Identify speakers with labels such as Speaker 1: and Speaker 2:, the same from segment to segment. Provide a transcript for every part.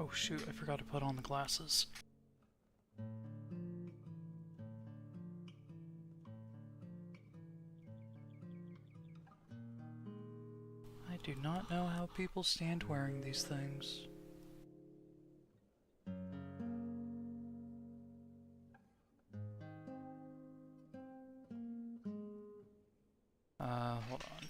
Speaker 1: Oh shoot, I forgot to put on the glasses. I do not know how people stand wearing these things. Hold on.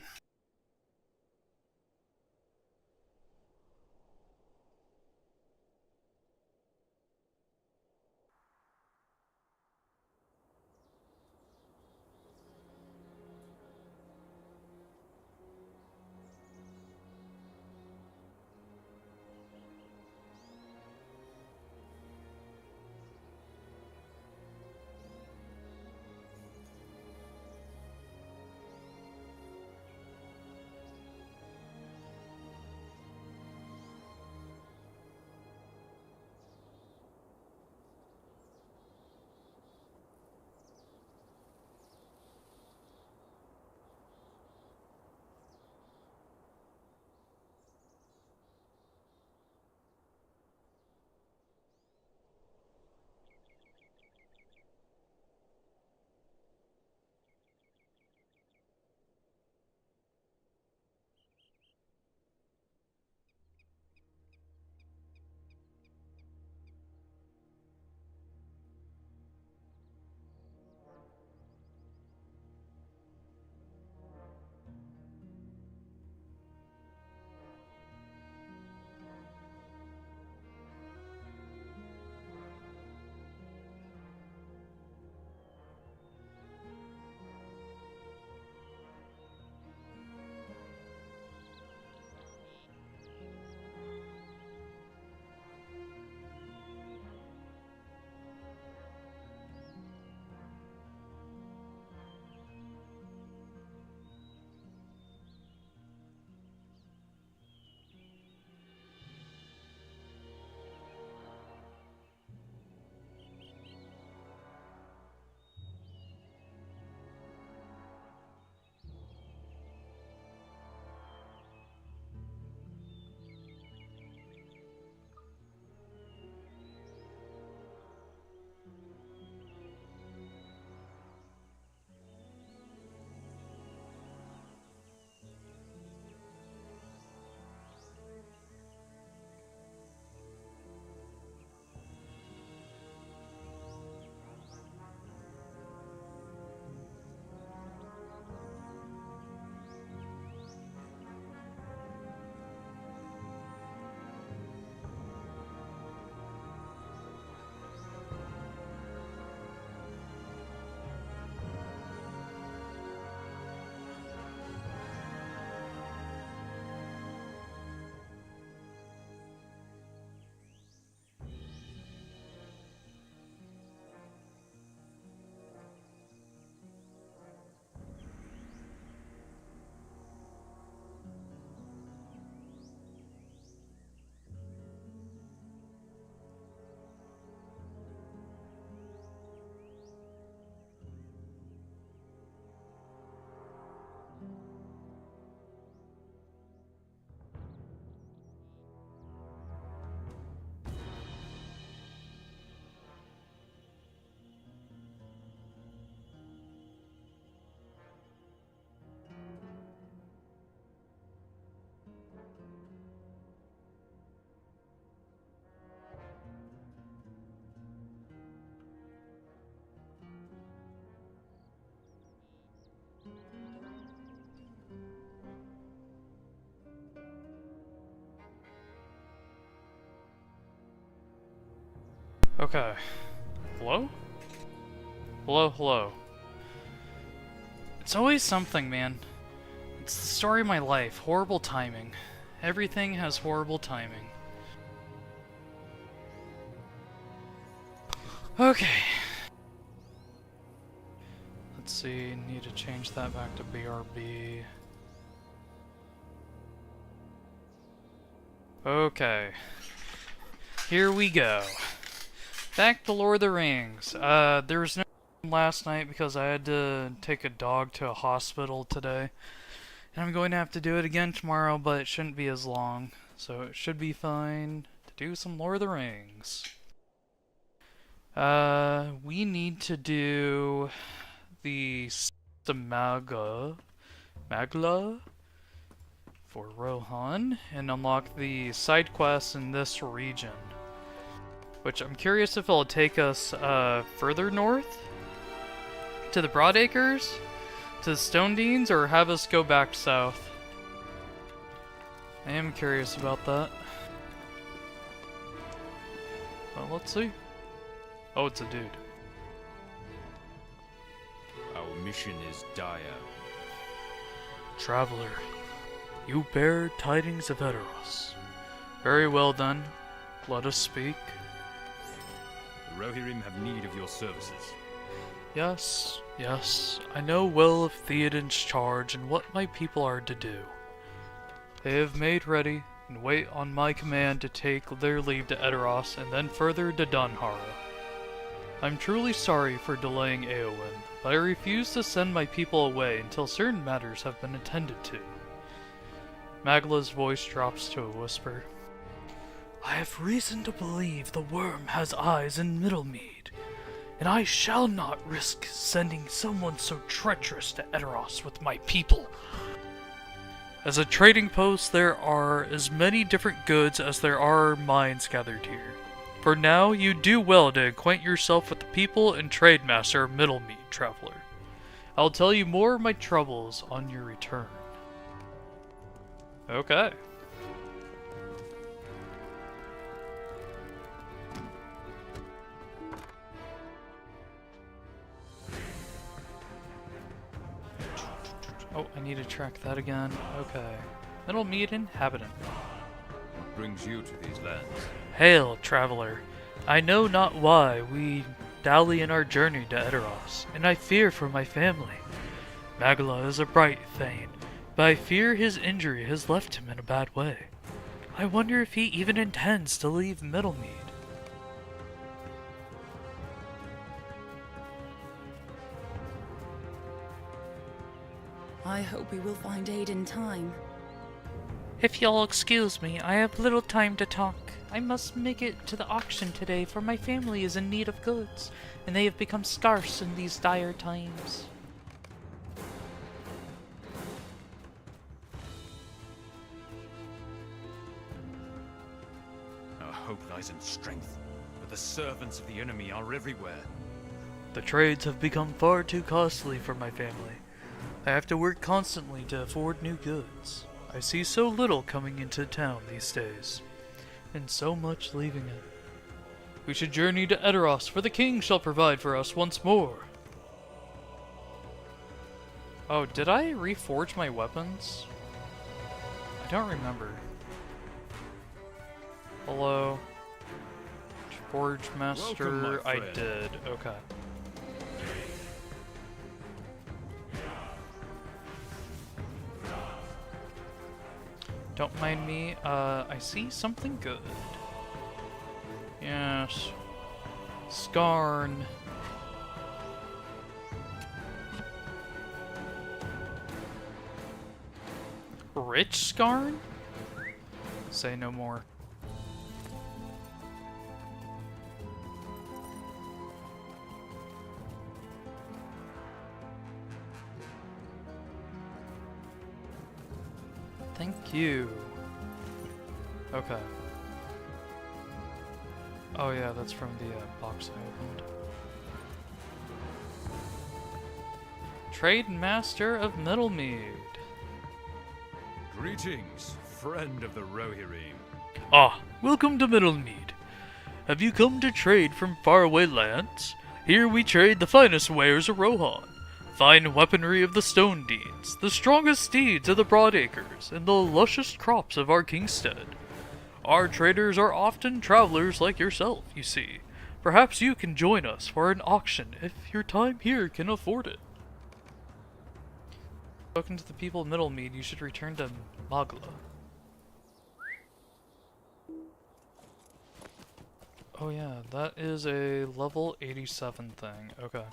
Speaker 1: Okay. Hello? Hello, hello. It's always something, man. It's the story of my life. Horrible timing. Everything has horrible timing. Okay. Let's see, need to change that back to BRB. Okay. Here we go. Back to Lord of the Rings. There was no last night because I had to take a dog to a hospital today. And I'm going to have to do it again tomorrow, but it shouldn't be as long. So it should be fine. to do some Lord of the Rings. We need to do the Magla for Rohan and unlock the side quests in this region. Which I'm curious if it'll take us further north to the Broadacres, to the Stone Deans, or have us go back south. I am curious about that. Well, let's see. Oh, it's a dude.
Speaker 2: Our mission is dire.
Speaker 1: Traveler, you bear tidings of Edoras. Very well then, let us speak.
Speaker 2: The Rohirrim have need of your services.
Speaker 1: Yes, I know well of Theoden's charge and what my people are to do. They have made ready and wait on my command to take their leave to Edoras and then further to Dunhara. I'm truly sorry for delaying Eowyn, but I refuse to send my people away until certain matters have been attended to. Magla's voice drops to a whisper. I have reason to believe the worm has eyes in Middlemead, and I shall not risk sending someone so treacherous to Edoras with my people. As a trading post, there are as many different goods as there are mines gathered here. For now, you do well to acquaint yourself with the people and trade master of Middlemead, traveler. I'll tell you more of my troubles on your return. Okay. Oh, I need to track that again. Okay. Middlemead inhabitant.
Speaker 2: What brings you to these lands?
Speaker 1: Hail, traveler. I know not why we dally in our journey to Edoras, and I fear for my family. Magla is a bright thane, but I fear his injury has left him in a bad way. I wonder if he even intends to leave Middlemead.
Speaker 3: I hope we will find aid in time.
Speaker 1: If you'll excuse me, I have little time to talk. I must make it to the auction today, for my family is in need of goods, and they have become scarce in these dire times.
Speaker 2: Our hope lies in strength, but the servants of the enemy are everywhere.
Speaker 1: The trades have become far too costly for my family. I have to work constantly to afford new goods. I see so little coming into town these days, and so much leaving it. We should journey to Edoras, for the king shall provide for us once more. Oh, did I reforge my weapons? I don't remember. Hello? Forge Master,
Speaker 2: Welcome, my
Speaker 1: I
Speaker 2: friend.
Speaker 1: did, okay. Don't mind me, I see something good. Yes. Skarn. Rich Skarn? Say no more. Thank you. Okay. Oh yeah, that's from the box I opened. Trade Master of Middlemead.
Speaker 2: Greetings, friend of the Rohirrim.
Speaker 1: Ah, welcome to Middlemead. Have you come to trade from faraway lands? Here we trade the finest wares of Rohan. Fine weaponry of the Stone Deans, the strongest steeds of the Broadacres, and the luscious crops of our Kingstead. Our traders are often travelers like yourself, you see. Perhaps you can join us for an auction if your time here can afford it. Spoken to the people of Middlemead, you should return to Magla. Oh yeah, that is a level 87 thing, okay.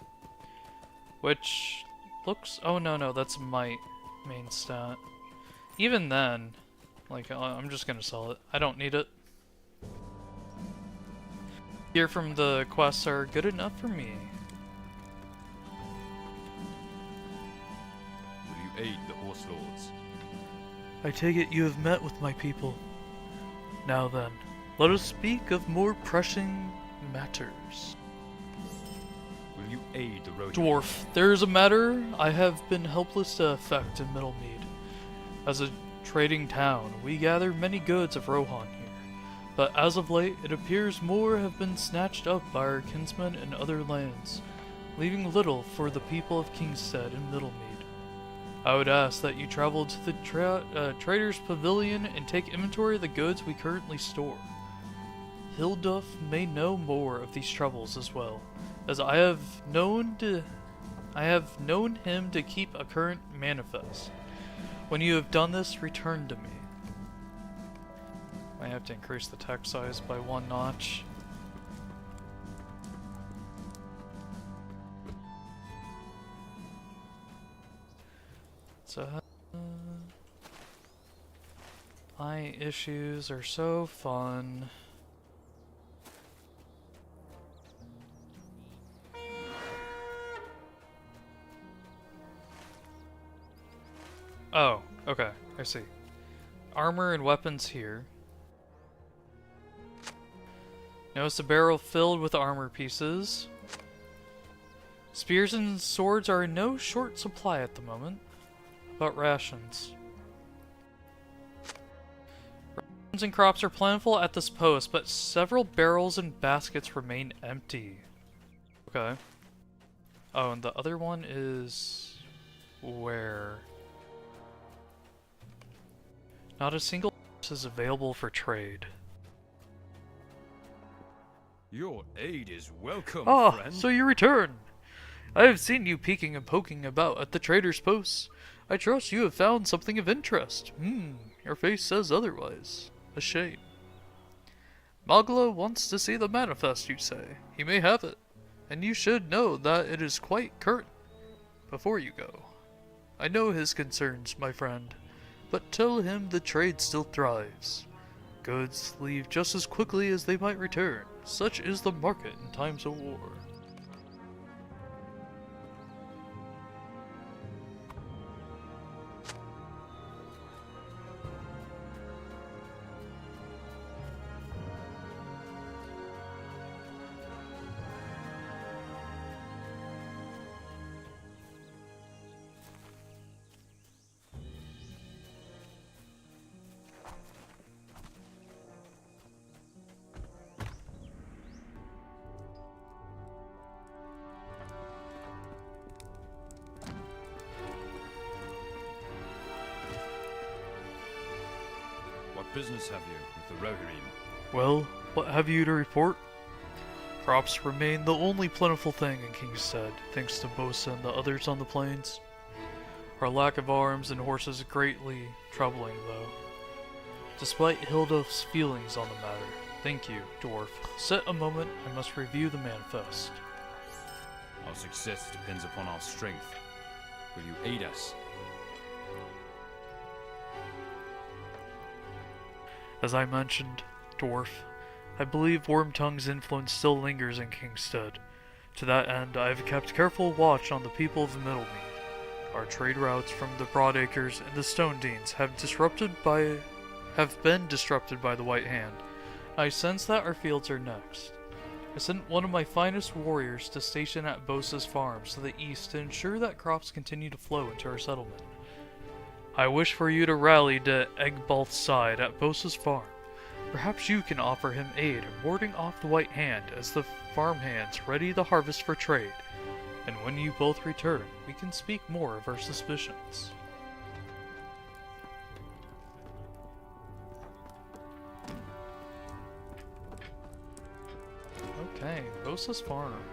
Speaker 1: Which looks... oh no, that's my main stat. Even then, like, I'm just gonna sell it. I don't need it. Here from the quests are good enough for me.
Speaker 2: Will you aid the Horse Lords?
Speaker 1: I take it you have met with my people. Now then, let us speak of more pressing matters.
Speaker 2: Will you aid the Rohan?
Speaker 1: Dwarf, there is a matter I have been helpless to effect in Middlemead. As a trading town, we gather many goods of Rohan here, but as of late, it appears more have been snatched up by our kinsmen in other lands, leaving little for the people of Kingstead and Middlemead. I would ask that you travel to the trader's pavilion and take inventory of the goods we currently store. Hilduff may know more of these troubles as well, as I have known him to keep a current manifest. When you have done this, return to me. I have to increase the text size by 1 notch. So, my issues are so fun. Oh, okay, I see. Armor and weapons here. Notice a barrel filled with armor pieces. Spears and swords are in no short supply at the moment. About rations. Rations and crops are plentiful at this post, but several barrels and baskets remain empty. Okay. Oh, and the other one is... where? Not a single horse is available for trade.
Speaker 2: Your aid is welcome, friend.
Speaker 1: So you return! I have seen you peeking and poking about at the trader's posts. I trust you have found something of interest. Your face says otherwise. A shame. Magla wants to see the manifest, you say. He may have it, and you should know that it is quite current. Before you go, I know his concerns, my friend, but tell him the trade still thrives. Goods leave just as quickly as they might return. Such is the market in times of war.
Speaker 2: What business have you with the Rohirrim?
Speaker 1: Well, what have you to report? Crops remain the only plentiful thing in Kingstead, thanks to Bosa and the others on the plains. Our lack of arms and horses is greatly troubling, though. Despite Hilduff's feelings on the matter, thank you, Dwarf. Sit a moment, I must review the manifest.
Speaker 2: Our success depends upon our strength. Will you aid us?
Speaker 1: As I mentioned, Dwarf, I believe Wormtongue's influence still lingers in Kingstead. To that end, I have kept careful watch on the people of Middlemead. Our trade routes from the Broadacres and the Stone Deans have been disrupted by the White Hand. I sense that our fields are next. I sent one of my finest warriors to station at Bosa's farms to the east to ensure that crops continue to flow into our settlement. I wish for you to rally to Egbalt's side at Bosa's farm. Perhaps you can offer him aid in warding off the White Hand as the farmhands ready the harvest for trade. And when you both return, we can speak more of our suspicions. Okay, Bosa's farm.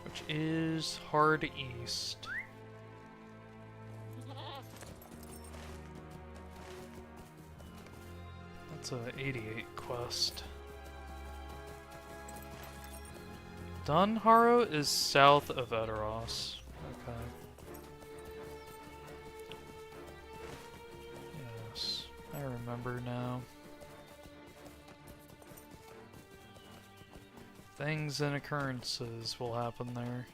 Speaker 1: Which is hard east. That's a 88 quest. Dunharrow is south of Edoras. Okay. Yes, I remember. remember now. Things and occurrences will happen there.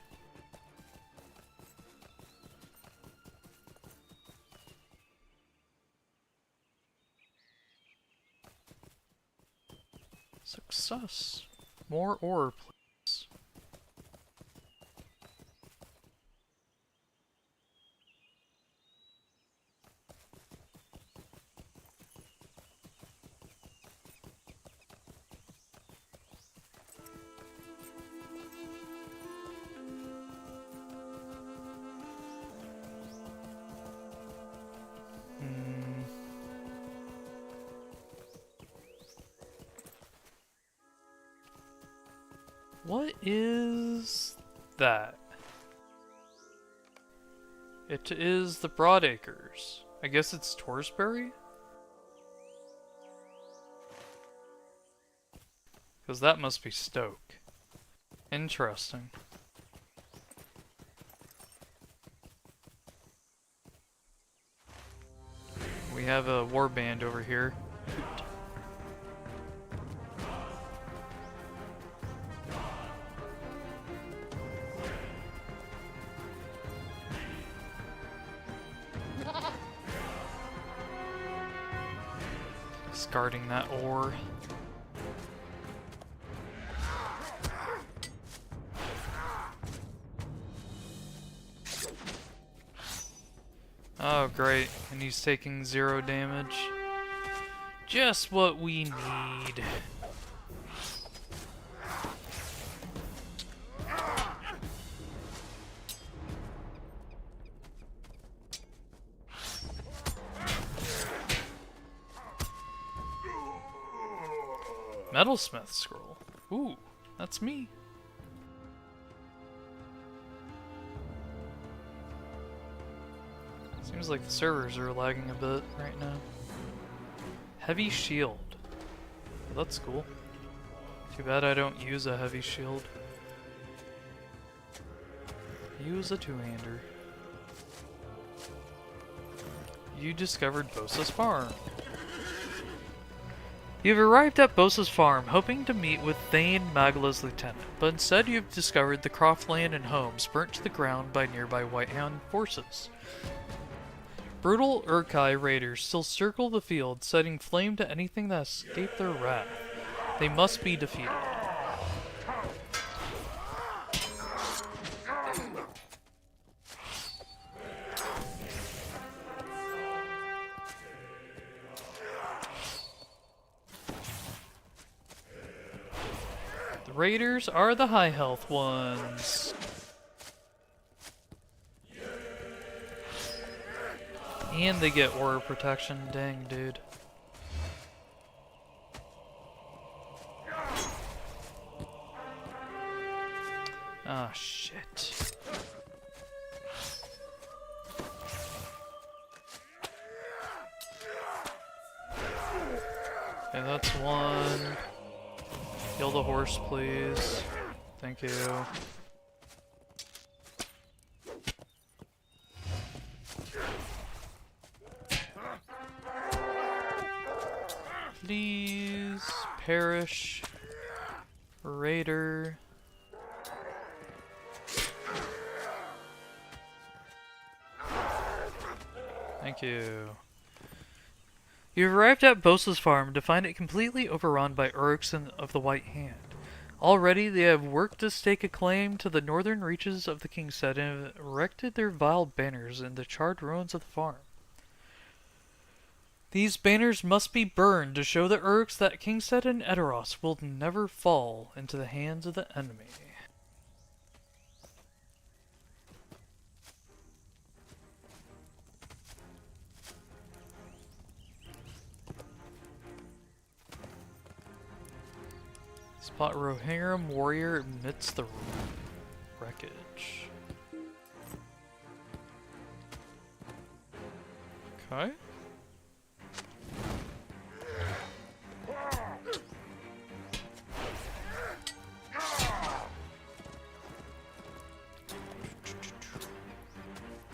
Speaker 1: Success. More ore, please. What is that? It is the Broadacres. I guess it's Torsbury? Because that must be Stoke. Interesting. We have a warband over here. Discarding that ore. Oh great, and he's taking 0 damage. Just what we need. Metalsmith scroll. Ooh, that's me. Seems like the servers are lagging a bit right now. Heavy shield. Well, that's cool. Too bad I don't use a heavy shield. Use a two-hander. You discovered Bosa's farm. You've arrived at Bosa's farm, hoping to meet with Thane, Magala's lieutenant, but instead you've discovered the croftland and homes burnt to the ground by nearby Whitehound forces. Brutal Urkai raiders still circle the field, setting flame to anything that escaped their wrath. They must be defeated. The raiders are the high health ones. And they get aura protection, dang dude. Ah, shit. Okay, that's one. Kill the horse, please. Thank you. Please perish, raider. Thank you. You've arrived at Bosa's farm to find it completely overrun by Uruks of the White Hand. Already they have worked to stake a claim to the northern reaches of the Kingstead and have erected their vile banners in the charred ruins of the farm. These banners must be burned to show the Uruks that Kingstead and Edoros will never fall into the hands of the enemy. Spot Rohirrim warrior amidst the wreckage. Okay.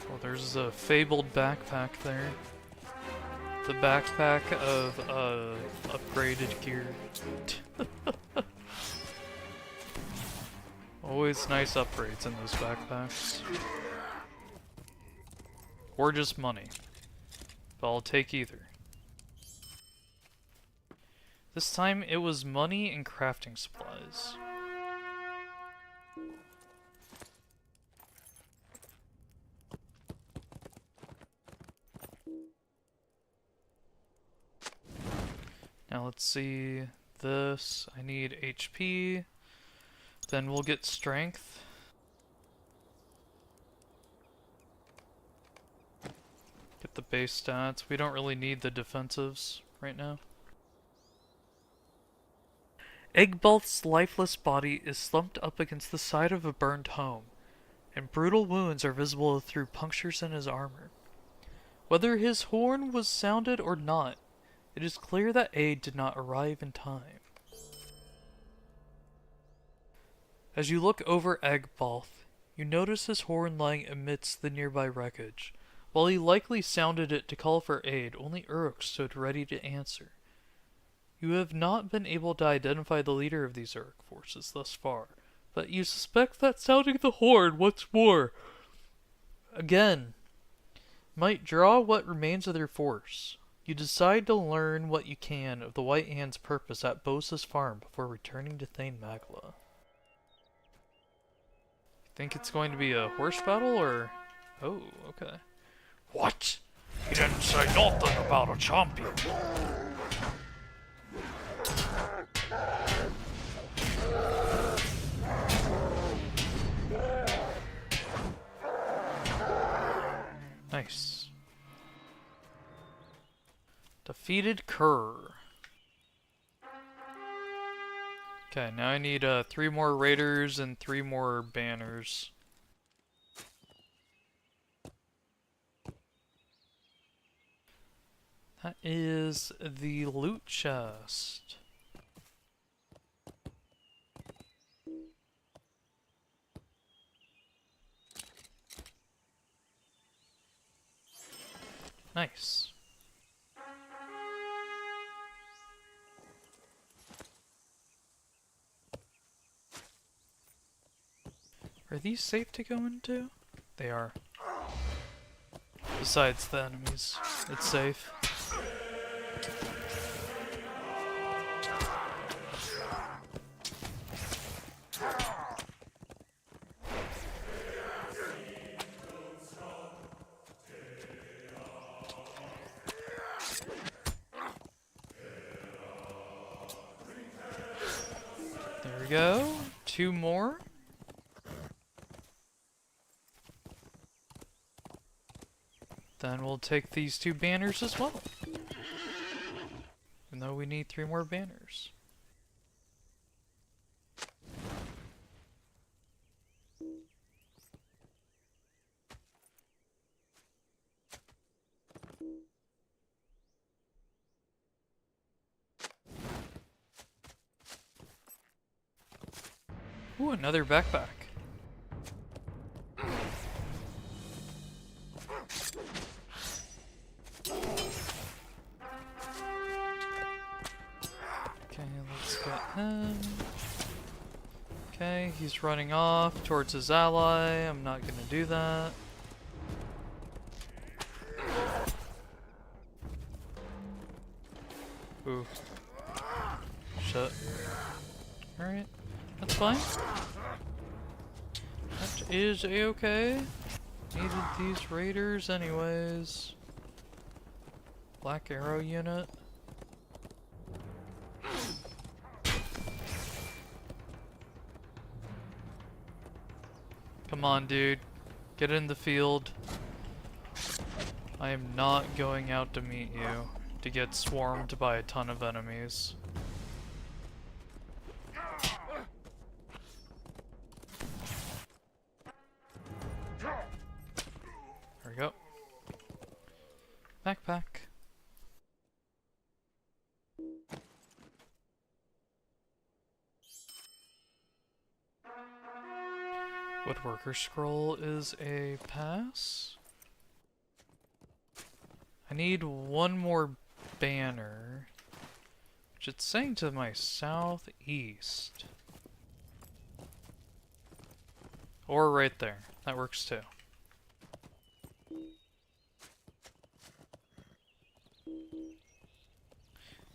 Speaker 1: Well, there's a fabled backpack there. The backpack of upgraded gear. Always nice upgrades in those backpacks. Or just money. But I'll take either. This time it was money and crafting supplies. Now let's see this. I need HP. Then we'll get strength. Get the base stats. We don't really need the defensives right now. Eggbelt's lifeless body is slumped up against the side of a burned home, and brutal wounds are visible through punctures in his armor. Whether his horn was sounded or not, it is clear that aid did not arrive in time. As you look over Eggbalt, you notice his horn lying amidst the nearby wreckage. While he likely sounded it to call for aid, only Uruk stood ready to answer. You have not been able to identify the leader of these Uruk forces thus far, but you suspect that sounding the horn once more, again, might draw what remains of their force. You decide to learn what you can of the White Hand's purpose at Bosa's farm before returning to Thane Magla. Think it's going to be a horse battle, or... Oh, okay.
Speaker 4: What? He didn't say nothing about a champion.
Speaker 1: Nice. Defeated Kerr. Okay, now I need 3 more raiders and 3 more banners. That is the loot chest. Nice. Are these safe to go into? They are. Besides the enemies, it's safe. There we go. 2 more. Then we'll take these 2 banners as well. Even though we need 3 more banners. Ooh, another backpack. Okay, let's get him. Okay, he's running off towards his ally. I'm not gonna do that. Ooh. Shit. Alright. That's fine. That is a-okay. Needed these raiders anyways. Black arrow unit. Come on, dude. Get in the field. I am not going out to meet you to get swarmed by a ton of enemies. There we go. Backpack. Woodworker scroll is a pass. I need one more banner, which it's saying to my southeast. Or right there. That works too.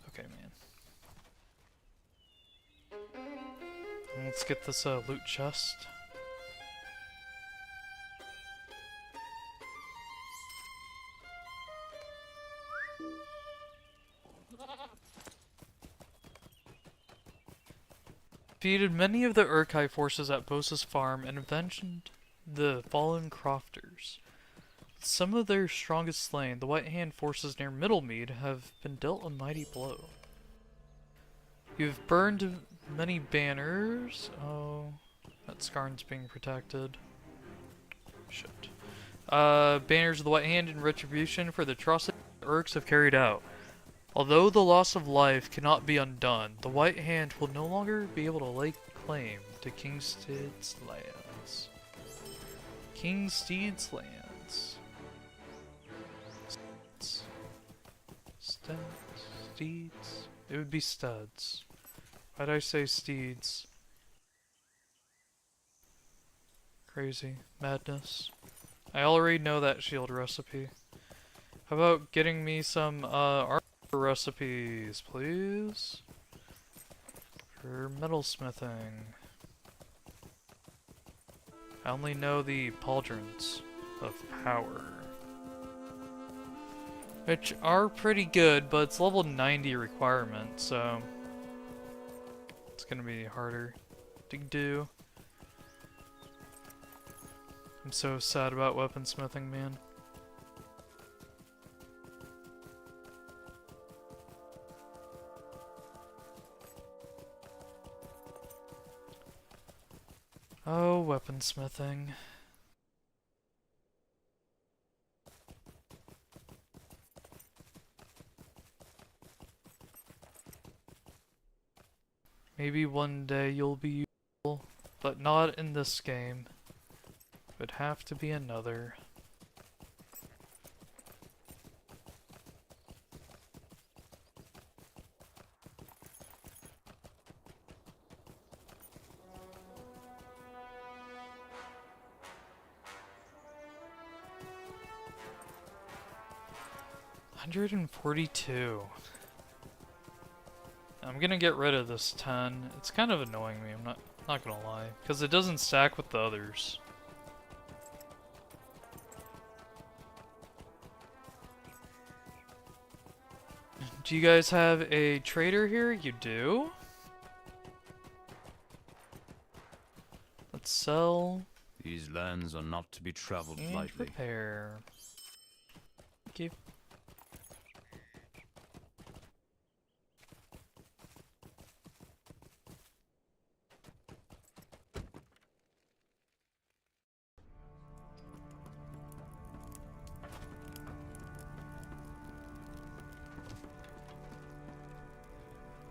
Speaker 1: Okay, man. And let's get this loot chest. Defeated many of the Urkai forces at Bosa's farm and avenged the fallen crofters. Some of their strongest slain, the White Hand forces near Middlemead have been dealt a mighty blow. You've burned many banners. Oh, that Skarn's being protected. Shit. Banners of the White Hand in retribution for the atrocity the Urks have carried out. Although the loss of life cannot be undone, the White Hand will no longer be able to lay claim to King Steed's lands. King Steed's lands. Steeds. It would be studs. Why'd I say steeds? Crazy. Madness. I already know that shield recipe. How about getting me some armor recipes, please? For metalsmithing. I only know the pauldrons of power. Which are pretty good, but it's level 90 requirement, so it's gonna be harder to do. I'm so sad about weaponsmithing, man. Oh, weaponsmithing. Maybe one day you'll be useful, but not in this game. It would have to be another. $142. I'm gonna get rid of this 10. It's kind of annoying me, I'm not gonna lie. Because it doesn't stack with the others. Do you guys have a trader here? You do? Let's sell
Speaker 2: These lands are not to be traveled
Speaker 1: and
Speaker 2: lightly.
Speaker 1: repair. Thank you.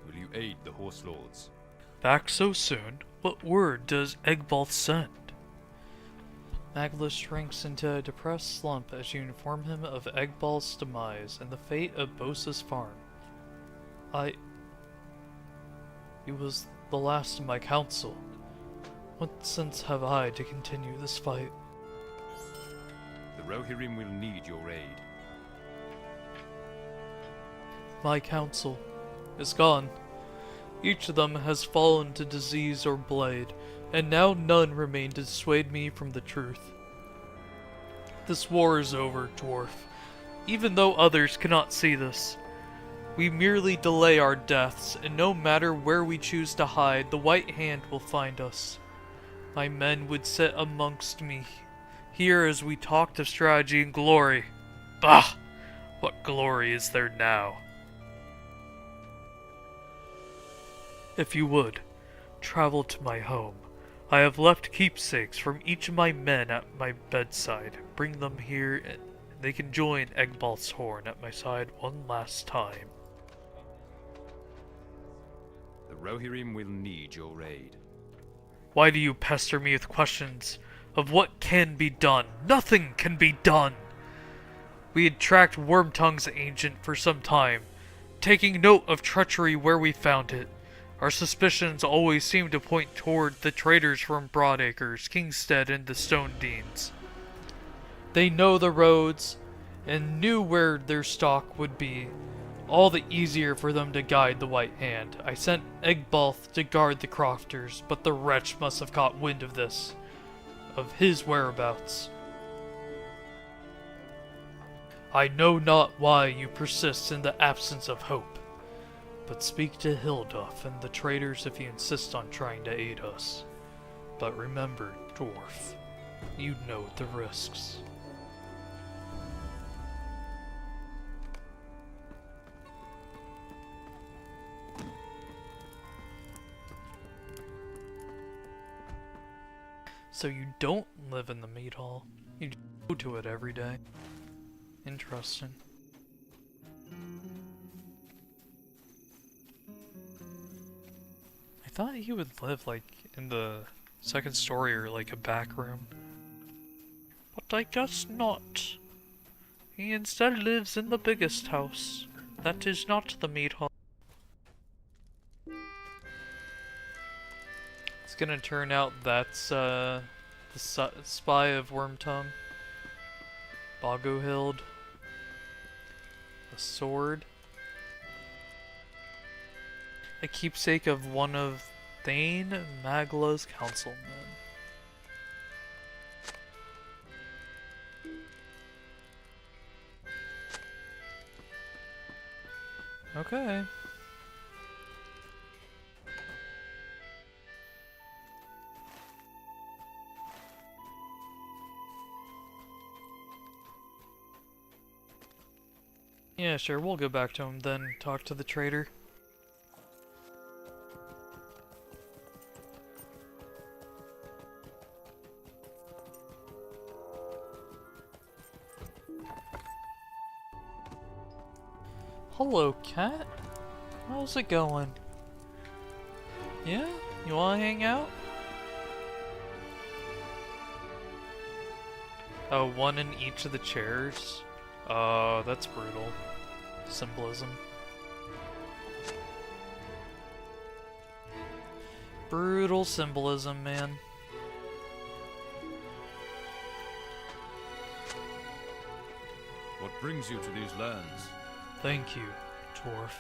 Speaker 2: Will you aid the horse lords?
Speaker 4: Back so soon? What word does Egbalth send?
Speaker 1: Magnus shrinks into a depressed slump as you inform him of Egbal's demise and the fate of Bosa's farm. He was the last of my council. What sense have I to continue this fight?
Speaker 2: The Rohirrim will need your aid.
Speaker 1: My council is gone. Each of them has fallen to disease or blade, and now none remain to dissuade me from the truth. This war is over, dwarf, even though others cannot see this. We merely delay our deaths, and no matter where we choose to hide, the White Hand will find us. My men would sit amongst me, here as we talked of strategy and glory. Bah! What glory is there now? If you would, travel to my home. I have left keepsakes from each of my men at my bedside. Bring them here, and they can join Egbalth's horn at my side one last time.
Speaker 2: The Rohirrim will need your aid.
Speaker 1: Why do you pester me with questions of what can be done? Nothing can be done! We had tracked Wormtongue's agent for some time, taking note of treachery where we found it. Our suspicions always seemed to point toward the traders from Broadacres, Kingstead, and the Stone Deans. They know the roads, and knew where their stock would be, all the easier for them to guide the White Hand. I sent Egbalth to guard the crofters, but the wretch must have caught wind of this, of his whereabouts. I know not why you persist in the absence of hope, but speak to Hilduff and the traders if you insist on trying to aid us. But remember, dwarf, you know the risks. So you don't live in the meat hall. You go to it every day. Interesting. I thought he would live like in the second story or like a back room. But I guess not. He instead lives in the biggest house. That is not the meat hall. It's gonna turn out that's the spy of Wormtongue. Bogohild. A sword. A keepsake of one of Thane Magla's councilmen. Okay. Yeah, sure, we'll go back to him then, talk to the trader. Hello, cat. How's it going? Yeah? You wanna hang out? Oh, one in each of the chairs? Oh, that's brutal. Symbolism. Brutal symbolism, man.
Speaker 2: What brings you to these lands?
Speaker 1: Thank you, dwarf.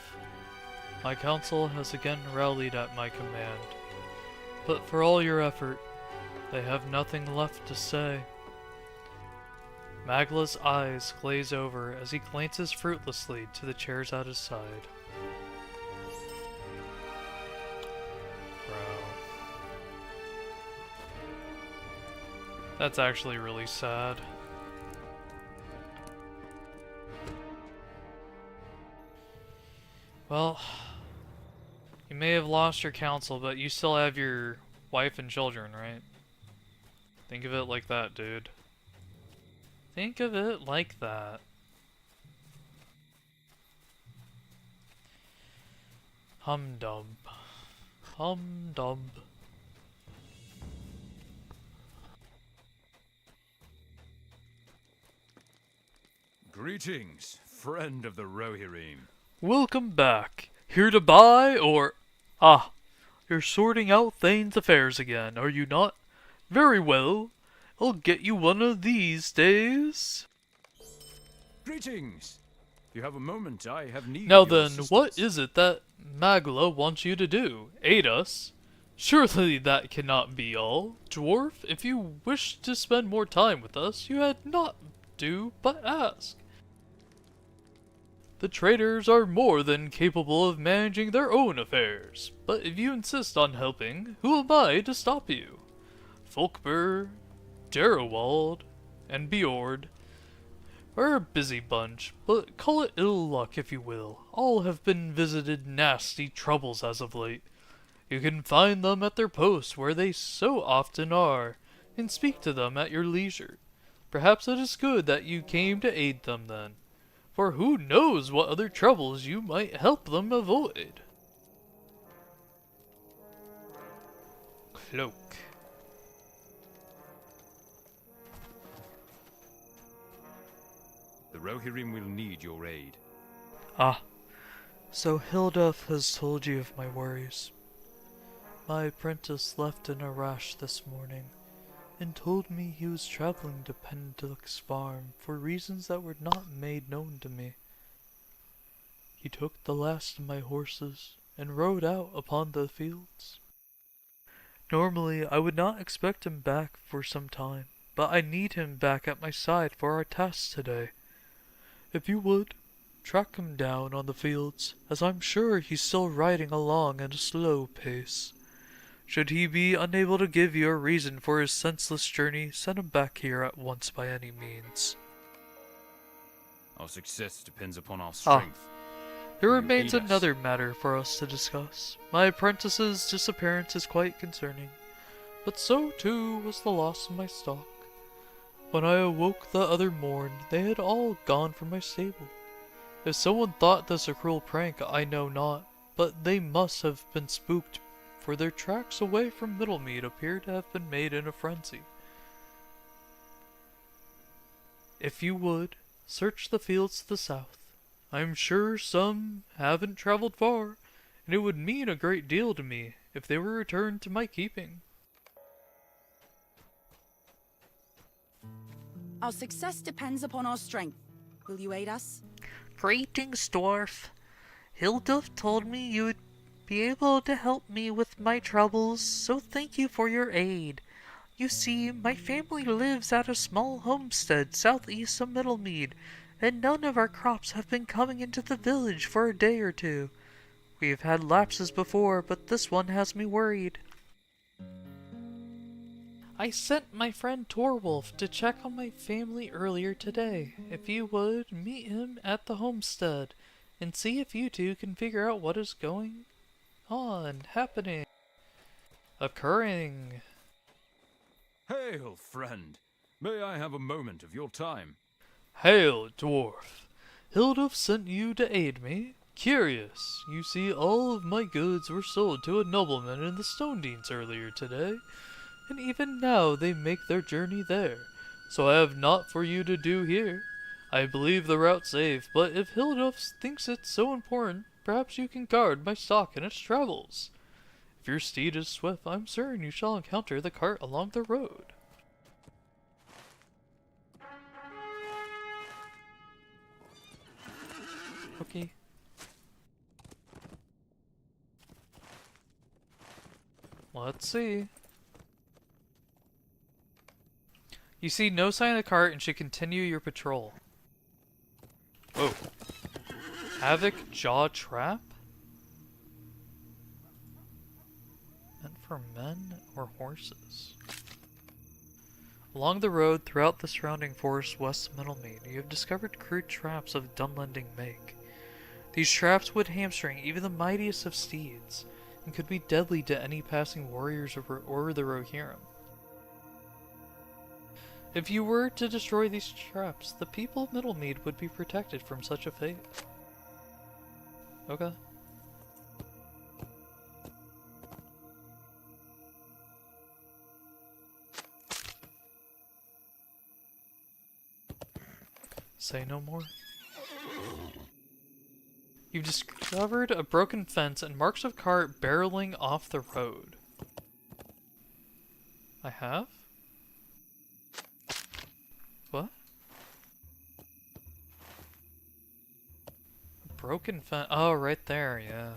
Speaker 1: My council has again rallied at my command. But for all your effort, they have nothing left to say. Magla's eyes glaze over as he glances fruitlessly to the chairs at his side. Bro. That's actually really sad. Well, you may have lost your council, but you still have your wife and children, right? Think of it like that, dude. Think of it like that. Humdub. Humdub.
Speaker 2: Greetings, friend of the Rohirrim.
Speaker 1: Welcome back. Here to buy or... Ah, you're sorting out Thane's affairs again, are you not? Very well. I'll get you one of these days.
Speaker 2: Greetings! If you have a moment, I have need
Speaker 1: Now
Speaker 2: of your
Speaker 1: then, what
Speaker 2: assistance.
Speaker 1: is it that Magla wants you to do? Aid us? Surely that cannot be all. Dwarf, if you wish to spend more time with us, you had not do but ask. The traders are more than capable of managing their own affairs, but if you insist on helping, who am I to stop you? Folkbur, Darrowald, and Beord are a busy bunch, but call it ill luck if you will. All have been visited nasty troubles as of late. You can find them at their posts where they so often are, and speak to them at your leisure. Perhaps it is good that you came to aid them then, for who knows what other troubles you might help them avoid. Cloak.
Speaker 2: The Rohirrim will need your aid.
Speaker 5: Ah, so Hilduf has told you of my worries. My apprentice left in a rush this morning, and told me he was traveling to Pendulix Farm for reasons that were not made known to me. He took the last of my horses and rode out upon the fields. Normally, I would not expect him back for some time, but I need him back at my side for our task today. If you would, track him down on the fields, as I'm sure he's still riding along at a slow pace. Should he be unable to give you a reason for his senseless journey, send him back here at once by any means.
Speaker 2: Our success depends upon our strength.
Speaker 5: There
Speaker 2: Will you
Speaker 5: remains
Speaker 2: aid us?
Speaker 5: another matter for us to discuss. My apprentice's disappearance is quite concerning, but so too was the loss of my stock. When I awoke the other morn, they had all gone from my stable. If someone thought this a cruel prank, I know not, but they must have been spooked, for their tracks away from Middlemead appear to have been made in a frenzy. If you would, search the fields to the south. I am sure some haven't traveled far, and it would mean a great deal to me if they were returned to my keeping.
Speaker 3: Our success depends upon our strength. Will you aid us?
Speaker 6: Greetings, dwarf. Hilduf told me you would be able to help me with my troubles, so thank you for your aid. You see, my family lives at a small homestead southeast of Middlemead, and none of our crops have been coming into the village for a day or two. We've had lapses before, but this one has me worried.
Speaker 5: I sent my friend Torwolf to check on my family earlier today. If you would, meet him at the homestead, and see if you two can figure out what is going on, happening, occurring.
Speaker 2: Hail, friend. May I have a moment of your time?
Speaker 5: Hail, dwarf. Hilduf sent you to aid me. Curious. You see, all of my goods were sold to a nobleman in the Stone Deans earlier today, and even now they make their journey there. So I have naught for you to do here. I believe the route's safe, but if Hilduf thinks it's so important, perhaps you can guard my stock in its travels. If your steed is swift, I'm certain you shall encounter the cart along the road. Okay. Let's see. You see no sign of the cart and should continue your patrol. Whoa. Havoc Jaw Trap? Meant for men or horses? Along the road throughout the surrounding forest west of Middlemead, you have discovered crude traps of Dunlending make. These traps would hamstring even the mightiest of steeds, and could be deadly to any passing warriors or the Rohirrim. If you were to destroy these traps, the people of Middlemead would be protected from such a fate. Okay. Say no more. You've discovered a broken fence and marks of cart barreling off the road. I have? What? A broken fence. Oh, right there, yeah.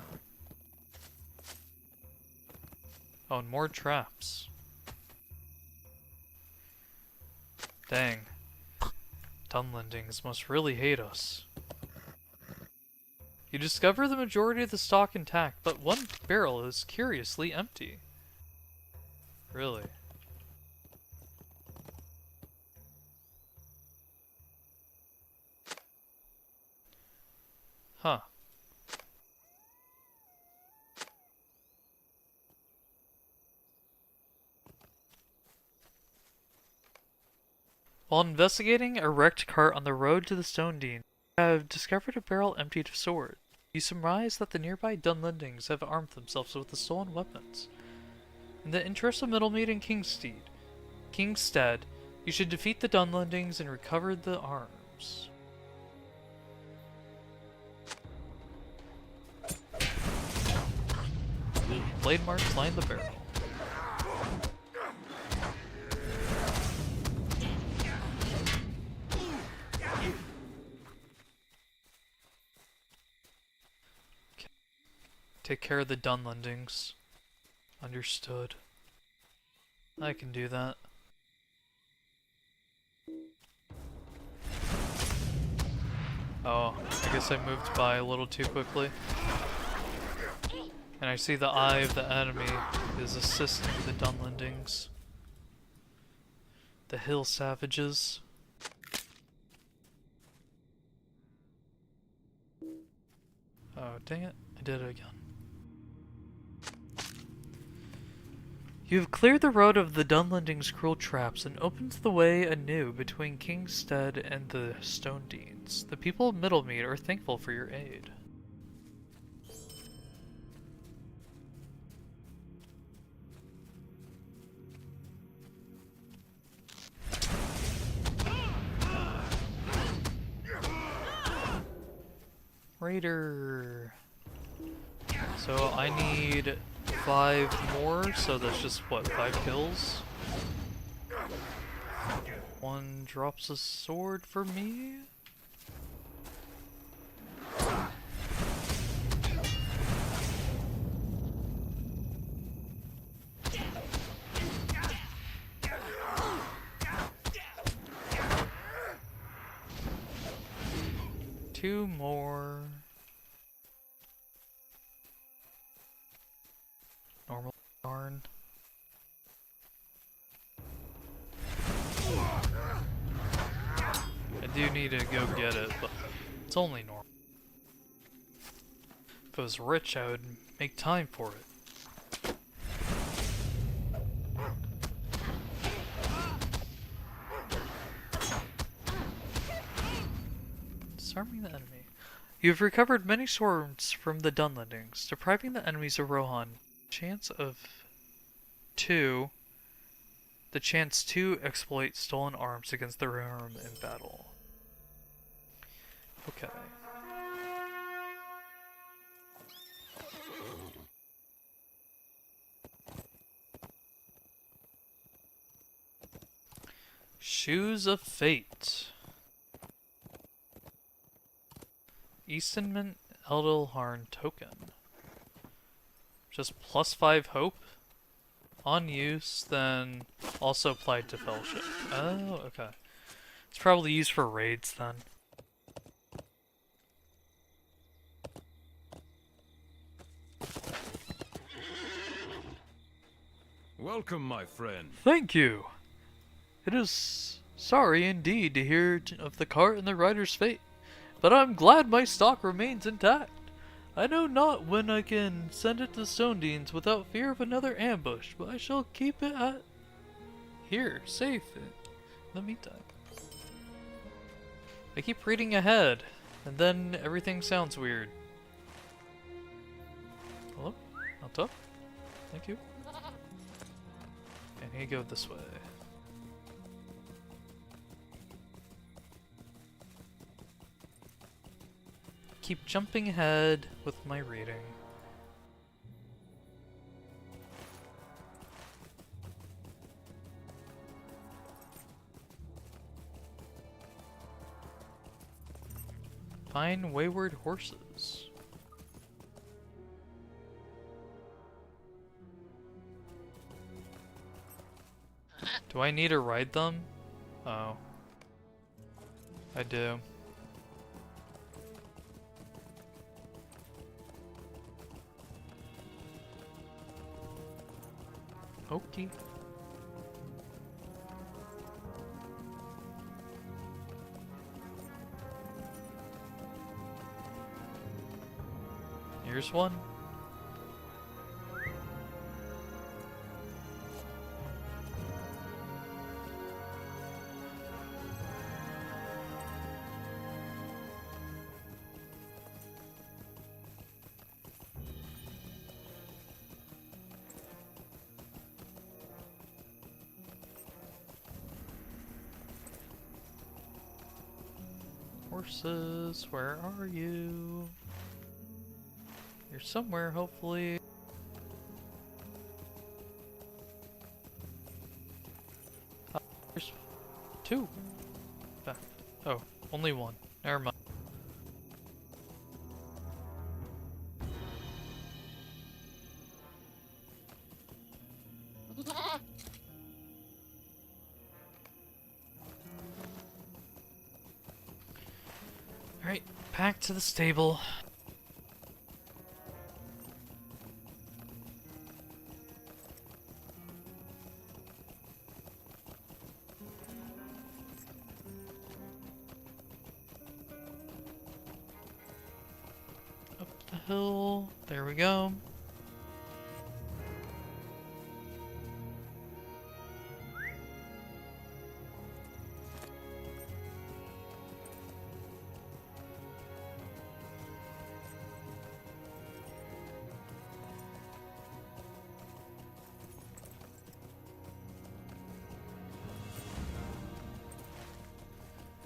Speaker 5: Oh, and more traps. Dang. Dunlendings must really hate us. You discover the majority of the stock intact, but one barrel is curiously empty. Really? Huh. While investigating a wrecked cart on the road to the Stone Dean, you have discovered a barrel emptied of sword. You surmise that the nearby Dunlendings have armed themselves with the stolen weapons. In the interest of Middlemead and Kingstead, you should defeat the Dunlendings and recover the arms. blade marks line the barrel. Okay. Take care of the Dunlendings. Understood. I can do that. Oh, I guess I moved by a little too quickly. And I see the eye of the enemy is assisting the Dunlendings. The hill savages. Oh, dang it. I did it again. You have cleared the road of the Dunlending's cruel traps and opened the way anew between Kingstead and the Stone Deans. The people of Middlemead are thankful for your aid. Raider. So I need 5 more, so that's just what, 5 kills? One drops a sword for me. Two more. Normal darn. I do need to go get it, but it's only normal. If I was rich, I would make time for it. Disarming the enemy. You've recovered many swords from the Dunlendings, depriving the enemies of Rohan. Chance of 2. The chance to exploit stolen arms against the Rohan in battle. Okay. Shoes of Fate. Eastonment Edelharn token. Just +5 hope. On use, then also applied to fellowship. Oh, okay. It's probably used for raids then.
Speaker 2: Welcome, my friend.
Speaker 5: Thank you. It is sorry indeed to hear of the cart and the rider's fate, but I'm glad my stock remains intact. I know not when I can send it to Stone Deans without fear of another ambush, but I shall keep it at here, safe in the meantime. I keep reading ahead, and then everything sounds weird. Hello? Not up? Thank you. I need to go this way. Keep jumping ahead with my reading. Find wayward horses. Do I need to ride them? Oh. I do. Okay. Here's one. Horses, where are you? You're somewhere, hopefully.
Speaker 1: only one. Never mind. Alright, back to the stable. Up the hill. There we go.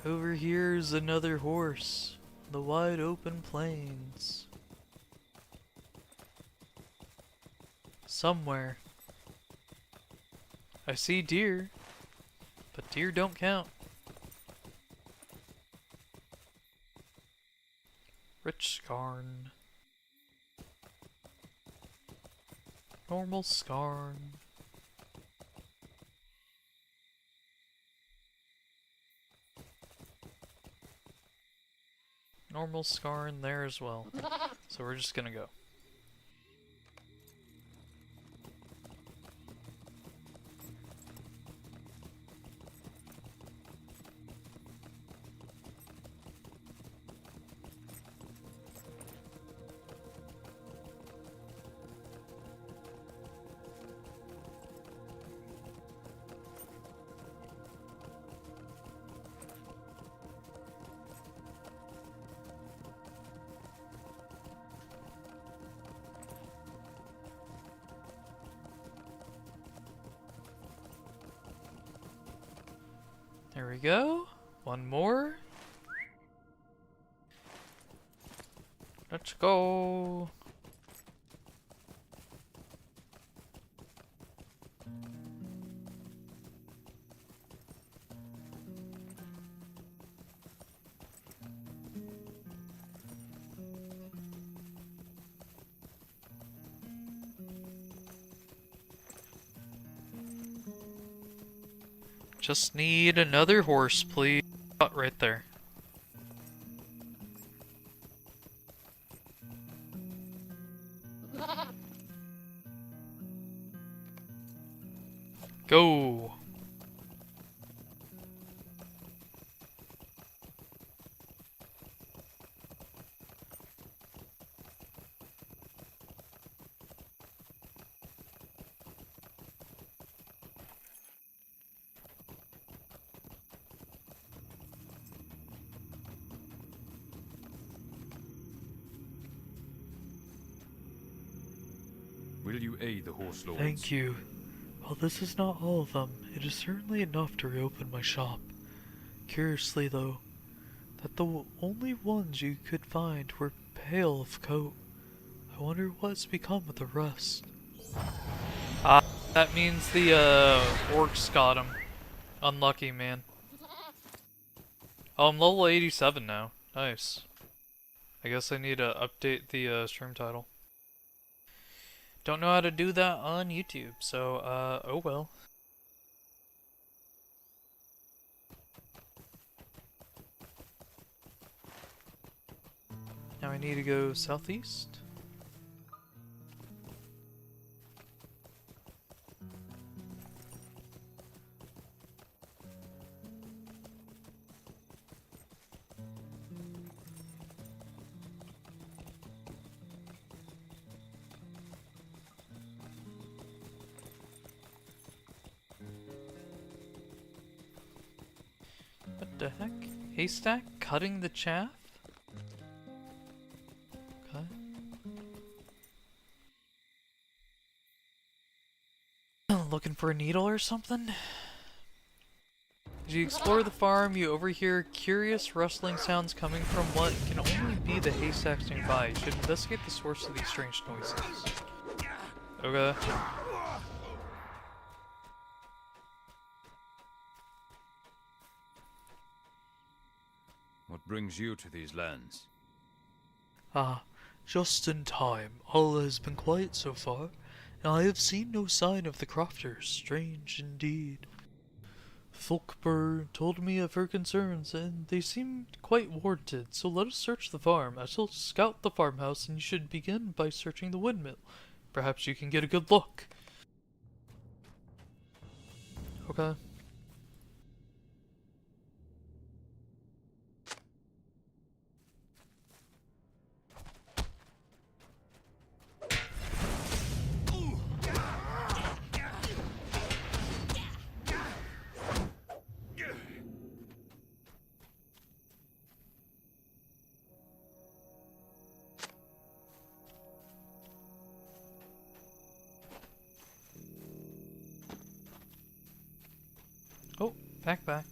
Speaker 1: Over here's another horse. The wide open plains. Somewhere. I see deer, but deer don't count. Rich scarn. Normal scarn. Normal scarn there as well. So we're just gonna go. There we go. One more. Let's go. Just need another horse, please. Oh, right there. Go.
Speaker 2: Will you aid the horse lords?
Speaker 5: Thank you. While this is not all of them, it is certainly enough to reopen my shop. Curiously, though, that the only ones you could find were pale of coat. I wonder what's become of the rest.
Speaker 1: That means the orcs got him. Unlucky, man. Oh, I'm level 87 now. Nice. I guess I need to update the stream title. Don't know how to do that on YouTube, so oh well. Now I need to go southeast. What the heck? Haystack cutting the chaff? Okay. Looking for a needle or something? As you explore the farm, you overhear curious rustling sounds coming from what can only be the haystacks nearby. You should investigate the source of these strange noises. Okay.
Speaker 2: What brings you to these lands?
Speaker 5: Ah, just in time. All has been quiet so far, and I have seen no sign of the crofters. Strange indeed. Folkbur told me of her concerns, and they seemed quite warranted, so let us search the farm. I shall scout the farmhouse, and you should begin by searching the windmill. Perhaps you can get a good look. Okay. Oh, back.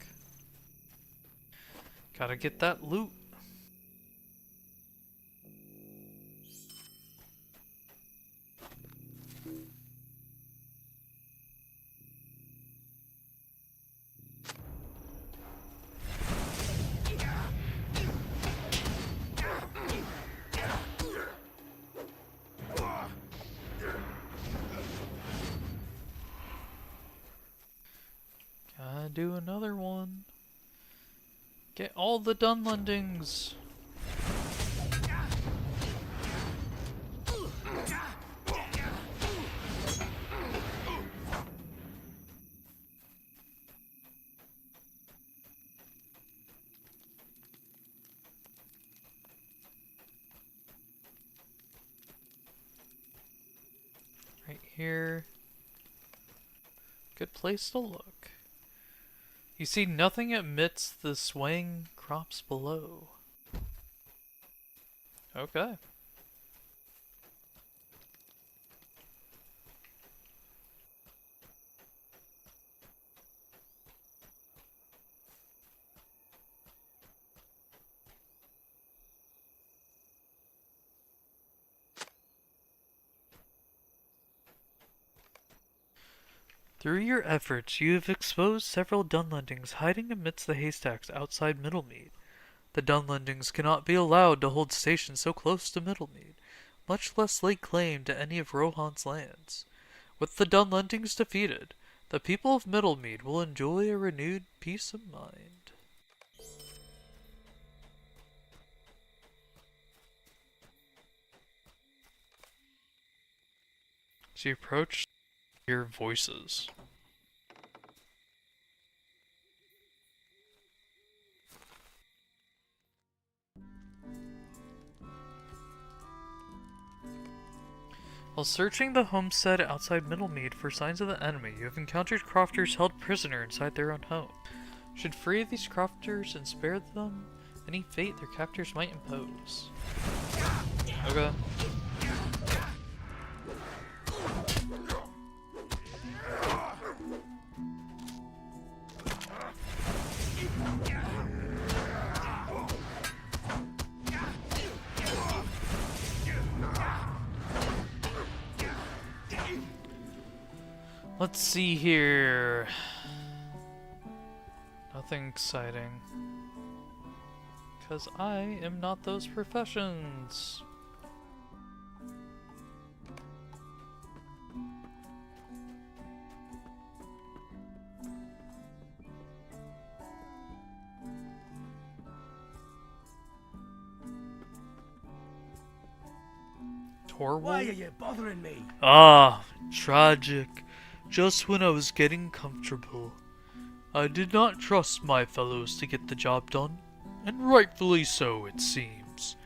Speaker 5: Gotta get that loot. Gotta do another one. Get all the Dunlendings. Right here. Good place to look. You see nothing amidst the swaying crops below. Okay. Through your efforts, you have exposed several Dunlendings hiding amidst the haystacks outside Middlemead. The Dunlendings cannot be allowed to hold stations so close to Middlemead, much less lay claim to any of Rohan's lands. With the Dunlendings defeated, the people of Middlemead will enjoy a renewed peace of mind. As you approach, you hear voices. While searching the homestead outside Middlemead for signs of the enemy, you have encountered crofters held prisoner inside their own home. You should free these crofters and spare them any fate their captors might impose. Okay. Let's see here. Nothing exciting. Because I am not those professions. Torwald?
Speaker 7: Why are you bothering me?
Speaker 5: Ah, tragic. Just when I was getting comfortable. I did not trust my fellows to get the job done, and rightfully so, it seems.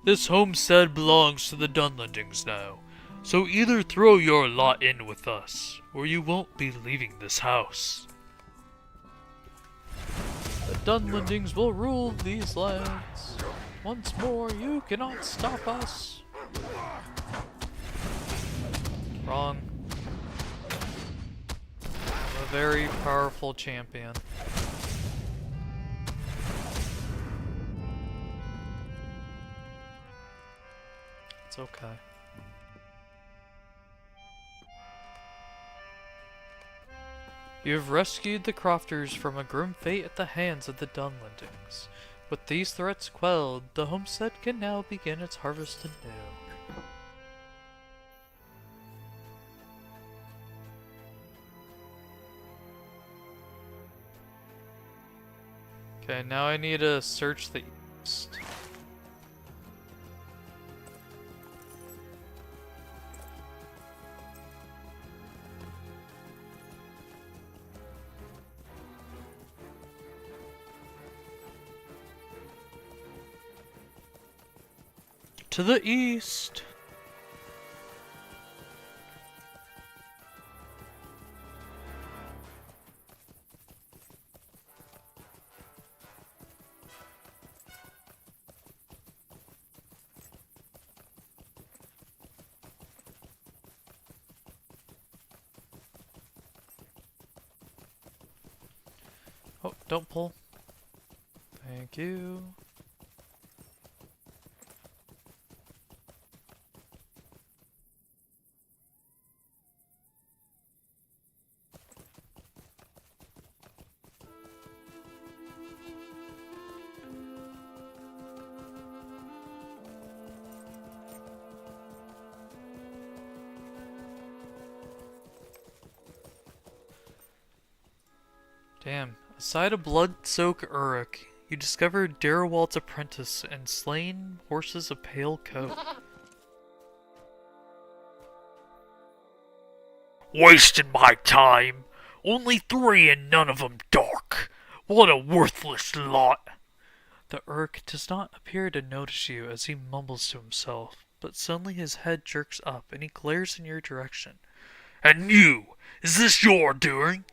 Speaker 5: This homestead belongs to the Dunlendings now, so either throw your lot in with us, or you won't be leaving this house. The Dunlendings will rule these lands. Once more, you cannot stop us. Wrong. I'm a very powerful champion. It's okay. You have rescued the crofters from a grim fate at the hands of the Dunlendings. With these threats quelled, the homestead can now begin its harvest anew. Okay, now I need to search the east. To the east! Oh, don't pull. Thank you. Damn. Aside a blood-soaked Uruk, you discovered Darawalt's apprentice and slain horses of pale coat.
Speaker 4: Wasting my time. Only 3 and none of 'em dark. What a worthless lot.
Speaker 5: The Uruk does not appear to notice you as he mumbles to himself, but suddenly his head jerks up and he glares in your direction.
Speaker 4: And you, is this your doing?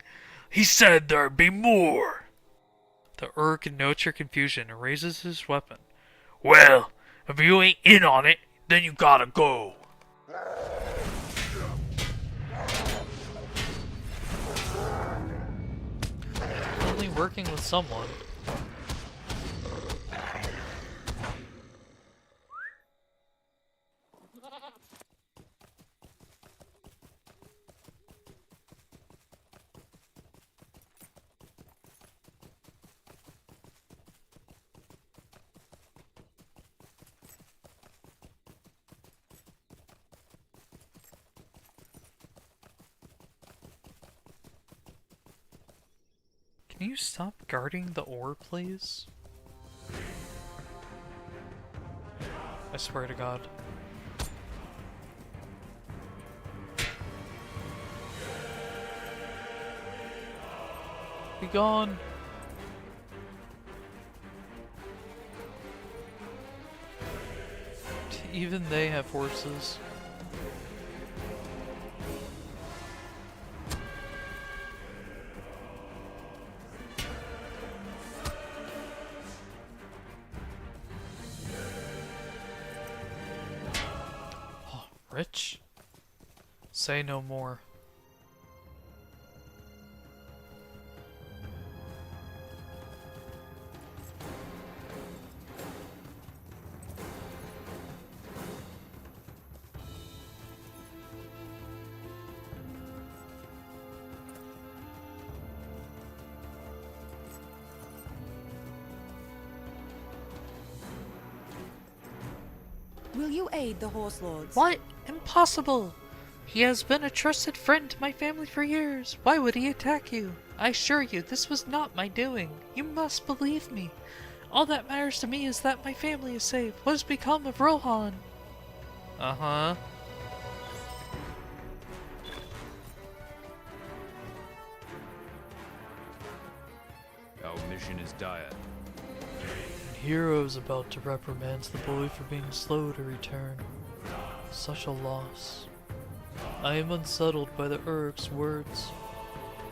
Speaker 4: He said there'd be more.
Speaker 5: The Uruk notes your confusion and raises his weapon.
Speaker 4: Well, if you ain't in on it, then you gotta go.
Speaker 5: Only working with someone. Can you stop guarding the ore, please? I swear to God. Be gone! Even they have horses. Rich? Say no more.
Speaker 3: Will you aid the horse lords?
Speaker 6: What? Impossible! He has been a trusted friend to my family for years. Why would he attack you? I assure you, this was not my doing. You must believe me. All that matters to me is that my family is safe. What has become of Rohan?
Speaker 5: Uh-huh.
Speaker 2: Our mission is dire.
Speaker 5: Heroes about to reprimand the boy for being slow to return. Such a loss. I am unsettled by the Uruk's words.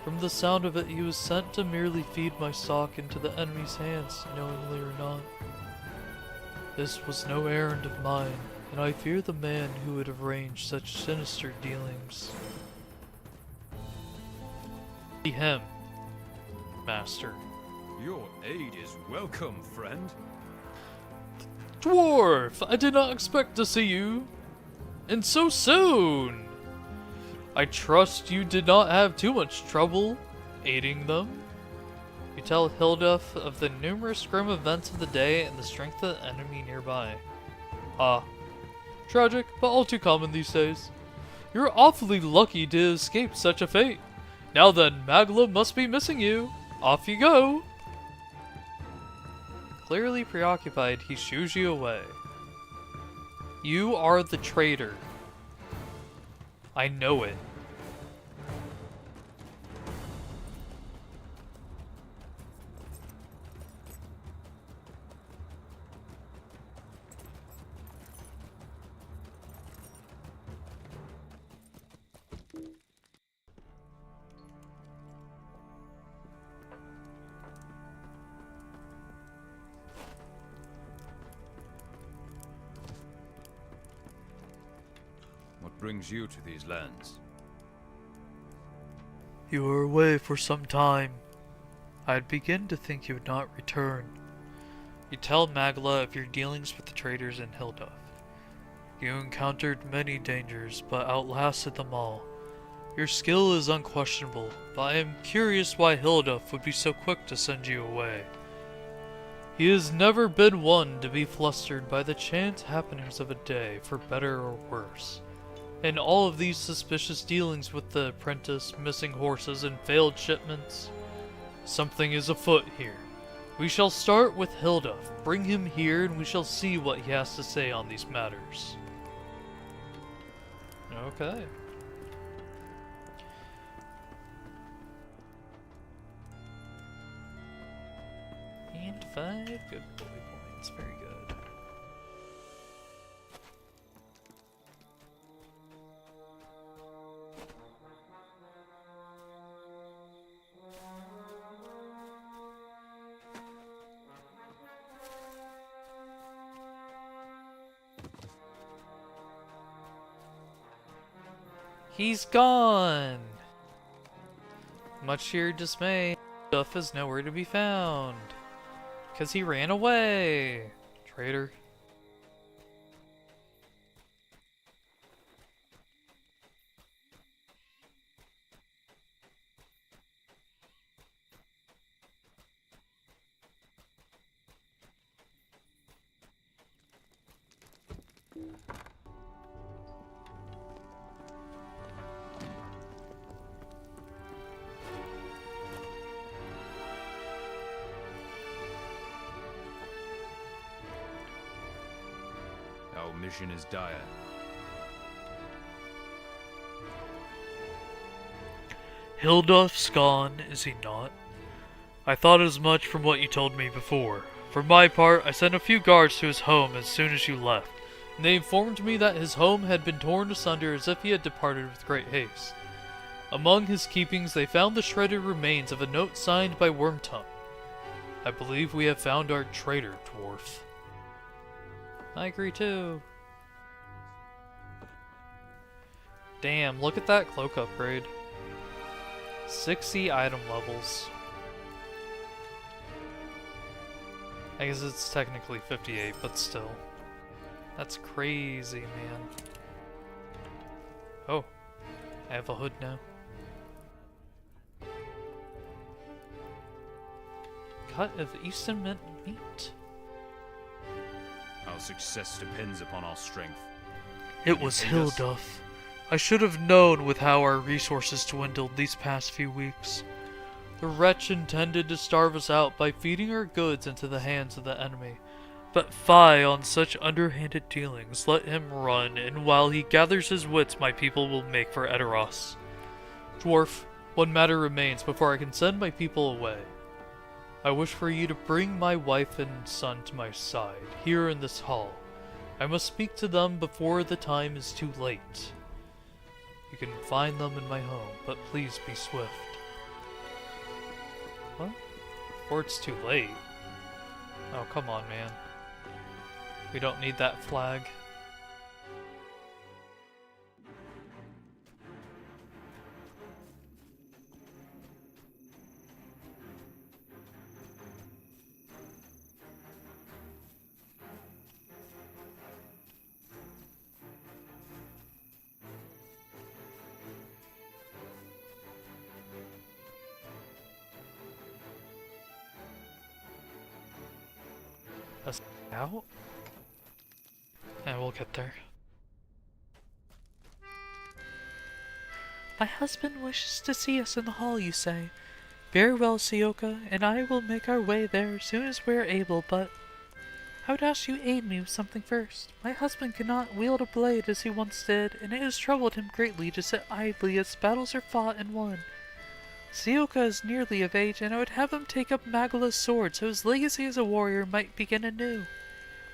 Speaker 5: From the sound of it, he was sent to merely feed my stock into the enemy's hands, knowingly or not. This was no errand of mine, and I fear the man who would arrange such sinister dealings. Be him, master.
Speaker 2: Your aid is welcome, friend.
Speaker 5: Dwarf, I did not expect to see you. And so soon. I trust you did not have too much trouble aiding them. You tell Hilduf of the numerous grim events of the day and the strength of the enemy nearby. Ah, tragic, but all too common these days. You're awfully lucky to escape such a fate. Now then, Magla must be missing you. Off you go. Clearly preoccupied, he shoos you away. You are the traitor. I know it.
Speaker 2: What brings you to these lands?
Speaker 5: You were away for some time. I'd begin to think you would not return. You tell Magla of your dealings with the traders in Hilduf. You encountered many dangers, but outlasted them all. Your skill is unquestionable, but I am curious why Hilduf would be so quick to send you away. He has never been one to be flustered by the chance happenings of a day, for better or worse. And all of these suspicious dealings with the apprentice, missing horses, and failed shipments. Something is afoot here. We shall start with Hilduf. Bring him here and we shall see what he has to say on these matters. Okay. And 5 good boy points. Very good. He's gone! Much to your dismay, Duff is nowhere to be found. Because he ran away. Traitor.
Speaker 2: Our mission is dire.
Speaker 5: Hilduf's gone, is he not? I thought as much from what you told me before. For my part, I sent a few guards to his home as soon as you left, and they informed me that his home had been torn asunder as if he had departed with great haste. Among his keepings, they found the shredded remains of a note signed by Wormtongue. I believe we have found our traitor, dwarf. I agree too. Damn, look at that cloak upgrade. 60 item levels. I guess it's technically 58, but still. That's crazy, man. Oh, I have a hood now. Cut of Eastern mint meat.
Speaker 2: Our success depends upon our strength.
Speaker 5: It was Hilduf. I should have known with how our resources dwindled these past few weeks. The wretch intended to starve us out by feeding our goods into the hands of the enemy. But fie on such underhanded dealings. Let him run, and while he gathers his wits, my people will make for Edoras. Dwarf, one matter remains before I can send my people away. I wish for you to bring my wife and son to my side, here in this hall. I must speak to them before the time is too late. You can find them in my home, but please be swift. What? Before it's too late? Oh, come on, man. We don't need that flag.
Speaker 1: Out? And we'll get there.
Speaker 6: My husband wishes to see us in the hall, you say? Very well, Sioka, and I will make our way there as soon as we are able, but I would ask you aid me with something first. My husband cannot wield a blade as he once did, and it has troubled him greatly to sit idly as battles are fought and won. Sioka is nearly of age, and I would have him take up Magala's sword so his legacy as a warrior might begin anew.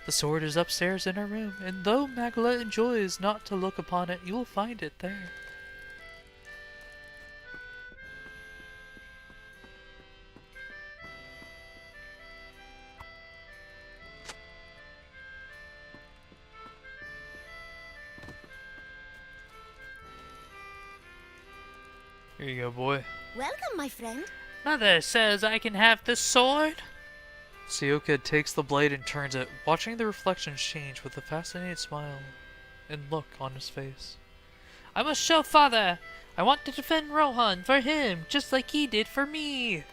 Speaker 6: The sword is upstairs in our room, and though Magala enjoys not to look upon it, you will find it there.
Speaker 1: Here you go, boy.
Speaker 7: Welcome, my friend.
Speaker 6: Mother says I can have this sword.
Speaker 5: Sioka takes the blade and turns it, watching the reflections change with a fascinated smile and look on his face.
Speaker 6: I must show father. I want to defend Rohan for him, just like he did for me.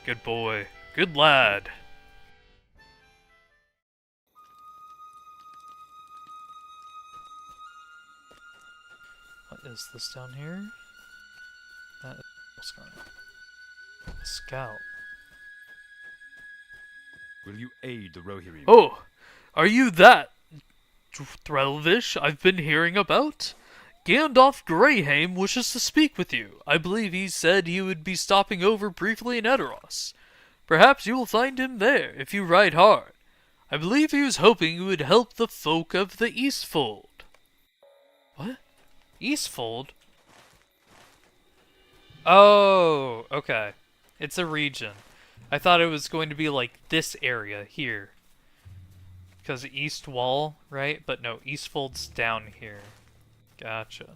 Speaker 1: Good boy. Good lad.
Speaker 5: What is this down here? That is a scout.
Speaker 2: Will you aid the Rohirrim?
Speaker 4: Oh, are you that Threlvish I've been hearing about? Gandalf Greyheim wishes to speak with you. I believe he said he would be stopping over briefly in Edoras. Perhaps you will find him there, if you ride hard. I believe he was hoping you would help the folk of the Eastfold.
Speaker 1: What? Eastfold? Oh, okay. It's a region. I thought it was going to be like this area here. Because East Wall, right? But no, Eastfold's down here. Gotcha.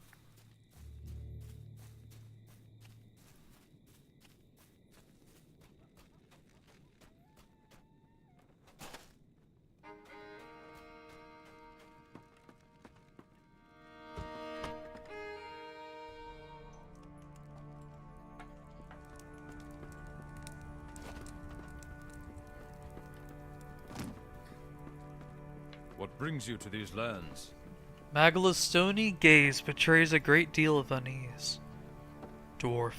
Speaker 2: What brings you to these lands?
Speaker 5: Magala's stony gaze betrays a great deal of unease.
Speaker 4: Dwarf,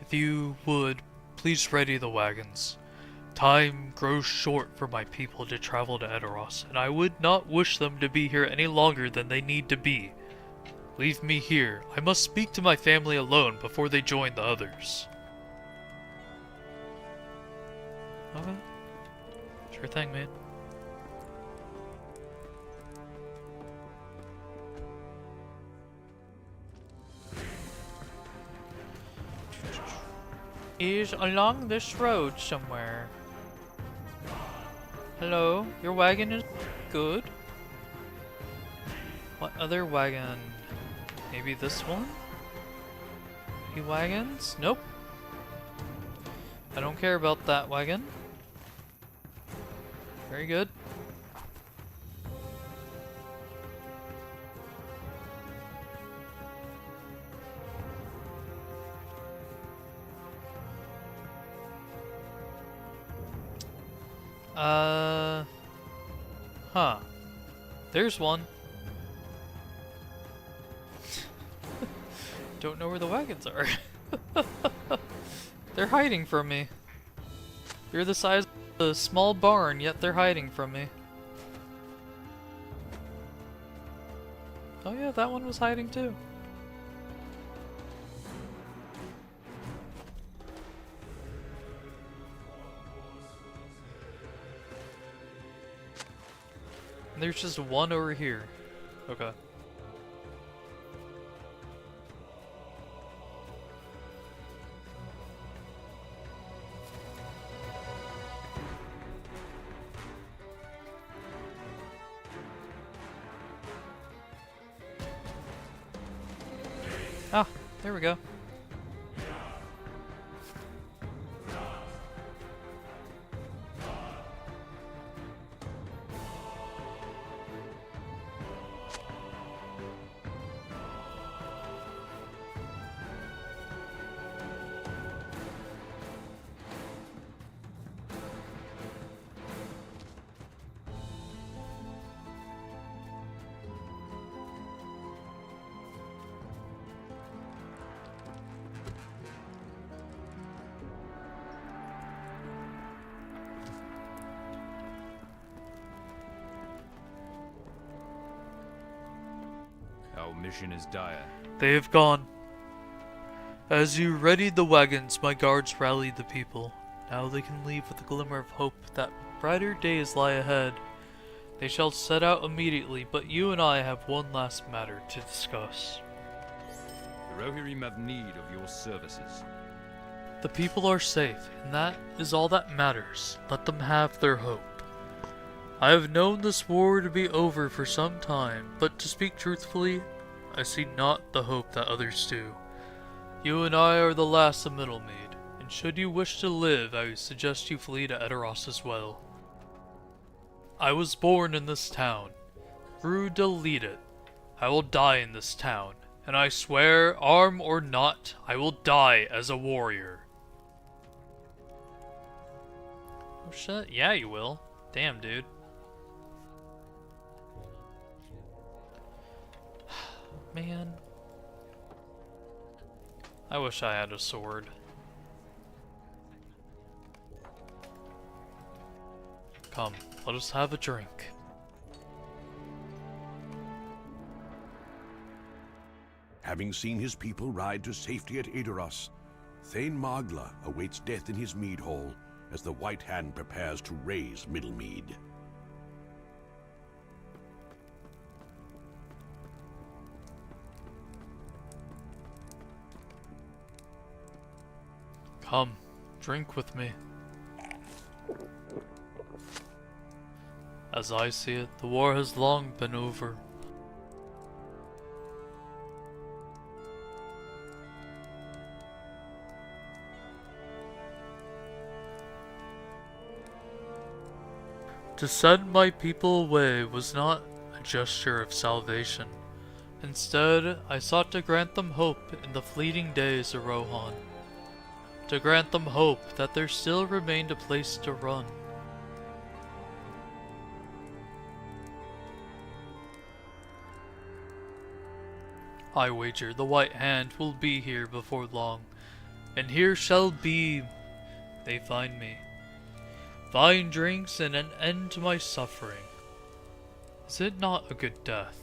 Speaker 4: if you would, please ready the wagons. Time grows short for my people to travel to Edoras, and I would not wish them to be here any longer than they need to be. Leave me here. I must speak to my family alone before they join the others.
Speaker 5: Okay. Sure thing, man.
Speaker 1: Is along this road somewhere. Hello, your wagon is good. What other wagon? Maybe this one? Any wagons? Nope. I don't care about that wagon. Very good. Huh. There's one. Don't know where the wagons are. They're hiding from me. You're the size of a small barn, yet they're hiding from me. Oh yeah, that one was hiding too. And there's just one over here. Okay. Ah, there we go.
Speaker 2: Our mission is dire.
Speaker 5: They have gone. As you readied the wagons, my guards rallied the people. Now they can leave with a glimmer of hope that brighter days lie ahead. They shall set out immediately, but you and I have one last matter to discuss.
Speaker 2: The Rohirrim have need of your services.
Speaker 5: The people are safe, and that is all that matters. Let them have their hope. I have known this war to be over for some time, but to speak truthfully, I see not the hope that others do. You and I are the last of Middlemead, and should you wish to live, I suggest you flee to Edoras as well. I was born in this town. Grew to lead it. I will die in this town, and I swear, arm or not, I will die as a warrior. Oh shit, yeah you will. Damn, dude. Man. I wish I had a sword. Come, let us have a drink.
Speaker 7: Having seen his people ride to safety at Edoras, Thane Magla awaits death in his mead hall as the White Hand prepares to raise Middlemead.
Speaker 5: Come, drink with me. As I see it, the war has long been over. To send my people away was not a gesture of salvation. Instead, I sought to grant them hope in the fleeting days of Rohan. To grant them hope that there still remained a place to run. I wager the White Hand will be here before long, and here shall be they find me. Fine drinks and an end to my suffering. Is it not a good death?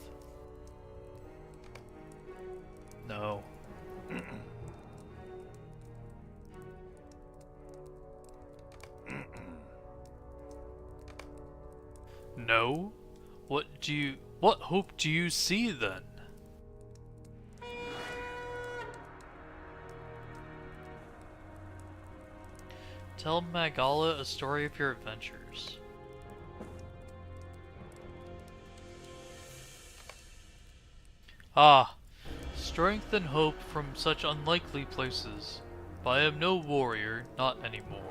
Speaker 5: No. No? What hope do you see then? Tell Magala a story of your adventures. Ah, strength and hope from such unlikely places. But I am no warrior, not anymore.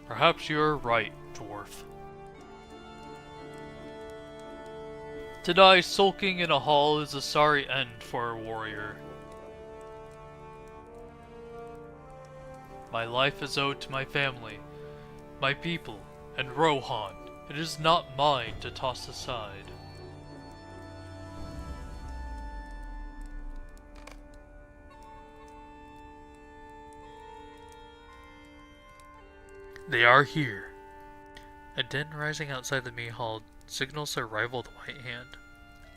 Speaker 5: Perhaps you are right, dwarf. To die sulking in a hall is a sorry end for a warrior. My life is owed to my family, my people, and Rohan. It is not mine to toss aside. They are here. A din rising outside the mead hall signals the arrival of the White Hand.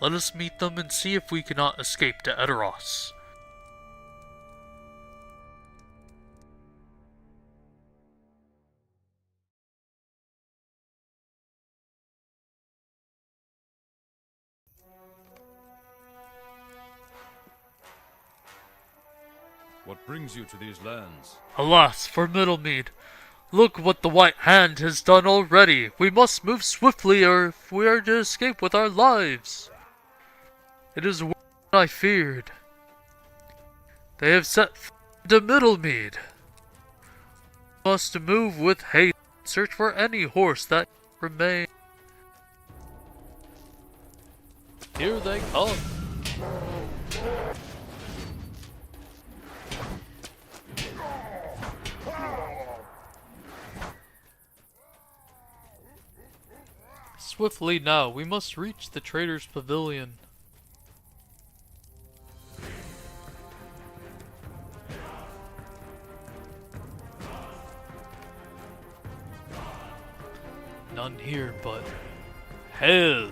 Speaker 5: Let us meet them and see if we cannot escape to Edoras.
Speaker 2: What brings you to these lands?
Speaker 5: Alas, for Middlemead! Look what the White Hand has done already! We must move swiftly, or if we are to escape with our lives. It is worse than I feared. They have set to Middlemead. We must move with haste and search for any horse that remains. Here they come. Swiftly now, we must reach the trader's pavilion.
Speaker 4: none here, but Hail!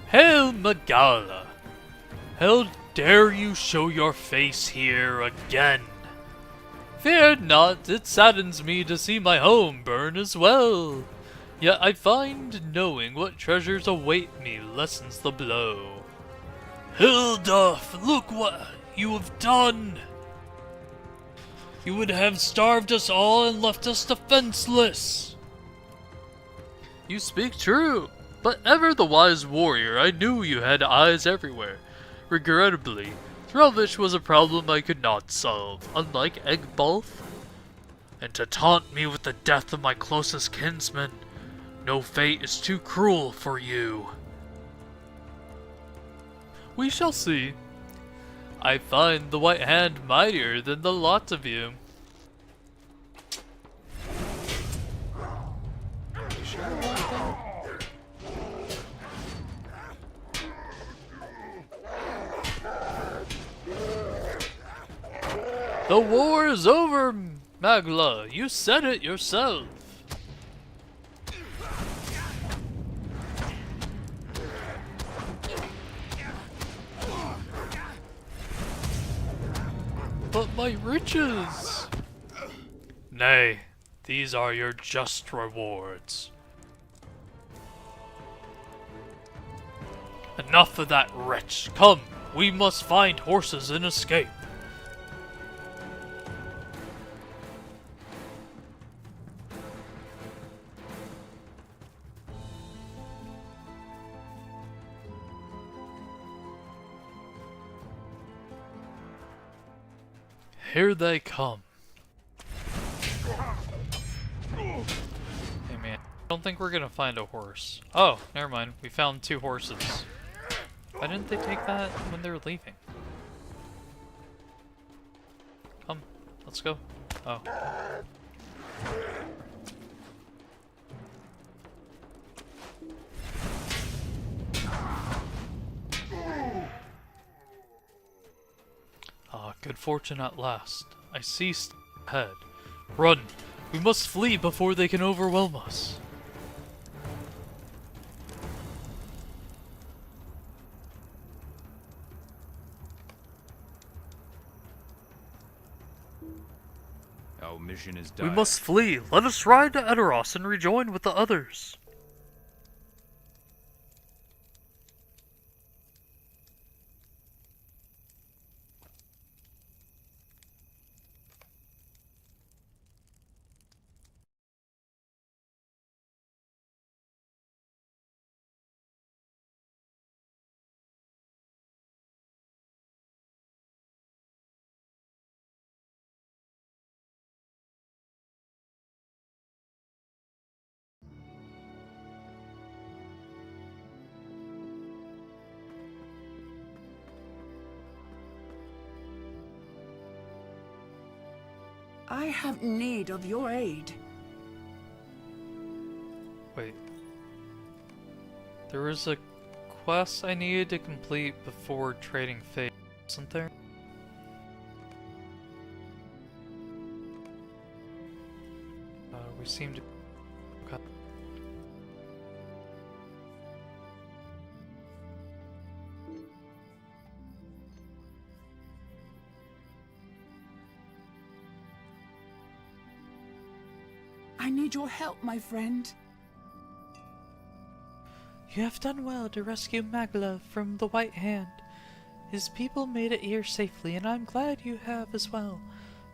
Speaker 4: Hail Magala! How dare you show your face here again? Fear not, it saddens me to see my home burn as well. Yet I find knowing what treasures await me lessens the blow. Hilduff, look what you have done! You would have starved us all and left us defenseless. You speak true, but ever the wise warrior, I knew you had eyes everywhere. Regrettably, Threlvish was a problem I could not solve, unlike Egbalf. And to taunt me with the death of my closest kinsman, no fate is too cruel for you. We shall see. I find the White Hand mightier than the lot of you. The war is over, Magla. You said it yourself. But my riches! Nay, these are your just rewards. Enough of that wretch. Come, we must find horses and escape. Here they come. Hey man, I don't think we're gonna find a horse. Oh, never mind. We found 2 horses. Why didn't they take that when they were leaving? Come, let's go. Oh. Ah, good fortune at last. I see ahead. Run! We must flee before they can overwhelm us.
Speaker 2: Our mission is done.
Speaker 4: We must flee. Let us ride to Edoras and rejoin with the others.
Speaker 3: I have need of your aid.
Speaker 4: Wait. There was a quest I needed to complete before trading fate, wasn't there? We seem to... Okay.
Speaker 3: I need your help, my friend.
Speaker 5: You have done well to rescue Magla from the White Hand. His people made it here safely, and I'm glad you have as well.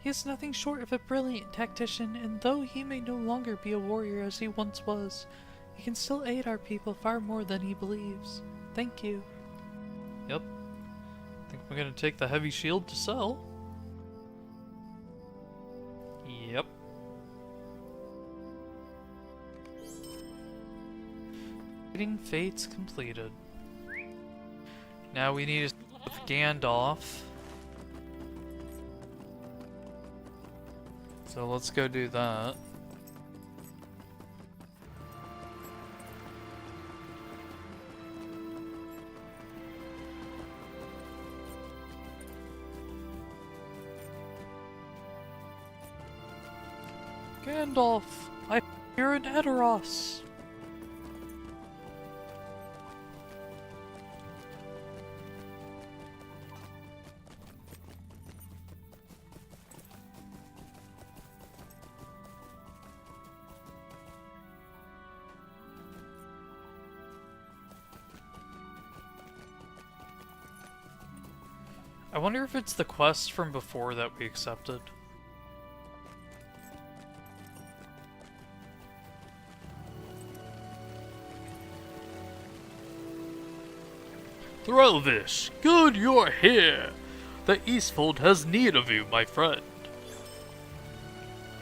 Speaker 5: He is nothing short of a brilliant tactician, and though he may no longer be a warrior as he once was, he can still aid our people far more than he believes. Thank you.
Speaker 4: Yep. I think we're gonna take the heavy shield to sell. Yep. Trading fates completed. Now we need to with Gandalf. So let's go do that. Gandalf, I'm here in Edoras.
Speaker 1: I wonder if it's the quest from before that we accepted.
Speaker 4: Threlvish, good you're here. The Eastfold has need of you, my friend.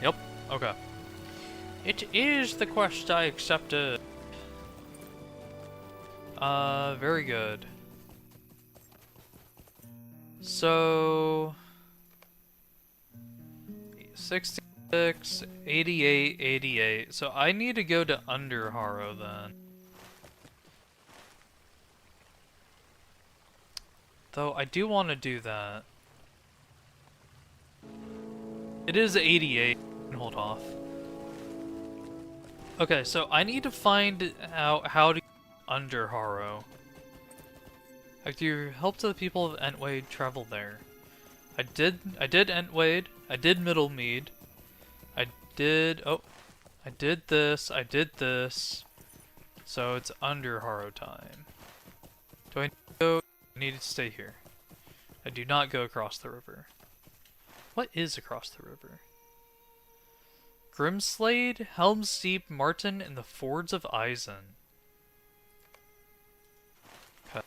Speaker 1: Yep, okay. It is the quest I accepted. Very good. So... 66, 88, 88. So I need to go to Underharrow then. Though I do want to do that. It is 88. Hold off. Okay, so I need to find out how to Underharrow. After help to the people of Entwade travel there. I did Entwade. I did Middlemead. I did this. So it's Underharrow time. Do I need to go? I need to stay here. I do not go across the river. What is across the river? Grimslade, Helm's Deep, Martin, and the Fords of Eisen. Okay.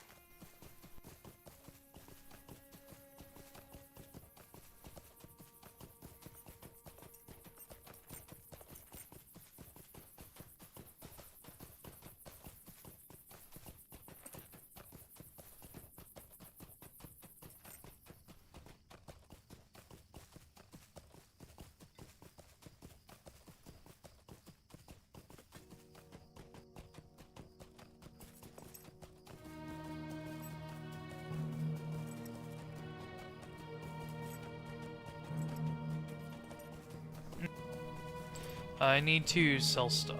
Speaker 1: I need to sell stuff.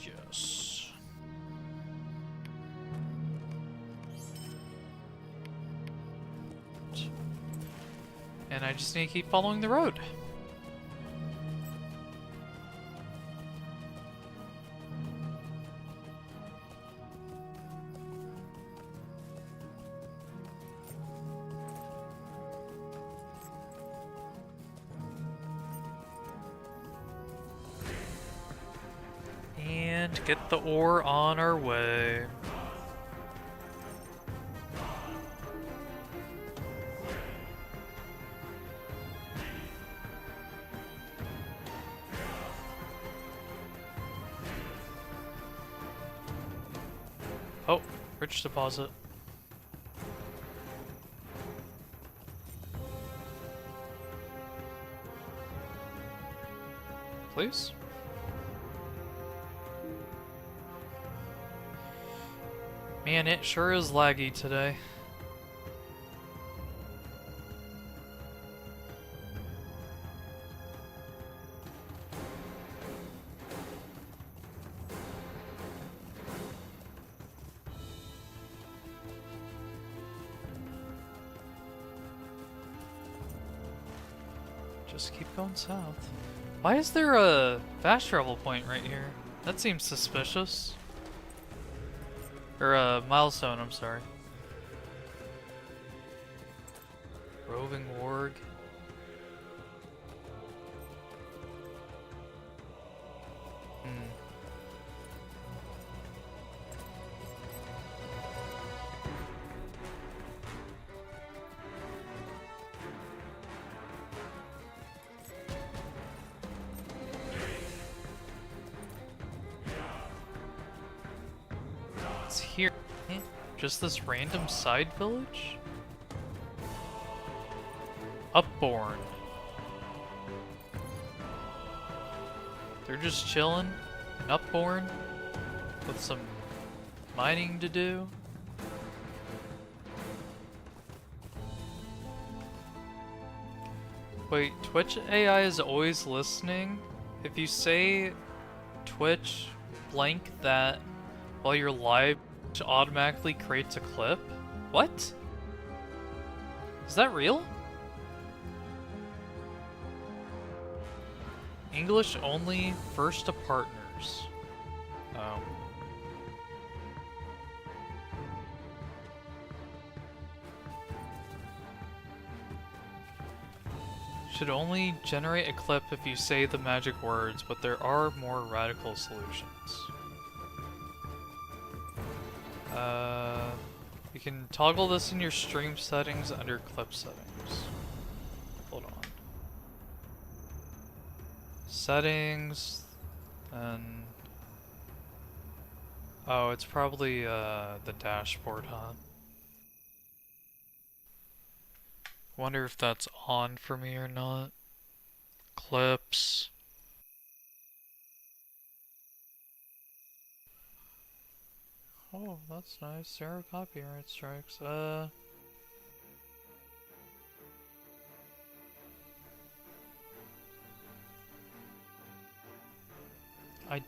Speaker 1: Yes. And I just need to keep following the road. And get the ore on our way. Oh, rich deposit. Please? Man, it sure is laggy today. Just keep going south. Why is there a fast travel point right here? That seems suspicious. Or a milestone, I'm sorry. Roving warg. It's here. Just this random side village? Upborn. They're just chilling in Upborn with some mining to do. Wait, Twitch AI is always listening? If you say Twitch blank that while you're live, it automatically creates a clip? What? Is that real? English only, first to partners. Oh. should only generate a clip if you say the magic words, but there are more radical solutions. You can toggle this in your stream settings under clip settings. Hold on. Settings, and... oh, it's probably the dashboard, huh? Wonder if that's on for me or not. Clips. Oh, that's nice. 0 copyright strikes. I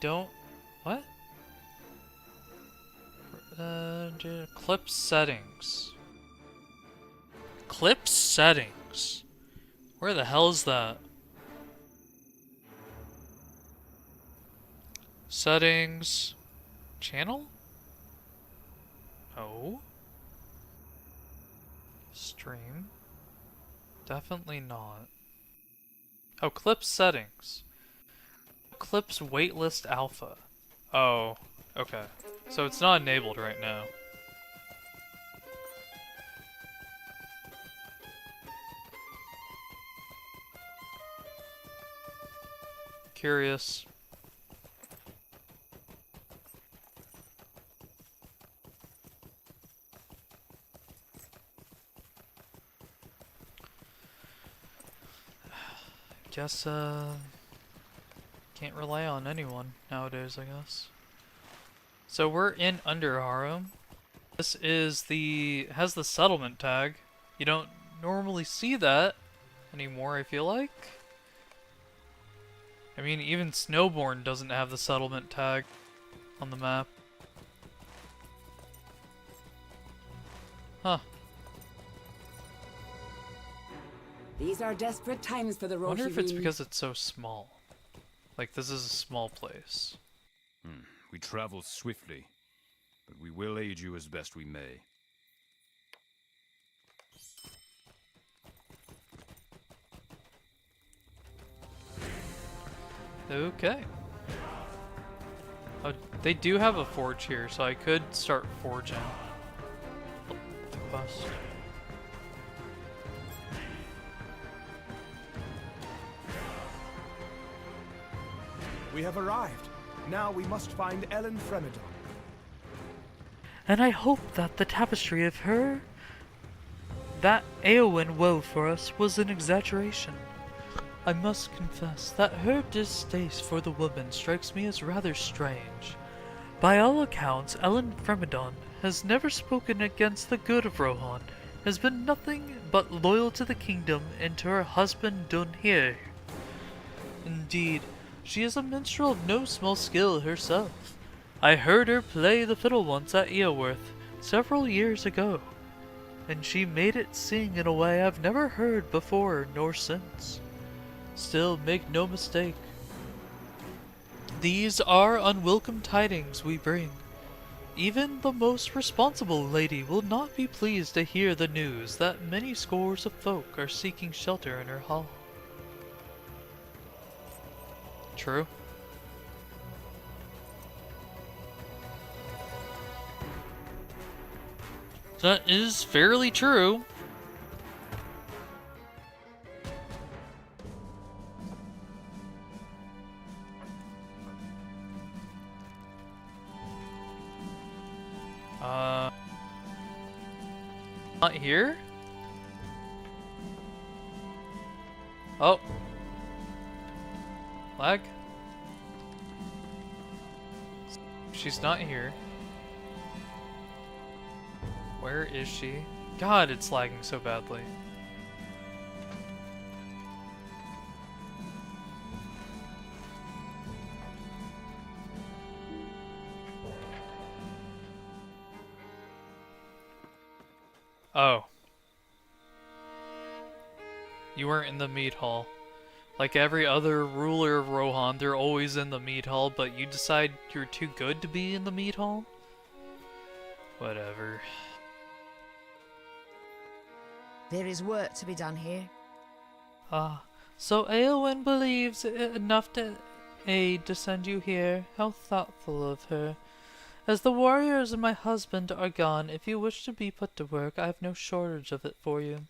Speaker 1: don't... what? Clip settings. Clip settings? Where the hell is that? Settings... channel? Oh? Stream? Definitely not. Oh, clip settings. Clips waitlist alpha. Oh, okay. So it's not enabled right now. Curious. Guess, can't rely on anyone nowadays, I guess. So we're in Underharem. This is has the settlement tag. You don't normally see that anymore, I feel like. I mean, even Snowborn doesn't have the settlement tag on the map. Huh.
Speaker 3: These are desperate times for the
Speaker 1: I wonder if it's
Speaker 3: Rohirrim.
Speaker 1: because it's so small. Like, this is a small place.
Speaker 2: We travel swiftly, but we will aid you as best we may.
Speaker 1: Okay. Oh, they do have a forge here, so I could start forging. The quest.
Speaker 8: We have arrived. Now we must find Ellen Fremedon.
Speaker 6: And I hope that the tapestry of her, that Eowyn wove for us, was an exaggeration. I must confess that her distaste for the woman strikes me as rather strange. By all accounts, Ellen Fremedon has never spoken against the good of Rohan, has been nothing but loyal to the kingdom and to her husband Dunhir. Indeed, she is a minstrel of no small skill herself. I heard her play the fiddle once at Eoworth several years ago, and she made it sing in a way I've never heard before nor since. Still, make no mistake, these are unwelcome tidings we bring. Even the most responsible lady will not be pleased to hear the news that many scores of folk are seeking shelter in her hall. True. That is fairly true. Not here? Oh. Lag? She's not here. Where is she? God, it's lagging so badly. Oh. You weren't in the meat hall. Like every other ruler of Rohan, they're always in the meat hall, but you decide you're too good to be in the meat hall? Whatever.
Speaker 9: There is work to be done here.
Speaker 6: Ah,
Speaker 5: So Eowyn believes it enough to aid to send you here. How thoughtful of her. As the warriors and my husband are gone, if you wish to be put to work, I have no shortage of it for you.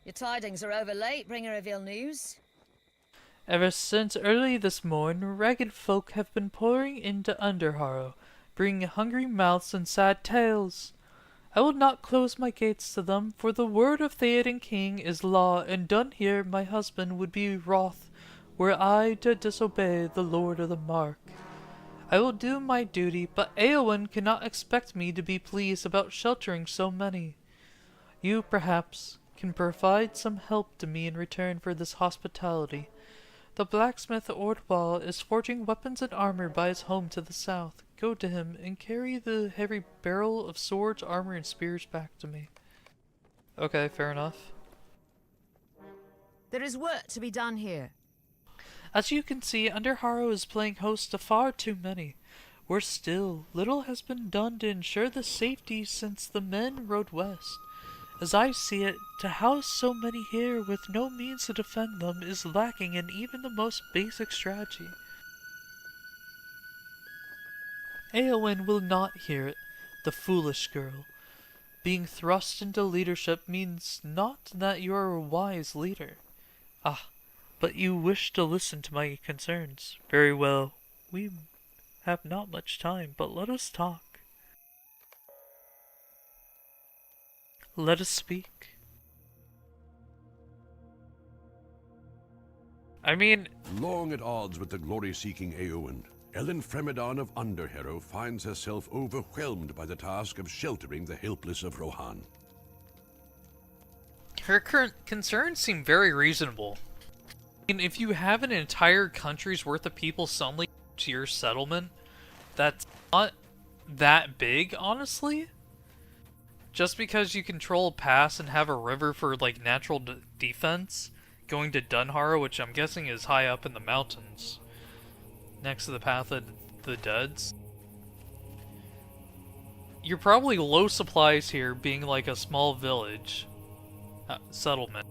Speaker 9: Your tidings are over late, bringer of ill news.
Speaker 5: Ever since early this morn, ragged folk have been pouring into Underharrow, bringing hungry mouths and sad tales. I will not close my gates to them, for the word of Theoden King is law, and done here my husband would be wroth were I to disobey the Lord of the Mark. I will do my duty, but Eowyn cannot expect me to be pleased about sheltering so many. You, perhaps, can provide some help to me in return for this hospitality. The blacksmith Ordwall is forging weapons and armor by his home to the south. Go to him and carry the heavy barrel of swords, armor, and spears back to me. Okay, fair enough.
Speaker 9: There is work to be done here.
Speaker 5: As you can see, Underharrow is playing host to far too many. Worse still, little has been done to ensure the safety since the men rode west. As I see it, to house so many here with no means to defend them is lacking in even the most basic strategy. Eowyn will not hear it, the foolish girl. Being thrust into leadership means not that you are a wise leader. Ah, but you wish to listen to my concerns. Very well. We have not much time, but let us talk. Let us speak.
Speaker 1: I mean,
Speaker 7: Long at odds with the glory-seeking Eowyn, Ellen Fremedon of Underharrow finds herself overwhelmed by the task of sheltering the helpless of Rohan.
Speaker 1: her current concerns seem very reasonable. I mean, if you have an entire country's worth of people suddenly to your settlement, that's not that big, honestly. Just because you control a pass and have a river for, like, natural defense, going to Dunharrow, which I'm guessing is high up in the mountains, next to the Path of the Deads. You're probably low supplies here, being like a small village, settlement.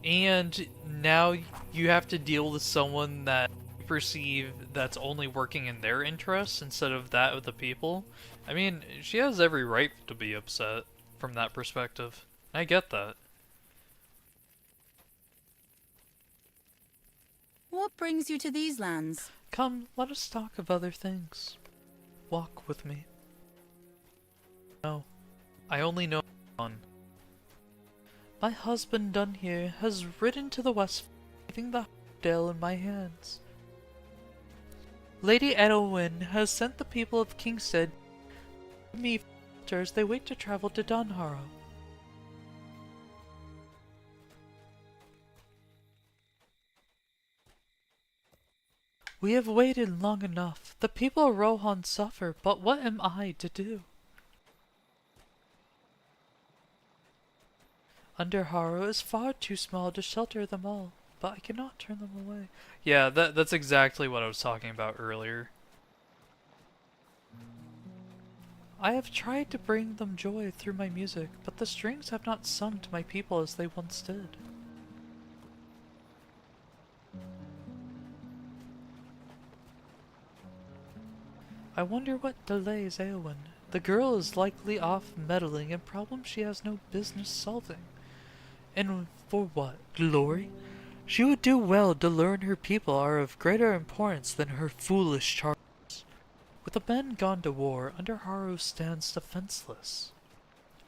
Speaker 1: And now you have to deal with someone that you perceive that's only working in their interests instead of that of the people. I mean, she has every right to be upset from that perspective. I get that.
Speaker 3: What brings you to these lands?
Speaker 5: Come, let us talk of other things. Walk with me.
Speaker 1: No, I only know one.
Speaker 5: My husband Dunhere has ridden to the west, leaving the dale in my hands. Lady Eowyn has sent the people of Kingstead to me as they wait to travel to Dunharrow. We have waited long enough. The people of Rohan suffer, but what am I to do? Underharrow is far too small to shelter them all, but I cannot turn them away.
Speaker 1: Yeah, that's exactly what I was talking about earlier.
Speaker 5: I have tried to bring them joy through my music, but the strings have not sung to my people as they once did. I wonder what delays Eowyn. The girl is likely off meddling in problems she has no business solving. And for what? Glory? She would do well to learn her people are of greater importance than her foolish charges. With the men gone to war, Underharrow stands defenseless.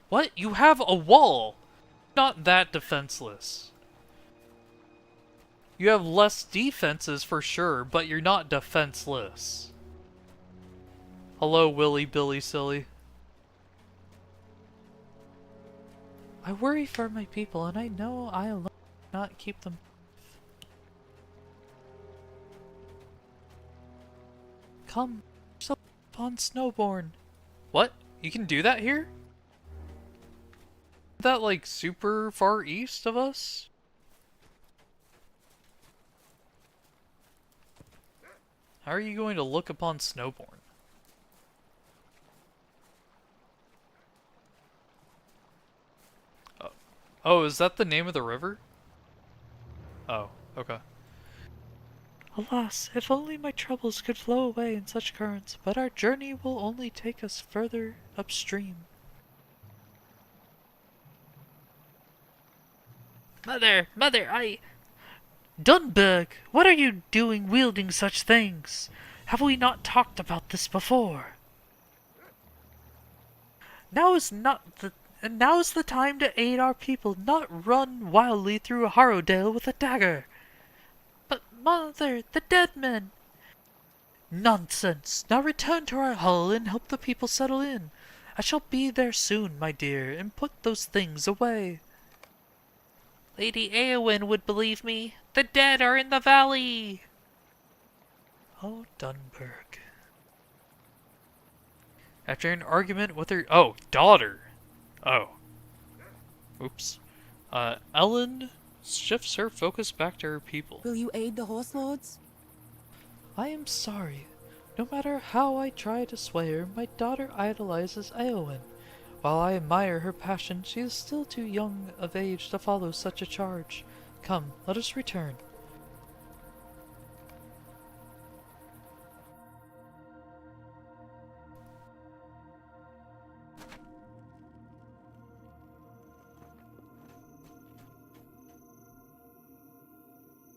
Speaker 1: What? You have a wall! Not that defenseless. You have less defenses for sure, but you're not defenseless. Hello, Willy Billy Silly.
Speaker 5: I worry for my people, and I know I alone cannot keep them safe. Come, upon Snowborn.
Speaker 1: What? You can do that here? Is that like super far east of us? How are you going to look upon Snowborn? Oh, is that the name of the river? Oh, okay.
Speaker 5: Alas, if only my troubles could flow away in such currents, but our journey will only take us further upstream.
Speaker 6: Mother, Dunberg, what are you doing wielding such things? Have we not talked about this before?
Speaker 5: Now is the time to aid our people, not run wildly through Harrowdale with a dagger.
Speaker 6: But, Mother, the dead men.
Speaker 5: Nonsense! Now return to our hull and help the people settle in. I shall be there soon, my dear, and put those things away.
Speaker 6: Lady Eowyn would believe me. The dead are in the valley.
Speaker 5: Oh, Dunberg.
Speaker 1: After an argument with her... Oh, daughter! Oh. Oops. Ellen shifts her focus back to her people.
Speaker 3: Will you aid the horse lords?
Speaker 5: I am sorry. No matter how I try to sway her, my daughter idolizes Eowyn. While I admire her passion, she is still too young of age to follow such a charge. Come, let us return.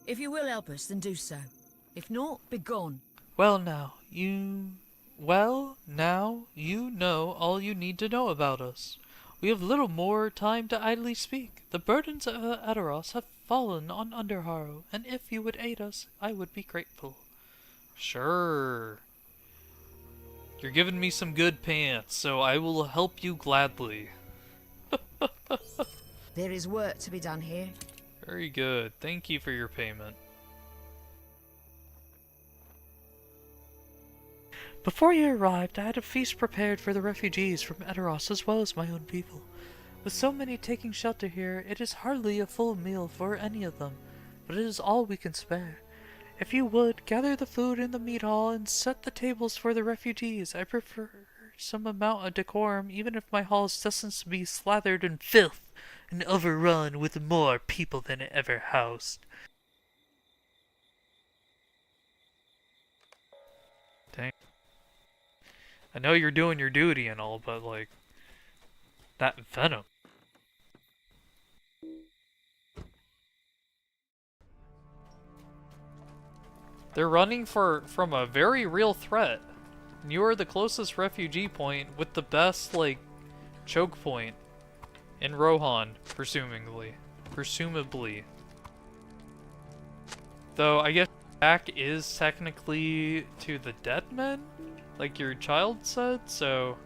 Speaker 9: If you will help us, then do so. If not, begone.
Speaker 5: Well now, you know all you need to know about us. We have little more time to idly speak. The burdens of Edoras have fallen on Underharrow, and if you would aid us, I would be grateful.
Speaker 1: Sure. You're giving me some good pants, so I will help you gladly.
Speaker 9: There is work to be done here.
Speaker 1: Very good. Thank you for your payment.
Speaker 5: Before you arrived, I had a feast prepared for the refugees from Edoras as well as my own people. With so many taking shelter here, it is hardly a full meal for any of them, but it is all we can spare. If you would, gather the food in the meat hall and set the tables for the refugees. I prefer some amount of decorum, even if my hall is destined to be slathered in filth and overrun with more people than it ever housed.
Speaker 1: Dang. I know you're doing your duty and all, but like, that venom. They're running from a very real threat. And you are the closest refugee point with the best, like, choke point in Rohan, presumably. Though, I guess back is technically to the dead men, like your child said, so...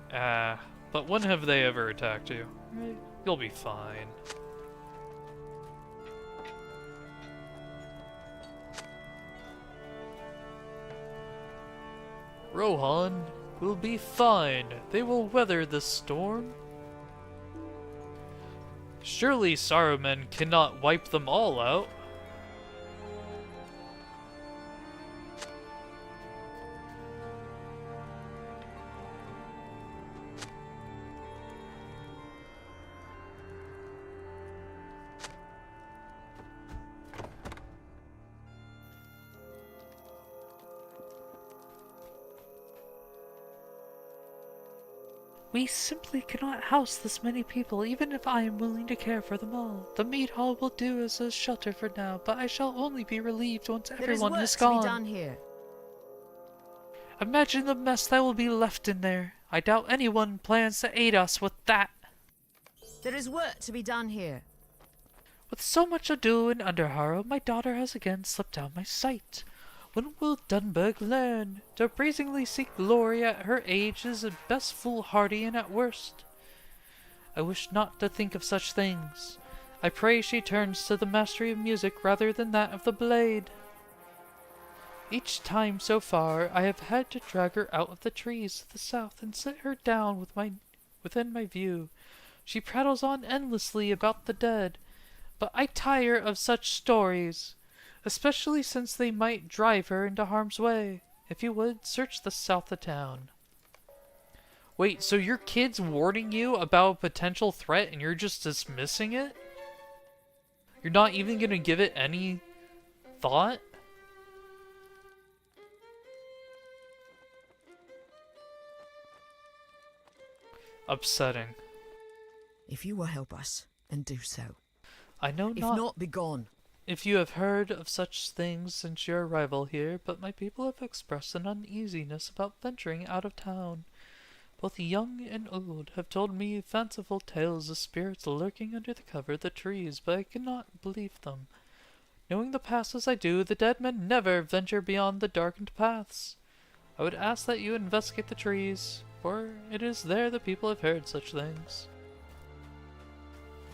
Speaker 1: but when have they ever attacked you? You'll be fine.
Speaker 5: Rohan will be fine. They will weather this storm.
Speaker 1: Surely Saruman cannot wipe them all out.
Speaker 5: We simply cannot house this many people, even if I am willing to care for them all. The meat hall will do as a shelter for now, but I shall only be relieved once everyone has gone.
Speaker 9: There is work to be done here.
Speaker 5: Imagine the mess that will be left in there. I doubt anyone plans to aid us with that.
Speaker 9: There is work to be done here.
Speaker 5: With so much ado in Underharrow, my daughter has again slipped out of my sight. When will Dunberg learn? To brazenly seek glory at her age is at best foolhardy and at worst. I wish not to think of such things. I pray she turns to the mastery of music rather than that of the blade. Each time so far, I have had to drag her out of the trees to the south and sit her down within my view. She prattles on endlessly about the dead, but I tire of such stories, especially since they might drive her into harm's way. If you would, search the south of town.
Speaker 1: Wait, so your kid's warning you about a potential threat and you're just dismissing it? You're not even gonna give it any thought? Upsetting.
Speaker 9: If you will help us, then do so.
Speaker 5: I know
Speaker 9: If
Speaker 5: not
Speaker 9: not, be gone.
Speaker 5: if you have heard of such things since your arrival here, but my people have expressed an uneasiness about venturing out of town. Both young and old have told me fanciful tales of spirits lurking under the cover of the trees, but I cannot believe them. Knowing the past as I do, the dead men never venture beyond the darkened paths. I would ask that you investigate the trees, for it is there that people have heard such things.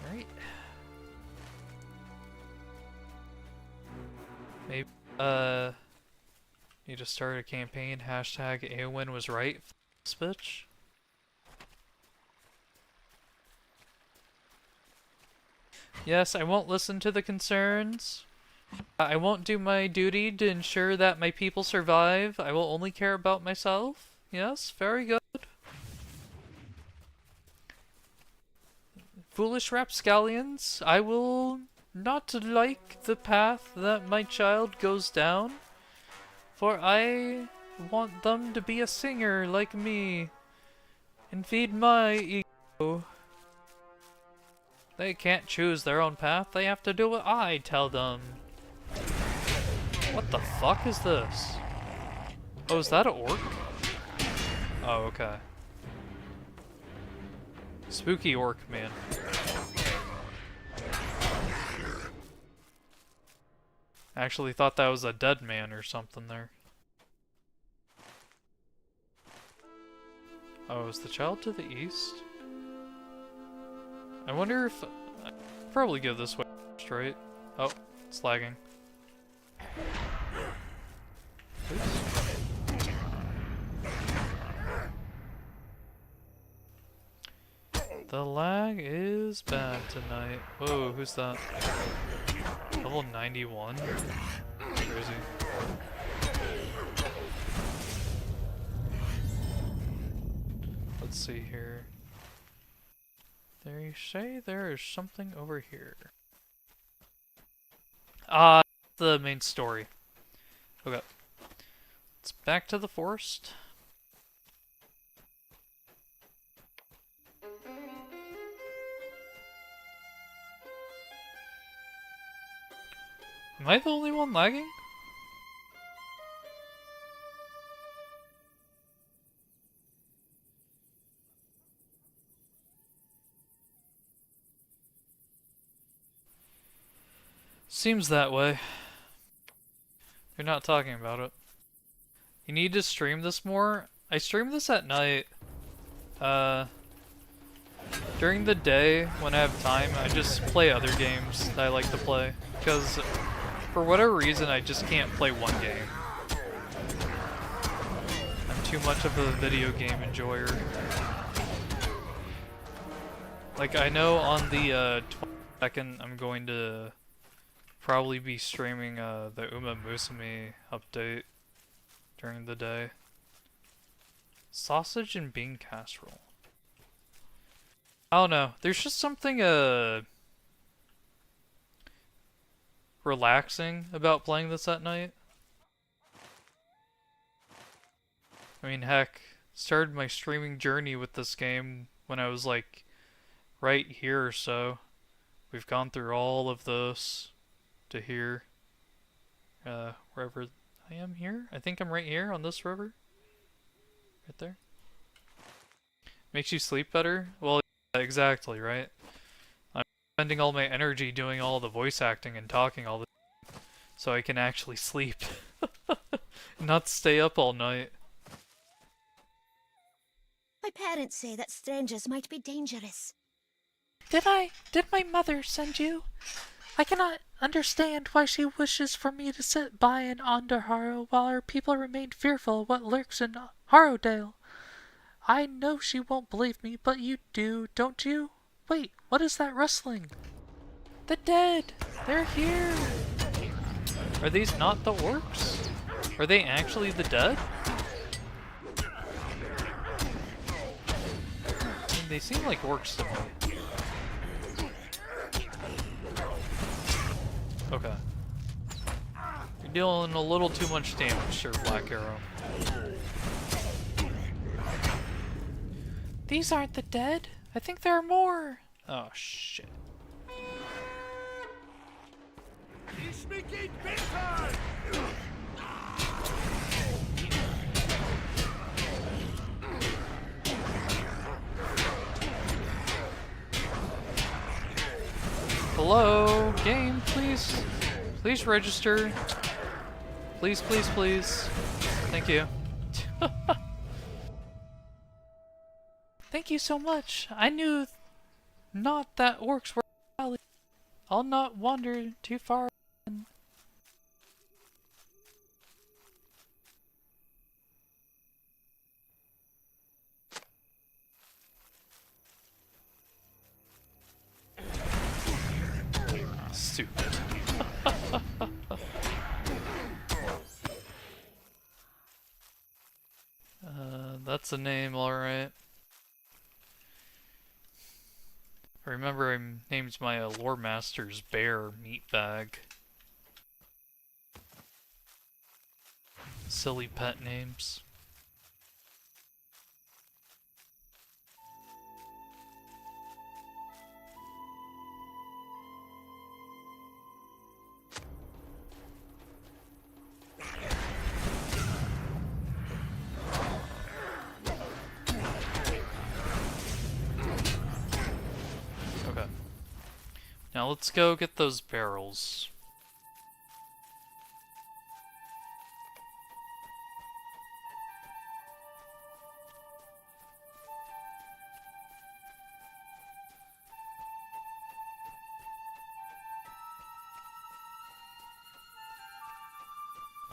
Speaker 1: Right? Maybe, need to start a campaign, hashtag Eowyn was right, this bitch. Yes, I won't listen to the concerns. I won't do my duty to ensure that my people survive. I will only care about myself. Yes, very good. Foolish rapscallions, I will not like the path that my child goes down, for I want them to be a singer like me and feed my ego. They can't choose their own path, they have to do what I tell them. What the fuck is this? Oh, is that an orc? Oh, okay. Spooky orc, man. I actually thought that was a dead man or something there. Oh, is the child to the east? I wonder if... I'd probably go this way straight. Oh, it's lagging. Oops. The lag is bad tonight. Whoa, who's that? Level 91? Crazy. Let's see here. They say there is something over here. The main story. Okay. Let's back to the forest. Am I the only one lagging? Seems that way. They're not talking about it. You need to stream this more. I stream this at night. During the day, when I have time, I just play other games that I like to play. Because, for whatever reason, I just can't play one game. I'm too much of a video game enjoyer. Like, I know on the 22nd, I'm going to probably be streaming the Uma Musume update during the day. Sausage and bean casserole. I don't know. There's just something relaxing about playing this at night. I mean, heck, started my streaming journey with this game when I was like right here or so. We've gone through all of this to here. Wherever I am here. I think I'm right here on this river. Right there. Makes you sleep better? Well, yeah, exactly, right? I'm spending all my energy doing all the voice acting and talking all the time so I can actually sleep. Not stay up all night.
Speaker 10: My parents say that strangers might be dangerous.
Speaker 6: Did my mother send you? I cannot understand why she wishes for me to sit by in Underharrow while her people remain fearful of what lurks in Harrowdale. I know she won't believe me, but you do, don't you? Wait, what is that rustling? The dead! They're here!
Speaker 1: Are these not the orcs? Are they actually the dead? I mean, they seem like orcs to me. Okay. You're dealing a little too much damage, Sir Black Arrow. These aren't the dead. I think there are more. Oh, shit. Hello, game, please. Please register. Please, please, please. Thank you. Thank you so much. I knew not that orcs were valley. I'll not wander too far. Stupid. That's a name, alright. I remember I named my lore master's bear Meatbag. Silly pet names. Now let's go get those barrels.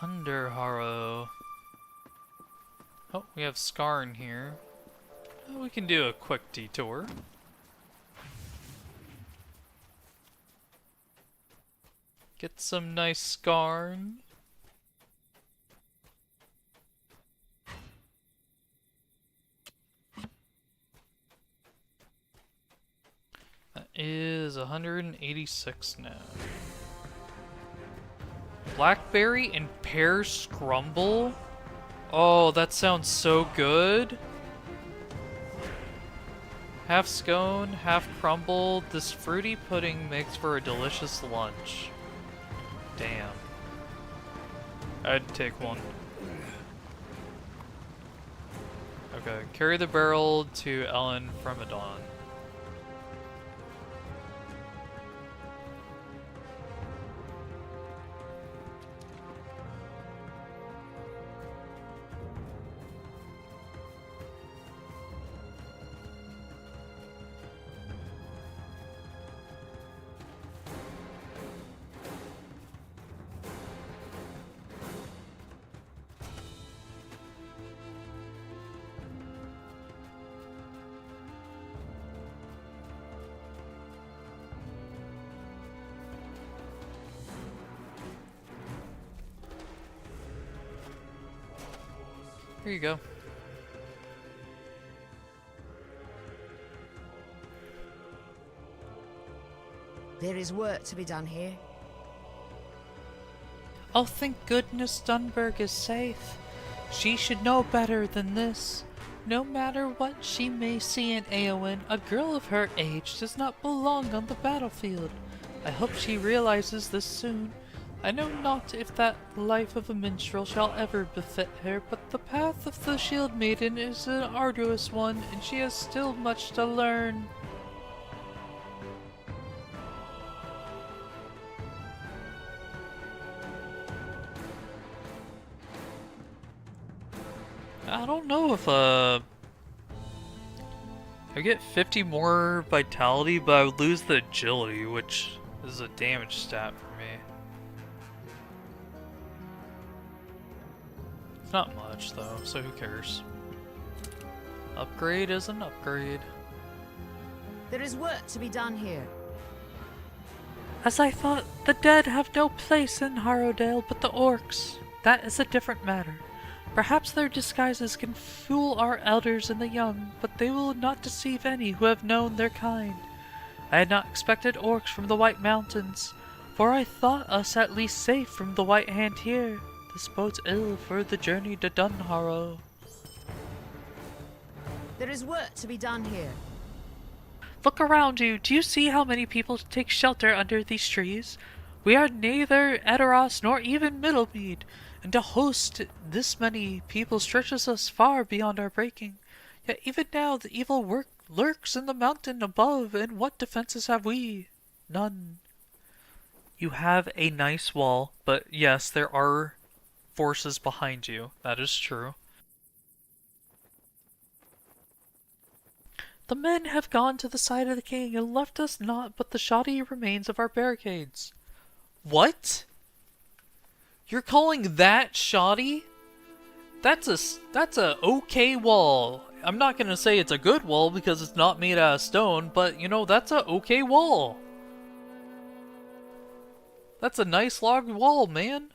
Speaker 1: Underharrow. Oh, we have Skarn here. Oh, we can do a quick detour. Get some nice Skarn. That is 186 now. Blackberry and pear scrumble? Oh, that sounds so good. Half scone, half crumble. This fruity pudding makes for a delicious lunch. Damn. I'd take one. Okay, carry the barrel to Ellen from Adon. Here you go.
Speaker 9: There is work to be done here.
Speaker 6: Oh, thank goodness Dunberg is safe. She should know better than this. No matter what she may see in Eowyn, a girl of her age does not belong on the battlefield. I hope she realizes this soon. I know not if that life of a minstrel shall ever befit her, but the path of the Shield Maiden is an arduous one, and she has still much to learn.
Speaker 1: I don't know if I get 50 more vitality, but I would lose the agility, which is a damage stat for me. It's not much though, so who cares? Upgrade is an upgrade.
Speaker 9: There is work to be done here.
Speaker 6: As I thought, the dead have no place in Harrowdale but the orcs. That is a different matter. Perhaps their disguises can fool our elders and the young, but they will not deceive any who have known their kind. I had not expected orcs from the White Mountains.
Speaker 5: For I thought us at least safe from the White Hand here. This bodes ill for the journey to Dunharrow.
Speaker 9: There is work to be done here.
Speaker 5: Look around you. Do you see how many people take shelter under these trees? We are neither Edoras nor even Middlemead, and to host this many people stretches us far beyond our breaking. Yet even now the evil lurks in the mountain above, and what defenses have we? None. You have a nice wall, but yes, there are forces behind you. That is true. The men have gone to the side of the king and left us naught but the shoddy remains of our barricades.
Speaker 4: What? You're calling that shoddy? That's a okay wall. I'm not gonna say it's a good wall because it's not made out of stone, but you know, that's a okay wall. That's a nice log wall, man.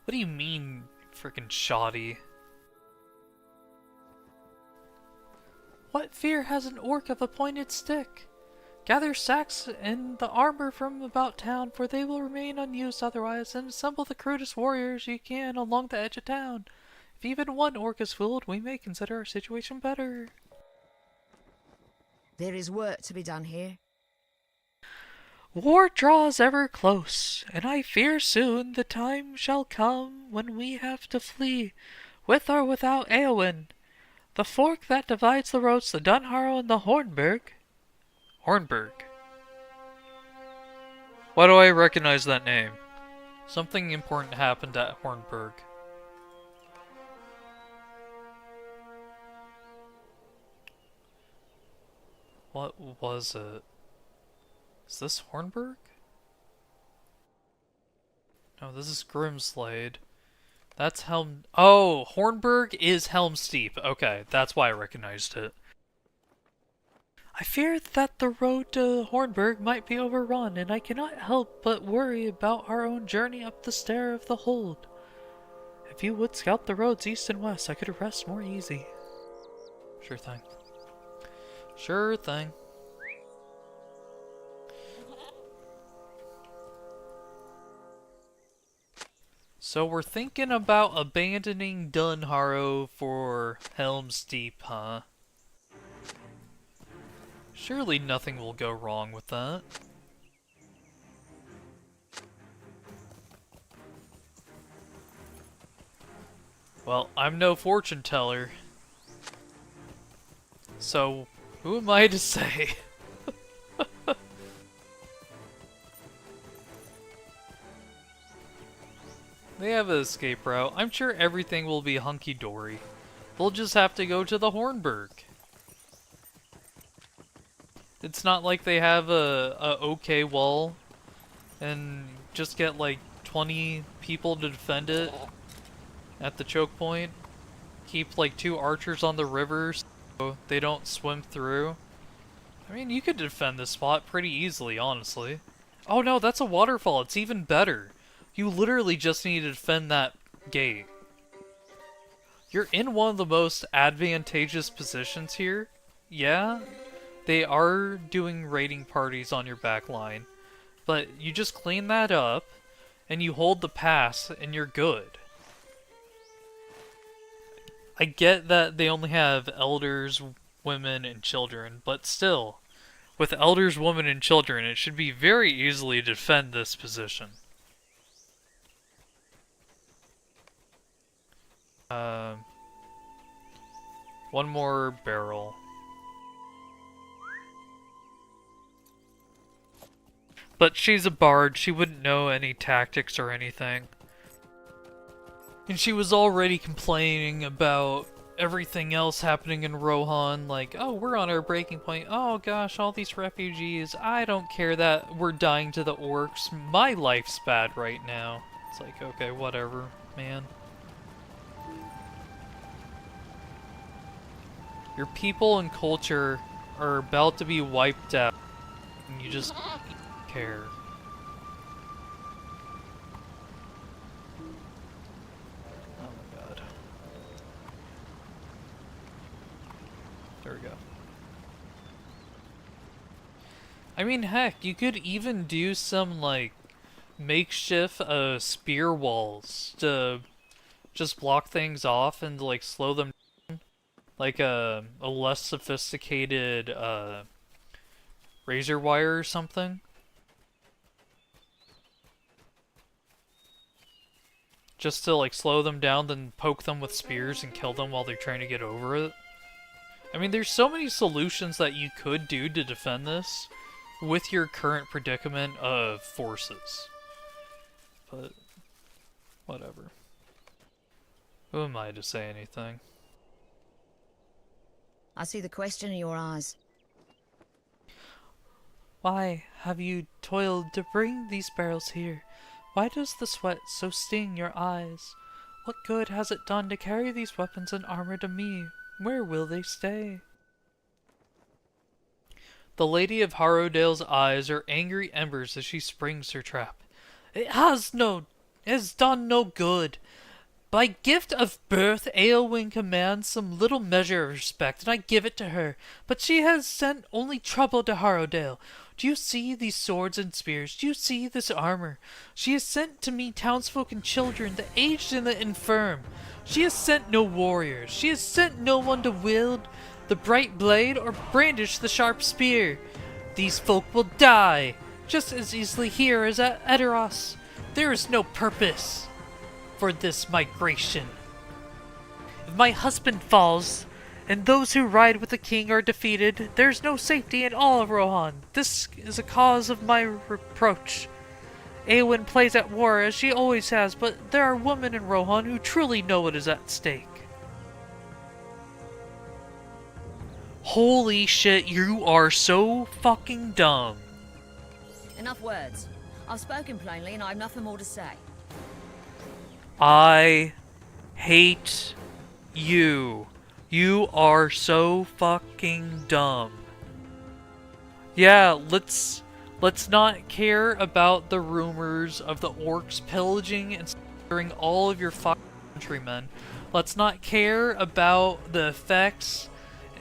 Speaker 4: What do you mean, freaking shoddy?
Speaker 5: What fear has an orc of a pointed stick? Gather sacks and the armor from about town, for they will remain unused otherwise, and assemble the crudest warriors you can along the edge of town. If even one orc is fooled, we may consider our situation better.
Speaker 9: There is work to be done here.
Speaker 5: War draws ever close, and I fear soon the time shall come when we have to flee, with or without Eowyn. The fork that divides the roads to Dunharrow and the Hornburg.
Speaker 4: Hornburg. Why do I recognize that name? Something important happened at Hornburg. What was it? Is this Hornburg? No, this is Grimslade. That's Oh, Hornburg is Helmsteep. Okay, that's why I recognized it.
Speaker 5: I fear that the road to Hornburg might be overrun, and I cannot help but worry about our own journey up the stair of the hold. If you would scout the roads east and west, I could rest more easy.
Speaker 4: Sure thing. Sure thing. So we're thinking about abandoning Dunharrow for Helm's Deep, huh? Surely nothing will go wrong with that. Well, I'm no fortune teller. So, who am I to say? They have an escape route. I'm sure everything will be hunky-dory. We'll just have to go to the Hornburg. It's not like they have a okay wall and just get like 20 people to defend it at the choke point. Keep like 2 archers on the river so they don't swim through. I mean, you could defend this spot pretty easily, honestly. Oh no, that's a waterfall. It's even better. You literally just need to defend that gate. You're in one of the most advantageous positions here. Yeah, they are doing raiding parties on your back line, but you just clean that up, and you hold the pass, and you're good. I get that they only have elders, women, and children, but still, with elders, women, and children, it should be very easily to defend this position. One more barrel. But she's a bard, she wouldn't know any tactics or anything. And she was already complaining about everything else happening in Rohan, like, oh, we're on our breaking point, oh gosh, all these refugees, I don't care that we're dying to the orcs, my life's bad right now. It's like, okay, whatever, man. Your people and culture are about to be wiped out, and you just care. Oh my god. There we go. I mean, heck, you could even do some, like,
Speaker 1: makeshift spear walls to just block things off and like slow them down, like a less sophisticated razor wire or something. Just to like slow them down, then poke them with spears and kill them while they're trying to get over it. I mean, there's so many solutions that you could do to defend this with your current predicament of forces. But, whatever. Who am I to say anything?
Speaker 9: I see the question in your eyes.
Speaker 5: Why have you toiled to bring these barrels here? Why does the sweat so sting your eyes? What good has it done to carry these weapons and armor to me? Where will they stay?
Speaker 1: The Lady of Harrowdale's eyes are angry embers as she springs her trap.
Speaker 5: It has done no good. By gift of birth, Eowyn commands some little measure of respect, and I give it to her. But she has sent only trouble to Harrowdale. Do you see these swords and spears? Do you see this armor? She has sent to me townsfolk and children, the aged and the infirm. She has sent no warriors. She has sent no one to wield the bright blade or brandish the sharp spear. These folk will die, just as easily here as at Edoras. There is no purpose for this migration. If my husband falls, and those who ride with the king are defeated, there's no safety in all of Rohan. This is a cause of my reproach. Eowyn plays at war as she always has, but there are women in Rohan who truly know what is at stake.
Speaker 1: Holy shit, you are so fucking dumb.
Speaker 9: Enough words. I've spoken plainly and I have nothing more to say.
Speaker 1: I hate you. You are so fucking dumb. Yeah, let's not care about the rumors of the orcs pillaging and slaughtering all of your fucking countrymen. Let's not care about the effects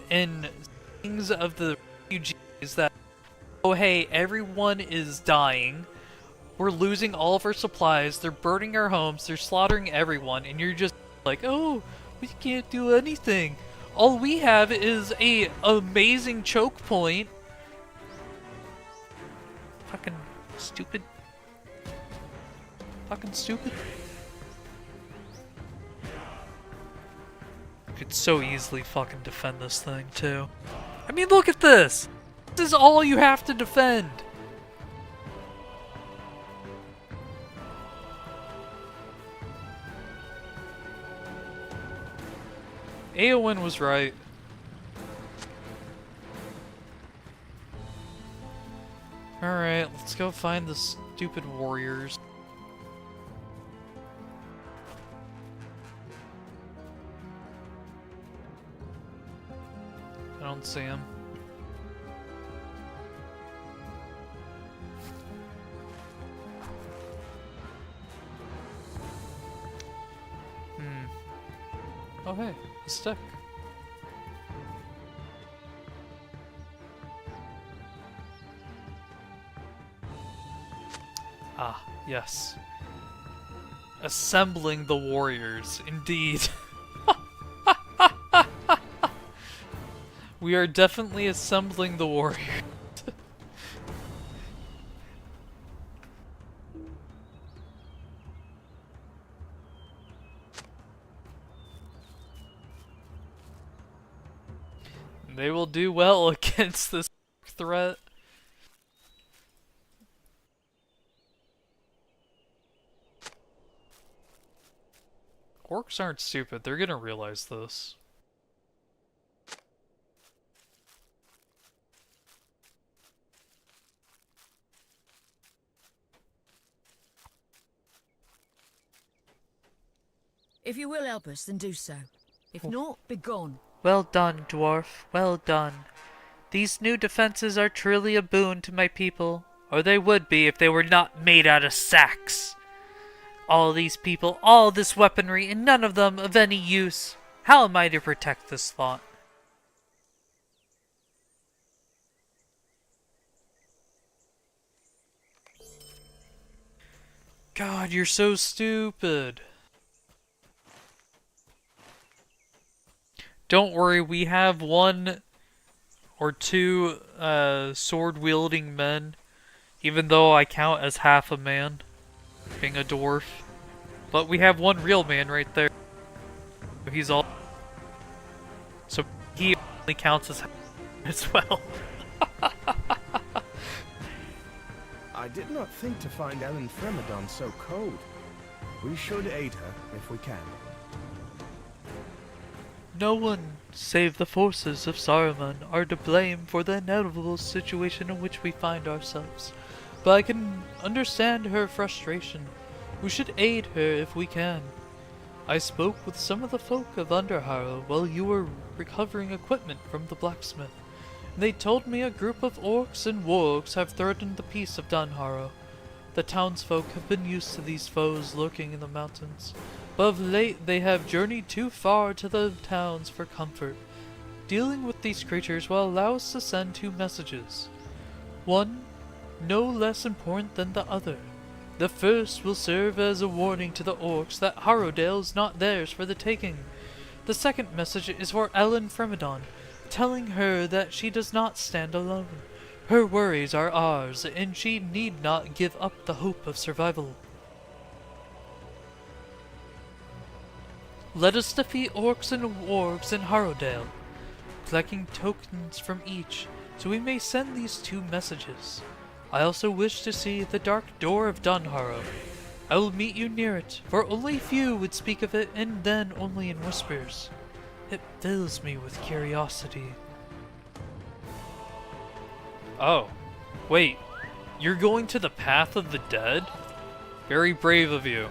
Speaker 1: and things of the refugees that, oh hey, everyone is dying. We're losing all of our supplies, they're burning our homes, they're slaughtering everyone, and you're just like, oh, we can't do anything. All we have is a amazing choke point. Fucking stupid. Fucking stupid. I could so easily fucking defend this thing, too. I mean, look at this! This is all you have to defend! Eowyn was right. Alright, let's go find the stupid warriors. I don't see them. Oh hey, a stick. Ah, yes. Assembling the warriors, indeed. We are definitely assembling the warriors. They will do well against this threat. Orcs aren't stupid, they're gonna realize this.
Speaker 9: If you will help us, then do so. If not, begone.
Speaker 5: Well done, dwarf, well done. These new defenses are truly a boon to my people, or they would be if they were not made out of sacks. All these people, all this weaponry, and none of them of any use. How am I to protect this lot?
Speaker 1: God, you're so stupid. Don't worry, we have one or two sword-wielding men, even though I count as half a man, being a dwarf. But we have one real man right there. He's all... So he only counts as half as well.
Speaker 8: I did not think to find Ellen Fremedon so cold. We should aid her if we can.
Speaker 5: No one, save the forces of Saruman, are to blame for the inevitable situation in which we find ourselves. But I can understand her frustration. We should aid her if we can. I spoke with some of the folk of Underharrow while you were recovering equipment from the blacksmith. They told me a group of orcs and wargs have threatened the peace of Dunharrow. The townsfolk have been used to these foes lurking in the mountains, but of late they have journeyed too far to the towns for comfort. Dealing with these creatures will allow us to send two messages. One, no less important than the other. The first will serve as a warning to the orcs that Harrowdale is not theirs for the taking. The second message is for Ellen Fremedon, telling her that she does not stand alone. Her worries are ours, and she need not give up the hope of survival. Let us defeat orcs and wargs in Harrowdale, collecting tokens from each, so we may send these two messages. I also wish to see the Dark Door of Dunharrow. I will meet you near it, for only few would speak of it, and then only in whispers. It fills me with curiosity.
Speaker 1: Oh. Wait. You're going to the Path of the Dead? Very brave of you.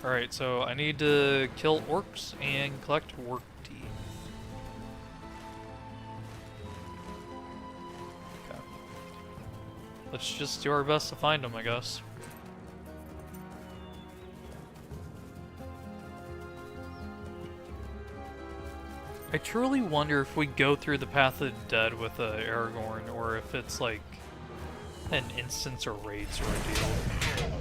Speaker 1: Alright, so I need to kill orcs and collect work tea. Okay. Let's just do our best to find them, I guess. I truly wonder if we go through the Path of the Dead with Aragorn, or if it's like an instance or raid sort of deal.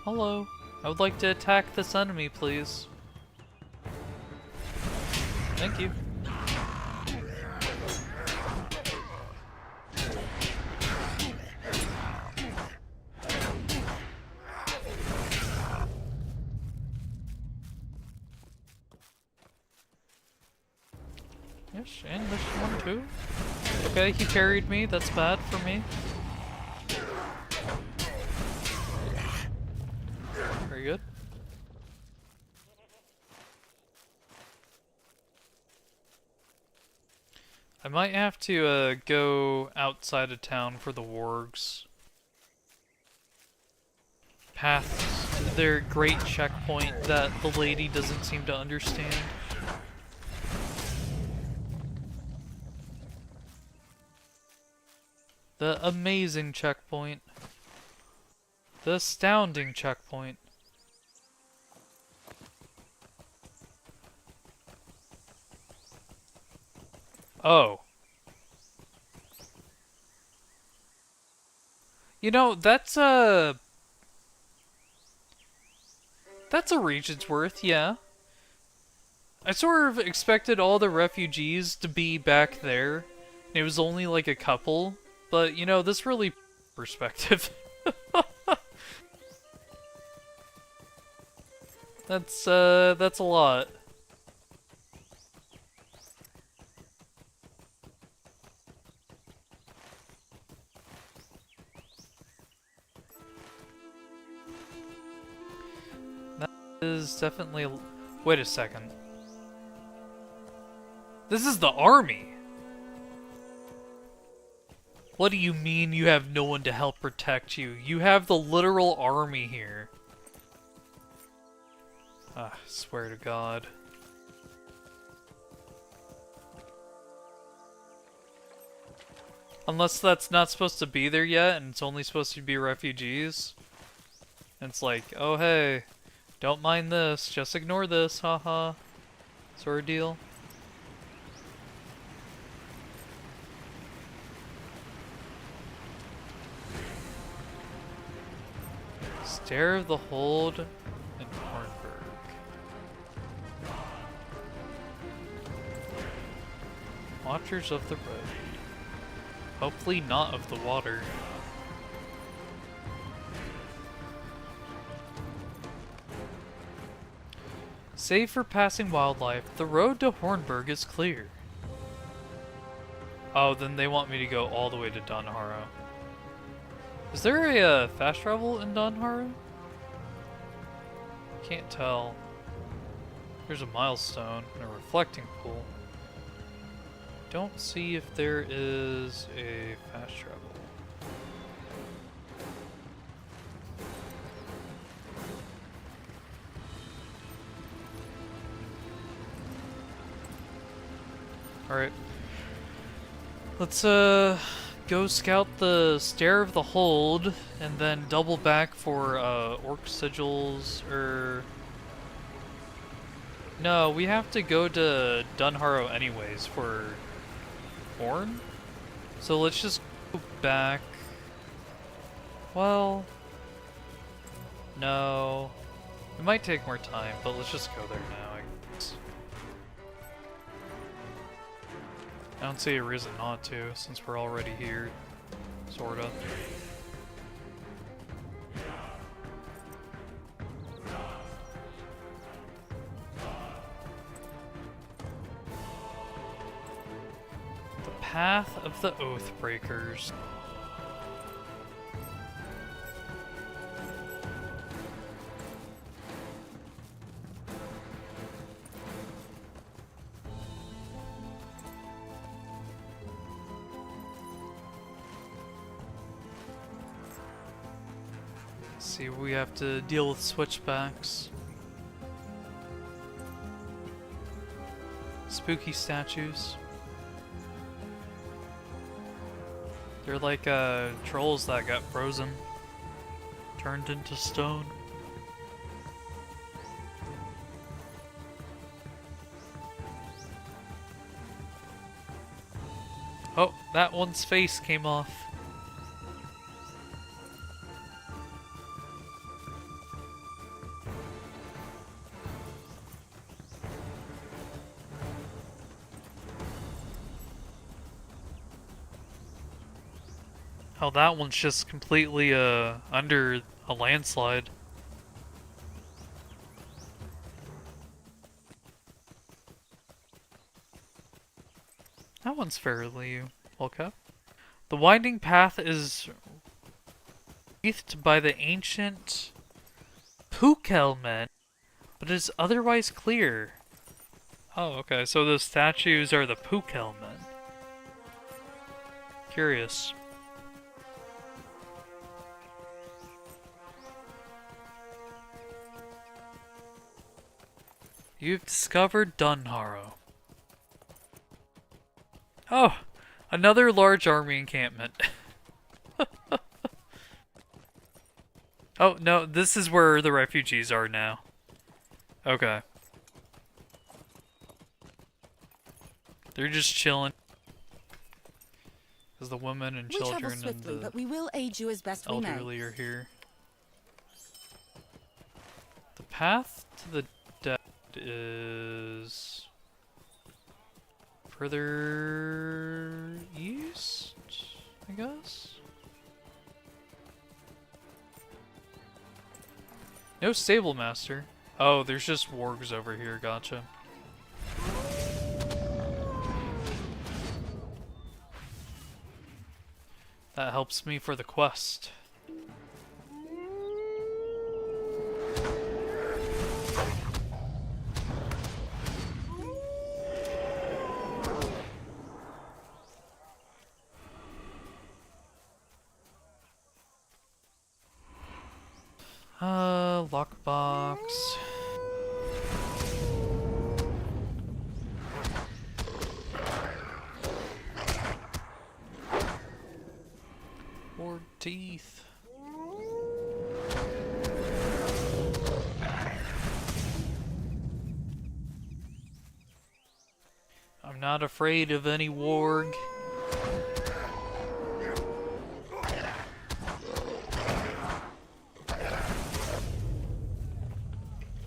Speaker 1: Hello. I would like to attack this enemy, please. Thank you. Yes, and this one too. Okay, he carried me. That's bad for me. Very good. I might have to go outside of town for the wargs. Past their great checkpoint that the lady doesn't seem to understand. The amazing checkpoint. The astounding checkpoint. Oh. You know, that's a region's worth, yeah. I sort of expected all the refugees to be back there. And it was only like a couple, but you know, this really perspective. That's a lot. Is definitely... Wait a second. This is the army! What do you mean you have no one to help protect you? You have the literal army here. Ah, swear to God. Unless that's not supposed to be there yet, and it's only supposed to be refugees. And it's like, oh hey, don't mind this, just ignore this, haha. Sort of deal. Stair of the Hold in Hornburg. Watchers of the Road. Hopefully not of the water. Save for passing wildlife, the road to Hornburg is clear. Oh, then they want me to go all the way to Dunharrow. Is there a fast travel in Dunharrow? Can't tell. There's a milestone and a reflecting pool. Don't see if there is a fast travel. Alright. Let's go scout the Stair of the Hold and then double back for orc sigils or no, we have to go to Dunharrow anyways for Horn. So let's just go back. Well, no. It might take more time, but let's just go there now, I guess. I don't see a reason not to, since we're already here. Sorta. The Path of the Oathbreakers. See, we have to deal with switchbacks. Spooky statues. They're like trolls that got frozen, turned into stone. Oh, that one's face came off. Oh, that one's just completely under a landslide. That one's fairly well kept. The winding path is wreathed by the ancient Pukelmen, but is otherwise clear. Oh, okay, so the statues are the Pukelmen. Curious. You've discovered Dunharrow. Oh, another large army encampment. Oh, no, this is where the refugees are now. Okay. They're just chilling. Because the women and children and the
Speaker 3: but we will aid you as best we may.
Speaker 1: elderly are here. The path to the dead is further east, I guess? No stable master. Oh, there's just wargs over here, gotcha. That helps me for the quest. Lockbox. teeth. I'm not afraid of any warg.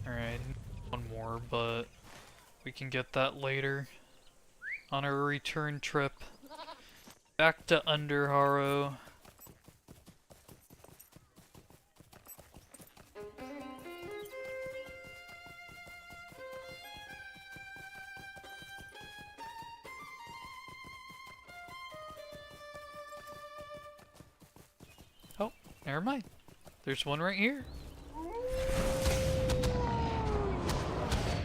Speaker 1: Alright, one more, but we can get that later on our return trip back to Underharrow. Oh, never mind. There's one right here.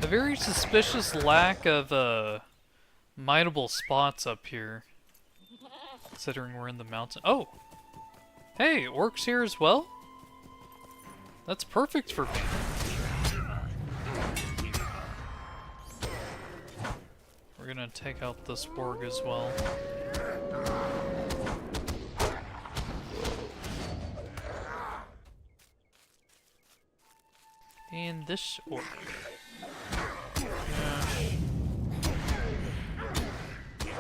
Speaker 1: A very suspicious lack of mineable spots up here, considering we're in the mountain. Oh! Hey, orcs here as well? That's perfect for me. We're gonna take out this warg as well. And this orc. Yeah.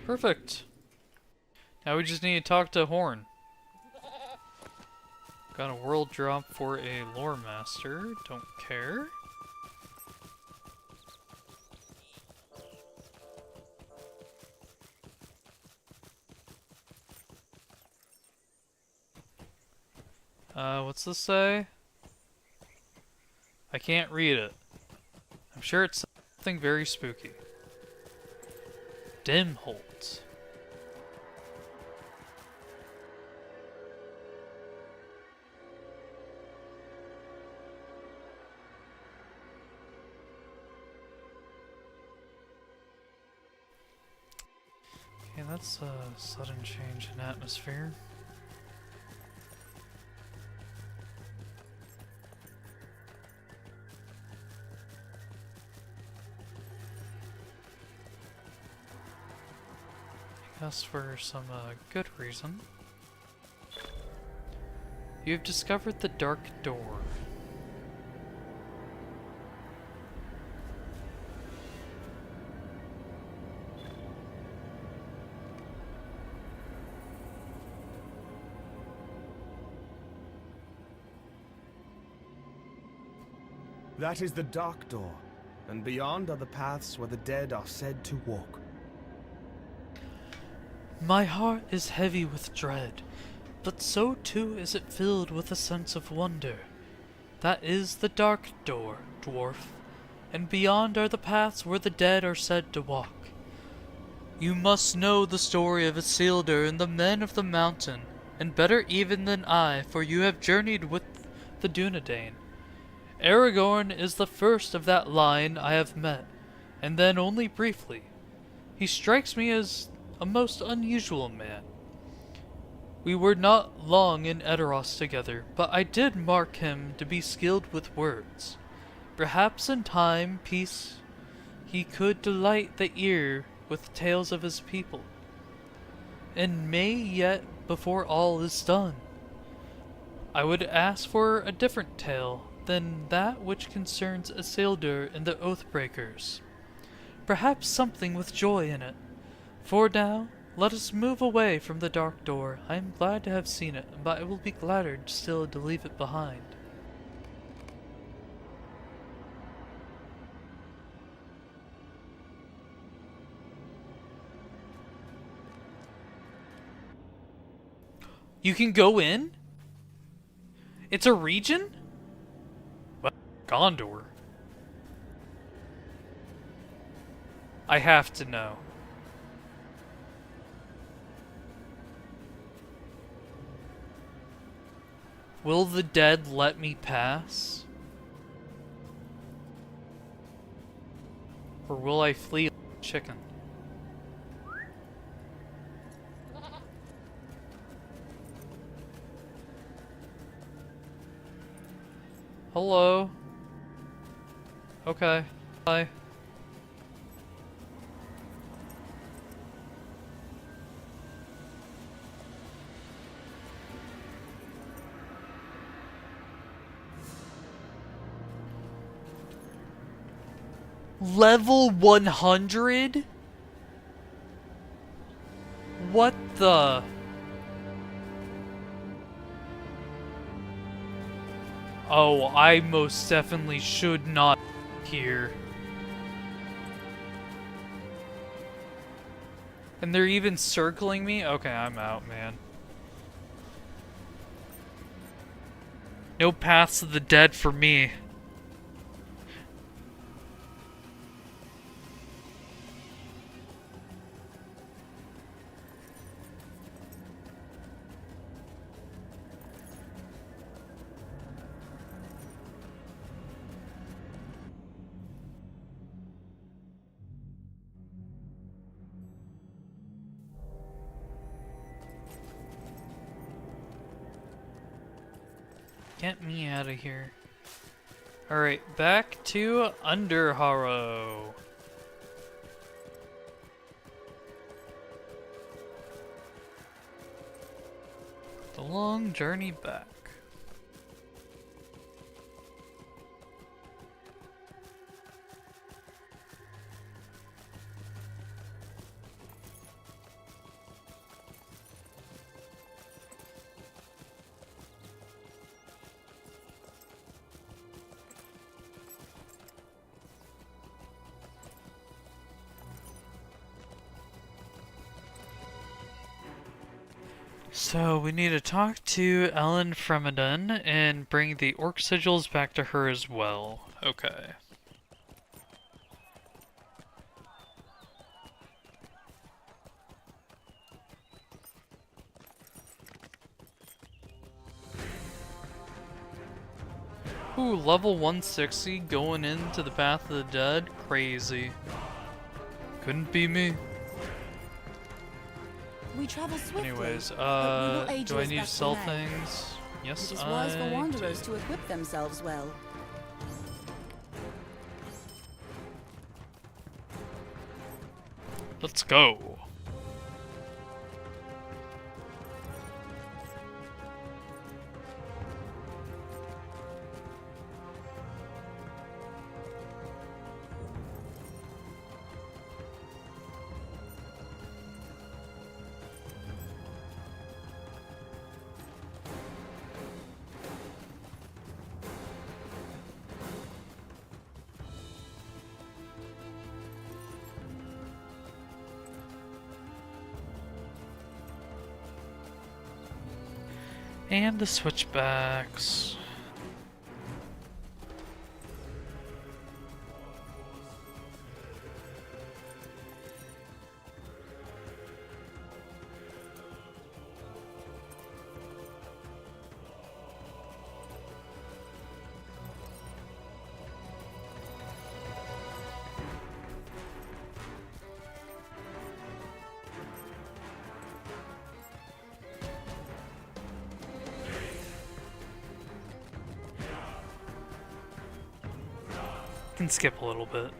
Speaker 1: Perfect. Now we just need to talk to Horn. Got a world drop for a lore master. Don't care. What's this say? I can't read it. I'm sure it's something very spooky. Dimholt. Okay, that's a sudden change in atmosphere. Yes, for some good reason. You've discovered the Dark Door.
Speaker 8: That is the Dark Door, and beyond are the paths where the dead are said to walk.
Speaker 5: My heart is heavy with dread, but so too is it filled with a sense of wonder. That is the Dark Door, dwarf, and beyond are the paths where the dead are said to walk. You must know the story of Isildur and the men of the mountain, and better even than I, for you have journeyed with the Dunedain. Aragorn is the first of that line I have met, and then only briefly. He strikes me as a most unusual man. We were not long in Edoras together, but I did mark him to be skilled with words. Perhaps in time, peace, he could delight the ear with tales of his people, and may yet, before all is done, I would ask for a different tale than that which concerns Isildur and the Oathbreakers. Perhaps something with joy in it. For now, let us move away from the Dark Door. I am glad to have seen it, but I will be gladder still to leave it behind.
Speaker 1: You can go in? It's a region? Well, Gondor. I have to know. Will the dead let me pass? Or will I flee like a chicken? Hello? Okay. Bye. Level 100? What the? Oh, I most definitely should not here. And they're even circling me? Okay, I'm out, man. No paths of the dead for me. Get me out of here. Alright, back to Underharrow. The long journey back. So we need to talk to Ellen Fremedon and bring the orc sigils back to her as well. Okay. Ooh, level 160 going into the Path of the Dead? Crazy. Couldn't be me.
Speaker 3: We travel swiftly.
Speaker 1: Anyways,
Speaker 3: but we will aid
Speaker 1: do
Speaker 3: you
Speaker 1: I
Speaker 3: as
Speaker 1: need to
Speaker 3: best we
Speaker 1: sell
Speaker 3: may.
Speaker 1: things? Yes,
Speaker 3: It is wise for
Speaker 1: I
Speaker 3: wanderers
Speaker 1: do.
Speaker 3: to equip themselves well.
Speaker 1: Let's go. And the switchbacks. Can skip a little bit.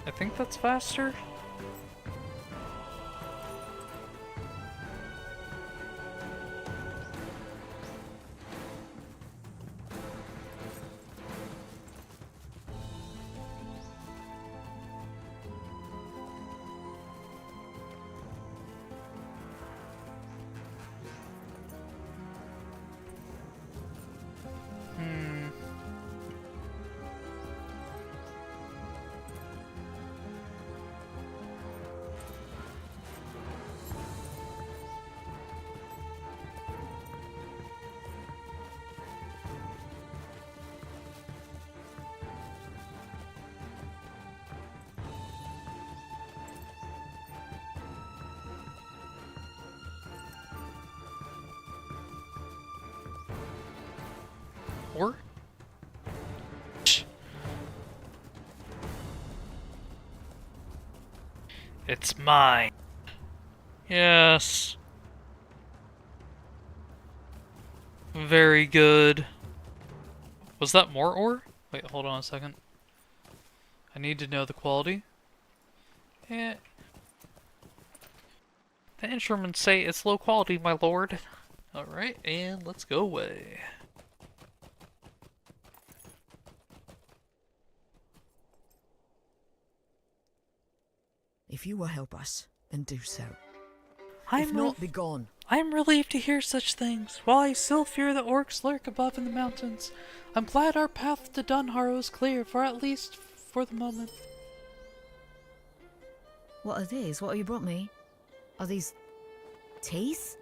Speaker 1: I think that's faster. Or? It's mine. Yes. Very good. Was that more ore? Wait, hold on a second. I need to know the quality. Eh. The instruments say it's low quality, my lord. Alright, and let's go away.
Speaker 9: If you will help us, then do so. If
Speaker 4: I'm
Speaker 9: not, be gone.
Speaker 4: I'm relieved to hear such things. While I still fear the orcs lurk above in the mountains, I'm glad our path to Dunharrow is clear, for at least for the moment.
Speaker 9: What are these? What have you brought me? Are these teeth?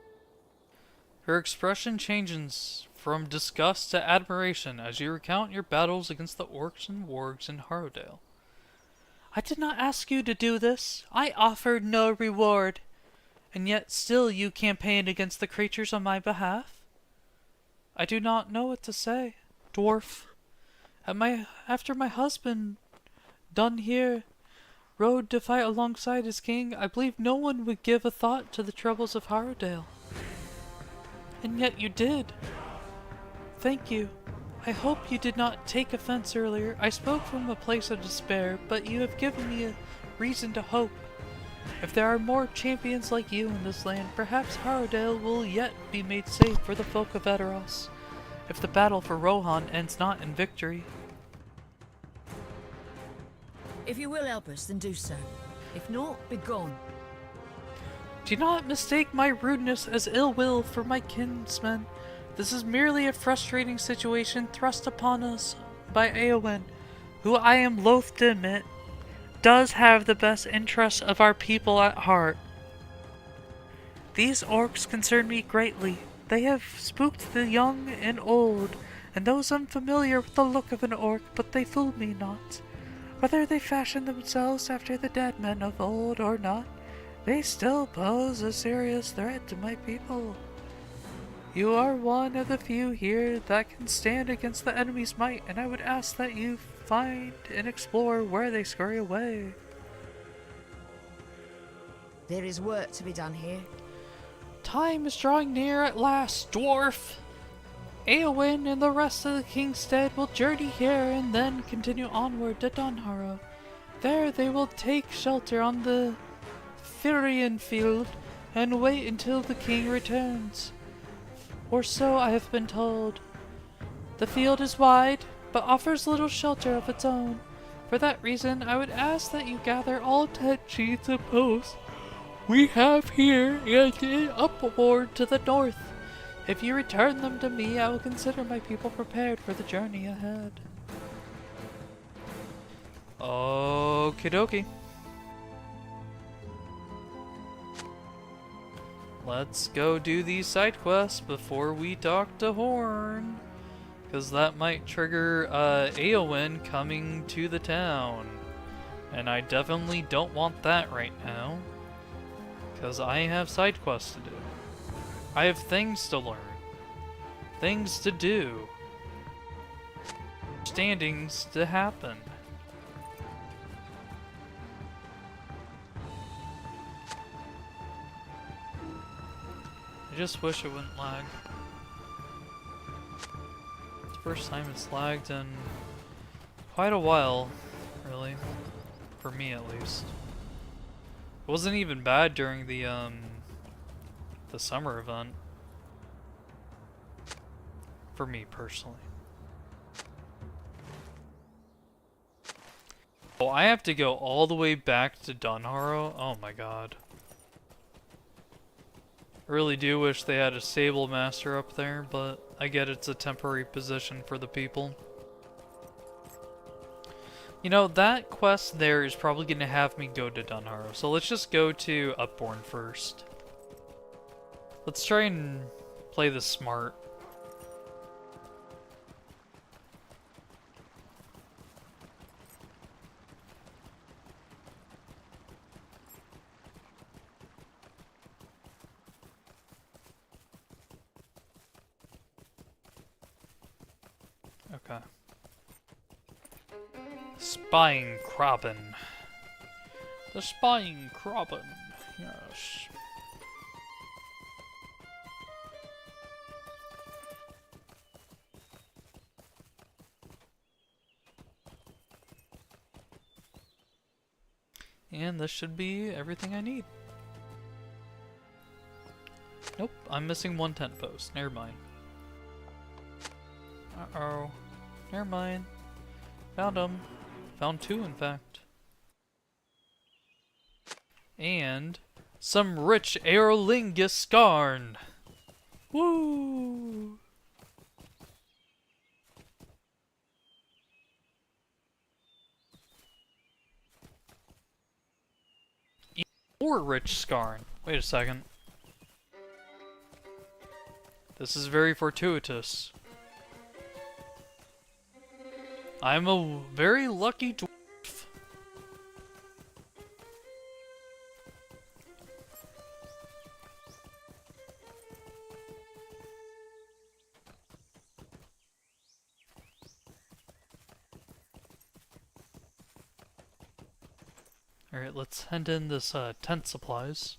Speaker 1: Her expression changes from disgust to admiration as you recount your battles against the orcs and wargs in Harrowdale.
Speaker 4: I did not ask you to do this. I offered no reward. And yet still you campaigned against the creatures on my behalf? I do not know what to say, dwarf. After my husband, done here, rode to fight alongside his king, I believe no one would give a thought to the troubles of Harrowdale. And yet you did. Thank you. I hope you did not take offense earlier. I spoke from a place of despair, but you have given me a reason to hope. If there are more champions like you in this land, perhaps Harrowdale will yet be made safe for the folk of Edoras, if the battle for Rohan ends not in victory.
Speaker 9: If you will help us, then do so. If not, be gone.
Speaker 4: Do not mistake my rudeness as ill will for my kinsmen. This is merely a frustrating situation thrust upon us by Eowyn, who I am loath to admit does have the best interests of our people at heart. These orcs concern me greatly. They have spooked the young and old, and those unfamiliar with the look of an orc, but they fool me not. Whether they fashion themselves after the dead men of old or not, they still pose a serious threat to my people. You are one of the few here that can stand against the enemy's might, and I would ask that you find and explore where they scurry away.
Speaker 9: There is work to be done here.
Speaker 4: Time is drawing near at last, dwarf! Eowyn and the rest of the Kingstead will journey here and then continue onward to Dunharrow. There they will take shelter on the Firian field and wait until the king returns. Or so I have been told. The field is wide, but offers little shelter of its own. For that reason, I would ask that you gather all 10 sheets and posts we have here and upward to the north. If you return them to me, I will consider my people prepared for the journey ahead. Okie dokie. Let's go do these side quests before we talk to Horn. Because that might trigger Eowyn coming to the town. And I definitely don't want that right now. Because I have side quests to do. I have things to learn. Things to do. Understandings to happen. I just wish it wouldn't lag. It's the first time it's lagged in quite a while, really. For me at least. It wasn't even bad during the summer event. For me personally. Oh, I have to go all the way back to Dunharrow? Oh my god. I really do wish they had a stable master up there, but I get it's a temporary position for the people. You know, that quest there is probably going to have me go to Dunharrow, so let's just go to Upborn first. Let's try and play this smart. Okay. Spying Krabben. The Spying Krabben. Yes. And this should be everything I need. Nope, I'm missing one tent post. Never mind. Uh-oh. Never mind. Found them. Found two, in fact.
Speaker 1: And some rich aerolingus scarn. Woo! Even more rich scarn. Wait a second. This is very fortuitous. I'm a very lucky dwarf. Alright, let's hand in this tent supplies.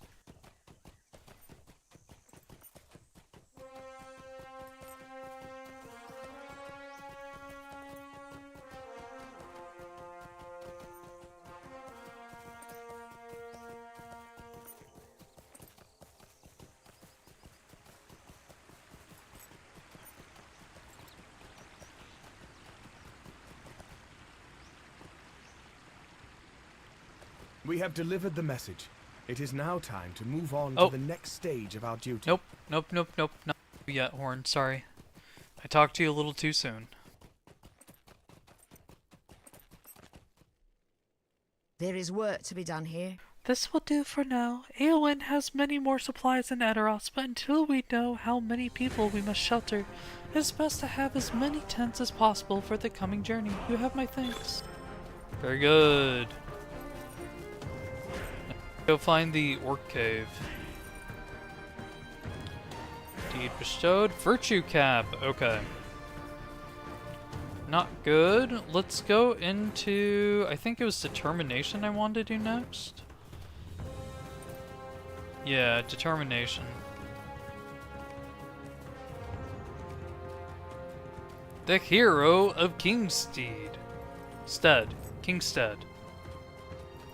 Speaker 8: We have delivered the message. It is now time to move on
Speaker 1: Oh.
Speaker 8: to the next stage of our duty.
Speaker 1: Nope, not yet, Horn, sorry. I talked to you a little too soon.
Speaker 9: There is work to be done here.
Speaker 6: This will do for now. Eowyn has many more supplies than Edoras, but until we know how many people we must shelter, it is best to have as many tents as possible for the coming journey. You have my thanks.
Speaker 1: Very good. Go find the orc cave. Deed bestowed. Virtue cap. Okay. Not good. Let's go into... I think it was determination I wanted to do next. Yeah, determination. The hero of Kingstead. Kingstead.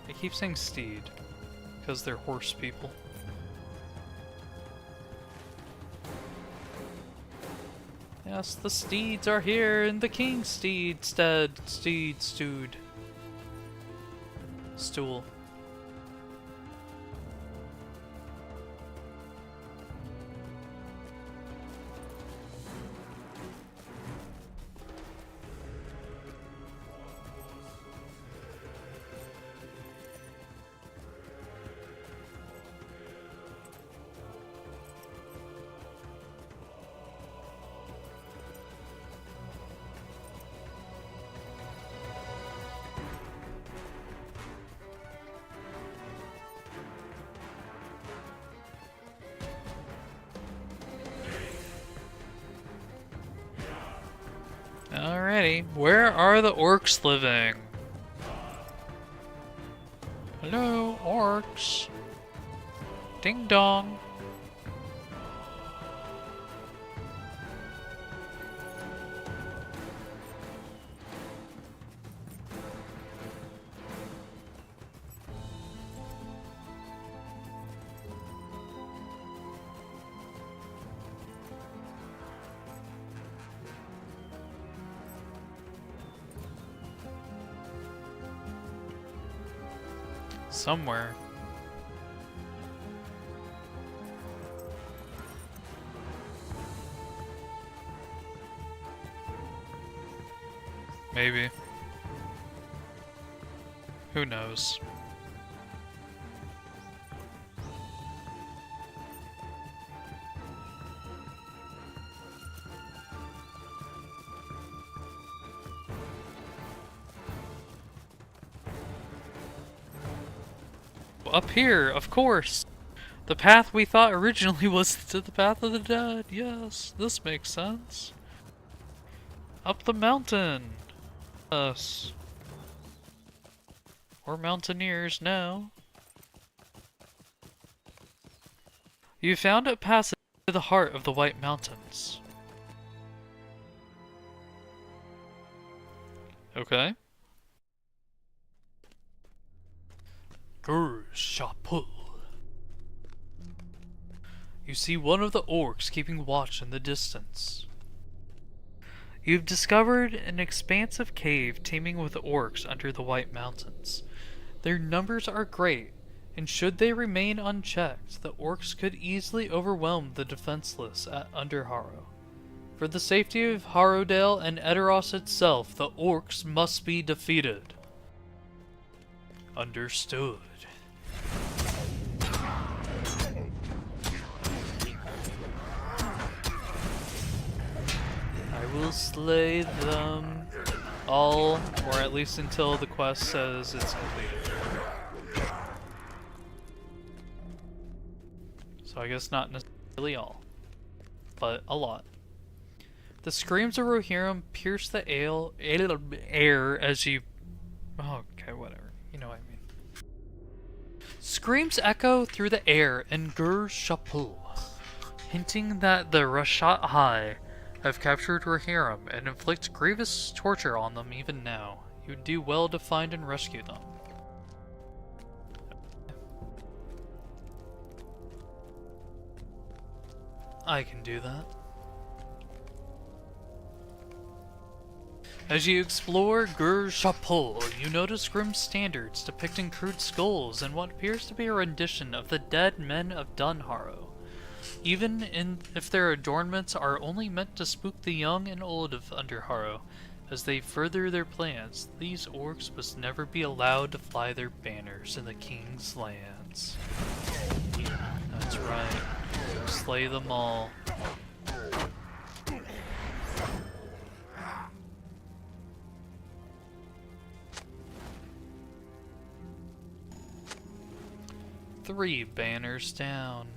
Speaker 1: I keep saying steed. Because they're horse people. Yes, the steeds are here in the King's steed stood. Stool. Alrighty, where are the orcs living? Hello, orcs. Ding dong. Somewhere. Maybe. Who knows? Up here, of course! The path we thought originally was to the path of the dead. Yes, this makes sense. Up the mountain! Us. We're mountaineers now. You found a passage to the heart of the White Mountains. Okay. Grr, Shapul. You see one of the orcs keeping watch in the distance. You've discovered an expansive cave teeming with orcs under the White Mountains. Their numbers are great, and should they remain unchecked, the orcs could easily overwhelm the defenseless under Harrow. For the safety of Harrowdale and Edoras itself, the orcs must be defeated. Understood. I will slay them all, or at least until the quest says it's completed. So I guess not necessarily all, but a lot. The screams of Rohirrim pierce the air as you... Oh, okay, whatever. You know what I mean. Screams echo through the air in Gur Shapul, hinting that the Rashat High have captured Rohirrim and inflict grievous torture on them even now. You would do well to find and rescue them. I can do that. As you explore Gur Shapul, you notice grim standards depicting crude skulls and what appears to be a rendition of the dead men of Dunharrow. Even if their adornments are only meant to spook the young and old of Underharrow, as they further their plans, these orcs must never be allowed to fly their banners in the king's lands. That's right. Slay them all. Three banners down.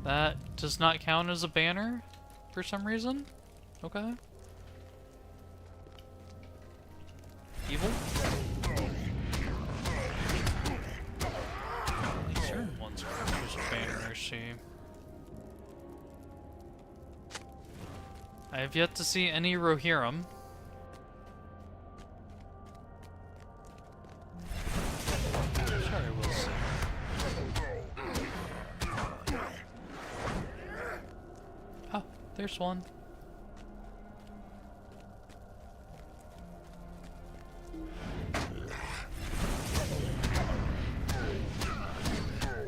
Speaker 1: That does not count as a banner for some reason. Okay. Evil? Certain ones are just a banner, I see. I have yet to see any Rohirrim. Sorry, we'll see. Oh, there's one.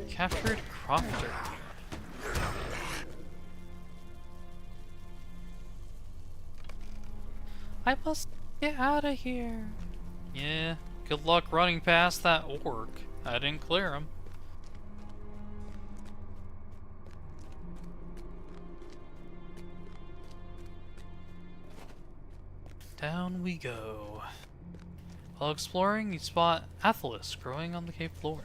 Speaker 1: Captured Crofter. I must get out of here. Yeah, good luck running past that orc. I didn't clear him. Down we go. While exploring, you spot Athelis growing on the cave floor.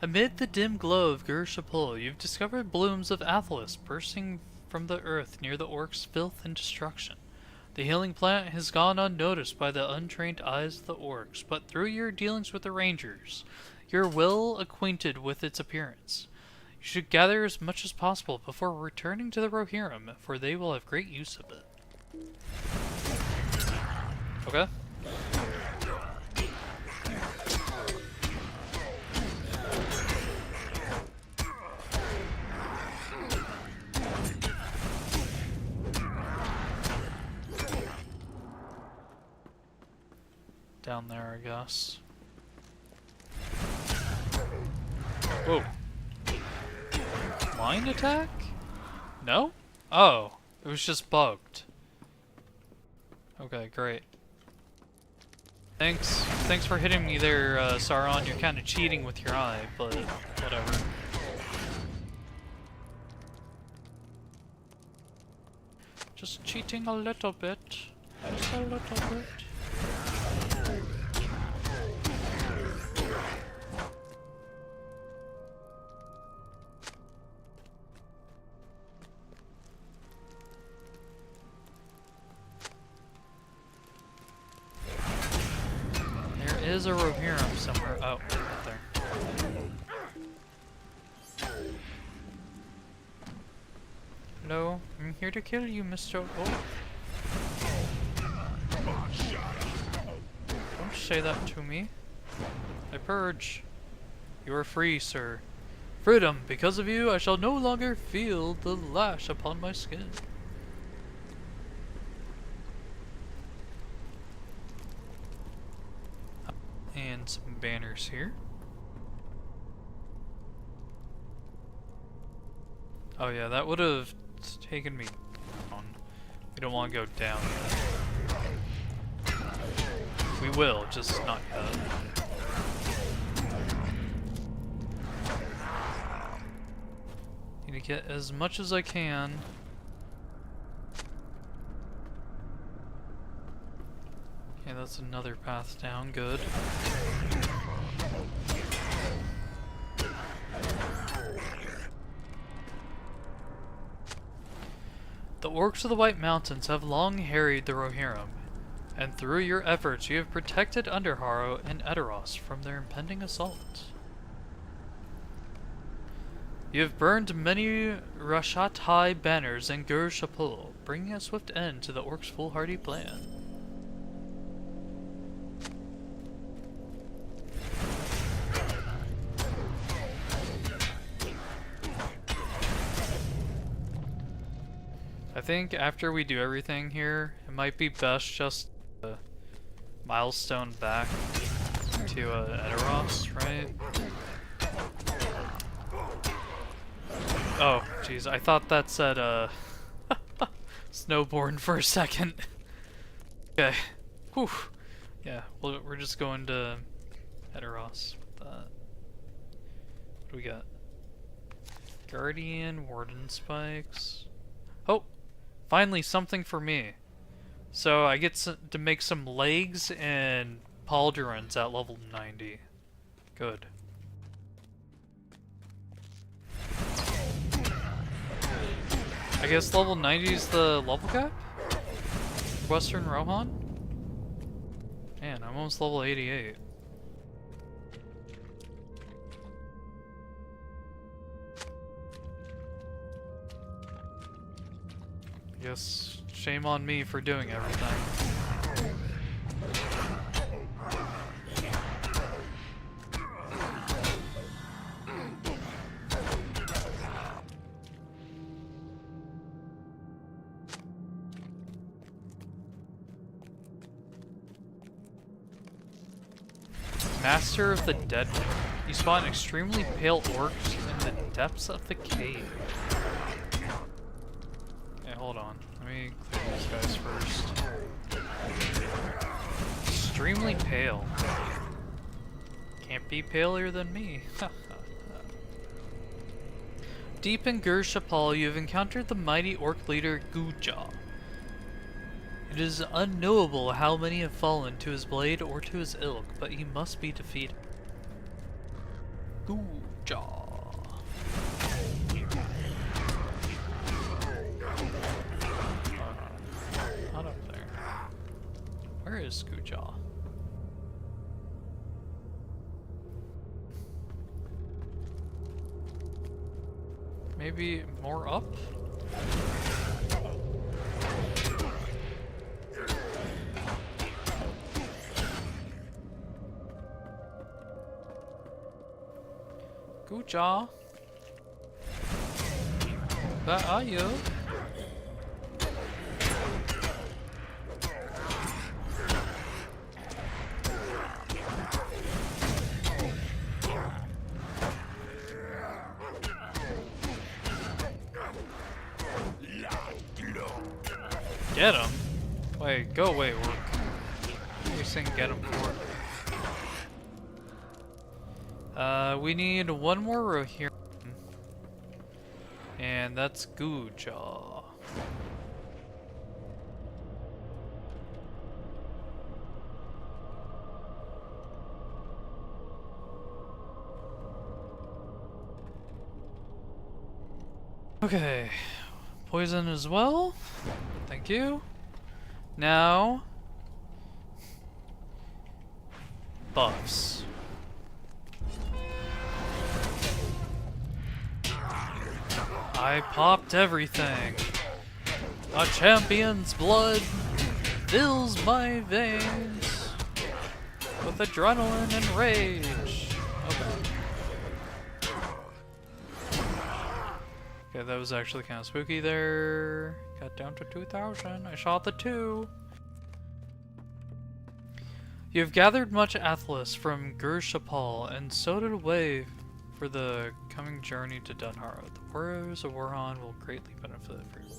Speaker 1: Amid the dim glow of Gur Shapul, you've discovered blooms of Athelis bursting from the earth near the orc's filth and destruction. The healing plant has gone unnoticed by the untrained eyes of the orcs, but through your dealings with the rangers, you're well acquainted with its appearance. You should gather as much as possible before returning to the Rohirrim, for they will have great use of it. Okay. Down there, I guess. Whoa. Line attack? No? Oh, it was just bugged. Okay, great. Thanks for hitting me there, Sauron. You're kind of cheating with your eye, but whatever. Just cheating a little bit. Just a little bit. There is a Rohirrim somewhere. Oh, right there. Hello, I'm here to kill you, Mr. Wolf. Don't say that to me.
Speaker 4: I purge. You are free, sir. Freedom! Because of you, I shall no longer feel the lash upon my skin. And some banners here. Oh yeah, that would have taken me down. We don't want to go down yet. We will, just not yet. Need to get as much as I can. Okay, that's another path down, good. The orcs of the White Mountains have long harried the Rohirrim, and through your efforts you have protected Underharrow and Edoras from their impending assault. You have burned many Rashatai banners in Gur Shapul, bringing a swift end to the orcs' foolhardy plan. I think after we do everything here, it might be best just to milestone back to Edoras, right? Oh, jeez, I thought that said Snowborn for a second. Okay, whew. Yeah, well, we're just going to Edoras with that. What do we got? Guardian, Warden Spikes. Oh! Finally, something for me. So I get to make some legs and pauldrons at level 90. Good. I guess level 90 is the level cap? Western Rohan? Man, I'm almost level 88. Guess shame on me for doing everything. Master of the Dead. You spawn extremely pale orcs in the depths of the cave. Okay, hold on. Let me clear these guys first. Extremely pale. Can't be paler than me. Deep in Gur Shapal, you have encountered the mighty orc leader Guja. It is unknowable how many have fallen to his blade or to his ilk, but he must be defeated. Guja. Not up there. Where is Guja? Maybe more up? Guja? Where are you? Get him? Wait, go away, orc. What are you saying get him for? We need one more row here. And that's Guja. Okay. Poison as well. Thank you. Now, buffs. I popped everything. A champion's blood fills my veins with adrenaline and rage.
Speaker 1: Okay, that was actually kind of spooky there. Got down to 2,000. I shot the 2. You have gathered much Athlas from Gur-Shapal and sowed it away for the coming journey to Dunharrow. The warriors of Rohan will greatly benefit from you.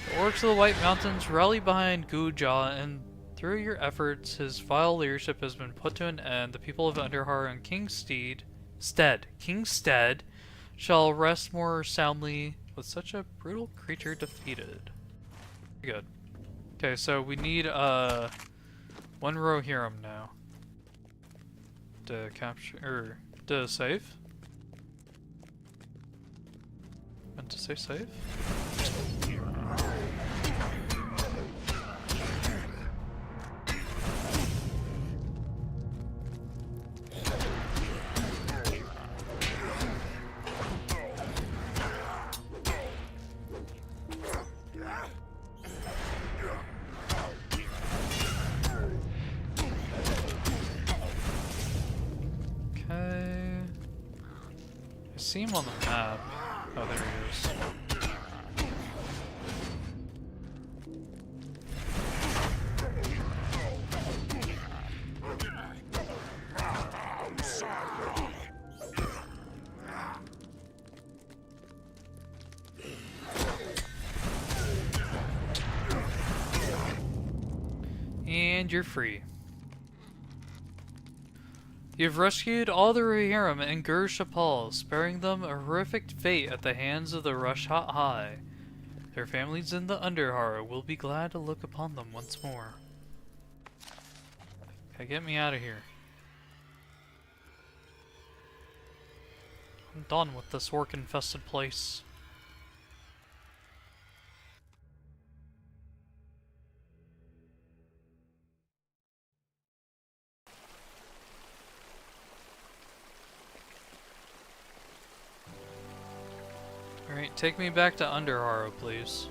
Speaker 1: The orcs of the White Mountains rally behind Guja, and through your efforts, his vile leadership has been put to an end. The people of Underharrow and Kingstead shall rest more soundly with such a brutal creature defeated. Good. Okay, so we need one Rohirrim now to capture or to save. Meant to say save. See him on the map. Oh, there he is. And you're free. You've rescued all the Rohirrim and Gur-Shapal, sparing them a horrific fate at the hands of the Rushat High. Their families in the Underharrow will be glad to look upon them once more. Okay, get me out of here. I'm done with this orc-infested place. Alright, take me back to Underharrow, please.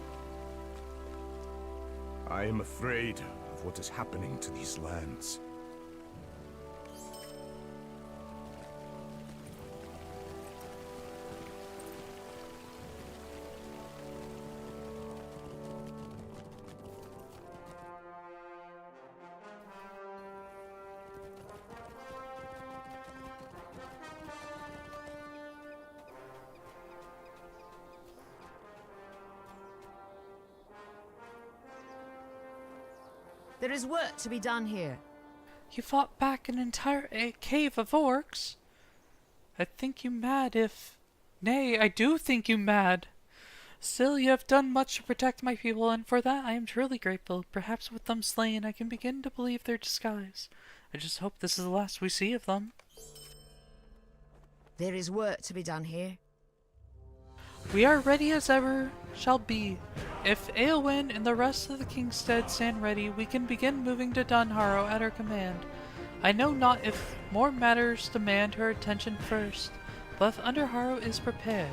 Speaker 8: I am afraid of what is happening to these lands.
Speaker 9: There is work to be done here.
Speaker 4: You fought back an entire cave of orcs. I think you mad if... Nay, I do think you mad. Still, you have done much to protect my people, and for that I am truly grateful. Perhaps with them slain, I can begin to believe their disguise. I just hope this is the last we see of them.
Speaker 9: There is work to be done here.
Speaker 4: We are ready as ever shall be. If Eowyn and the rest of the Kingstead stand ready, we can begin moving to Dunharrow at our command. I know not if more matters demand her attention first, but if Underharrow is prepared.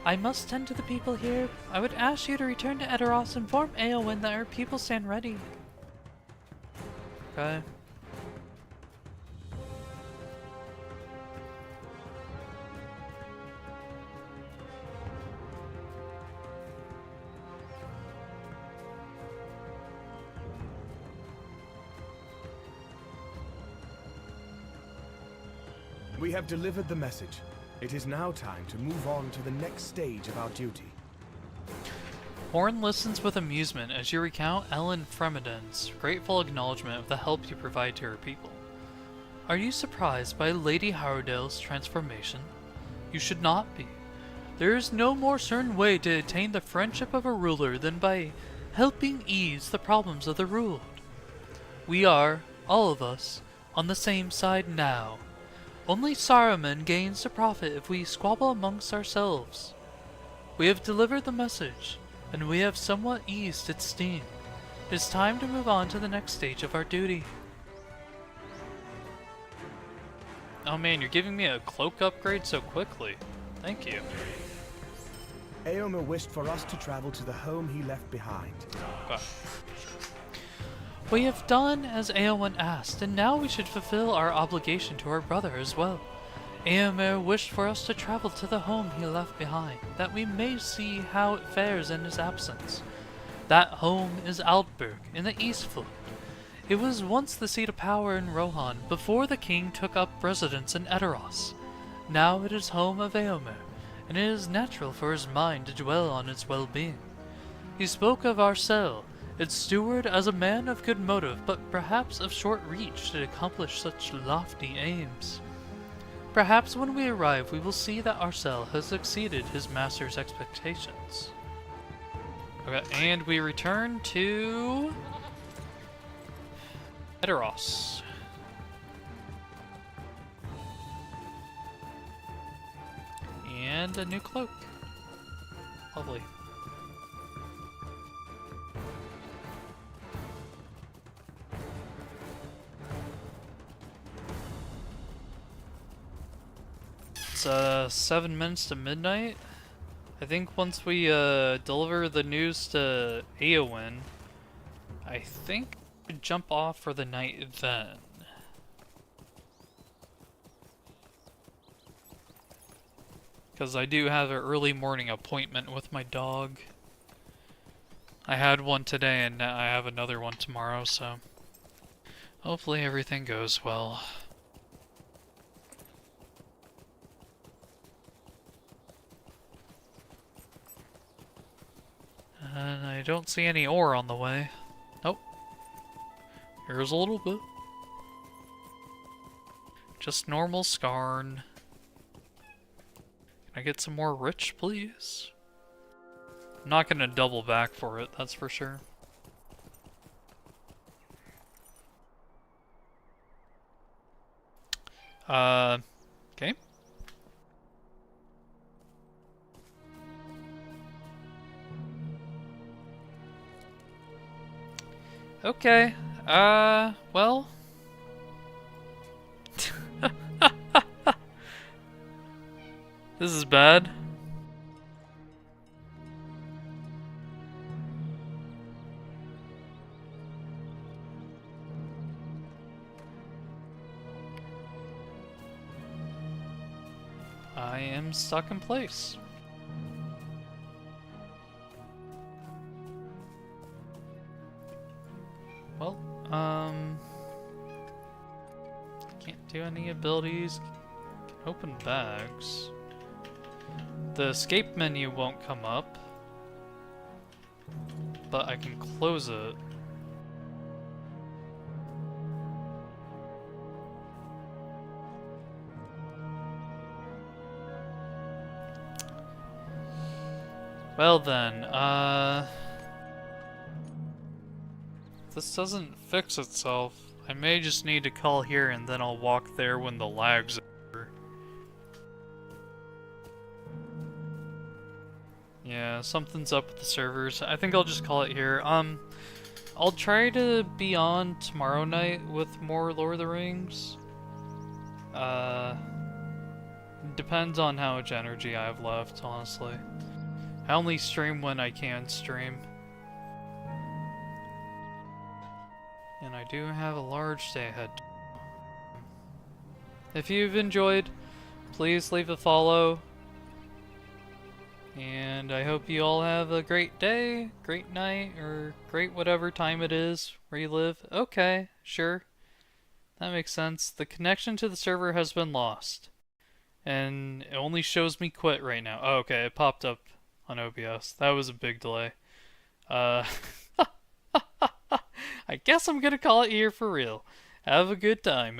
Speaker 4: I must tend to the people here. I would ask you to return to Edoras and inform Eowyn that our people stand ready. Okay.
Speaker 8: We have delivered the message. It is now time to move on to the next stage of our duty.
Speaker 1: Horn listens with amusement as you recount Ellen Fremedon's grateful acknowledgement of the help you provide to her people. Are you surprised by Lady Harrowdale's transformation? You should not be. There is no more certain way to attain the friendship of a ruler than by helping ease the problems of the ruled. We are, all of us, on the same side now. Only Saruman gains the profit if we squabble amongst ourselves. We have delivered the message, and we have somewhat eased its steam. It is time to move on to the next stage of our duty. Oh man, you're giving me a cloak upgrade so quickly. Thank you.
Speaker 8: Eomer wished for us to travel to the home he left behind.
Speaker 1: Okay.
Speaker 4: We have done as Eowyn asked, and now we should fulfill our obligation to our brother as well. Eomer wished for us to travel to the home he left behind, that we may see how it fares in his absence. That home is Altberg, in the Eastfold. It was once the seat of power in Rohan, before the king took up residence in Edoras. Now it is home of Eomer, and it is natural for his mind to dwell on its well-being. He spoke of Arcel, its steward, as a man of good motive, but perhaps of short reach to accomplish such lofty aims. Perhaps when we arrive we will see that Arcel has exceeded his master's expectations. Okay, and we return to Edoras. And a new cloak. Lovely. It's 7 minutes to midnight. I think once we deliver the news to Eowyn, I think we jump off for the night then. Because I do have an early morning appointment with my dog. I had one today and I have another one tomorrow, so hopefully everything goes well. And I don't see any ore on the way. Nope. Here's a little bit. Just normal scarn. Can I get some more rich, please? I'm not gonna double back for it, that's for sure. Okay. Okay, well... This is bad. I am stuck in place. Well, can't do any abilities. Can open bags. The escape menu won't come up, but I can close it. Well then, this doesn't fix itself. I may just need to call here and then I'll walk there when the lag's over. Yeah, something's up with the servers. I think I'll just call it here. I'll try to be on tomorrow night with more Lord of the Rings. Depends on how much energy I have left, honestly. I only stream when I can stream. And I do have a large day ahead. If you've enjoyed, please leave a follow. And I hope you all have a great day, great night, or great whatever time it is where you live. Okay, sure. That makes sense. The connection to the server has been lost. And it only shows me quit right now. Oh, okay, it popped up on OBS. That was a big delay. I guess I'm gonna call it here for real. Have a good time.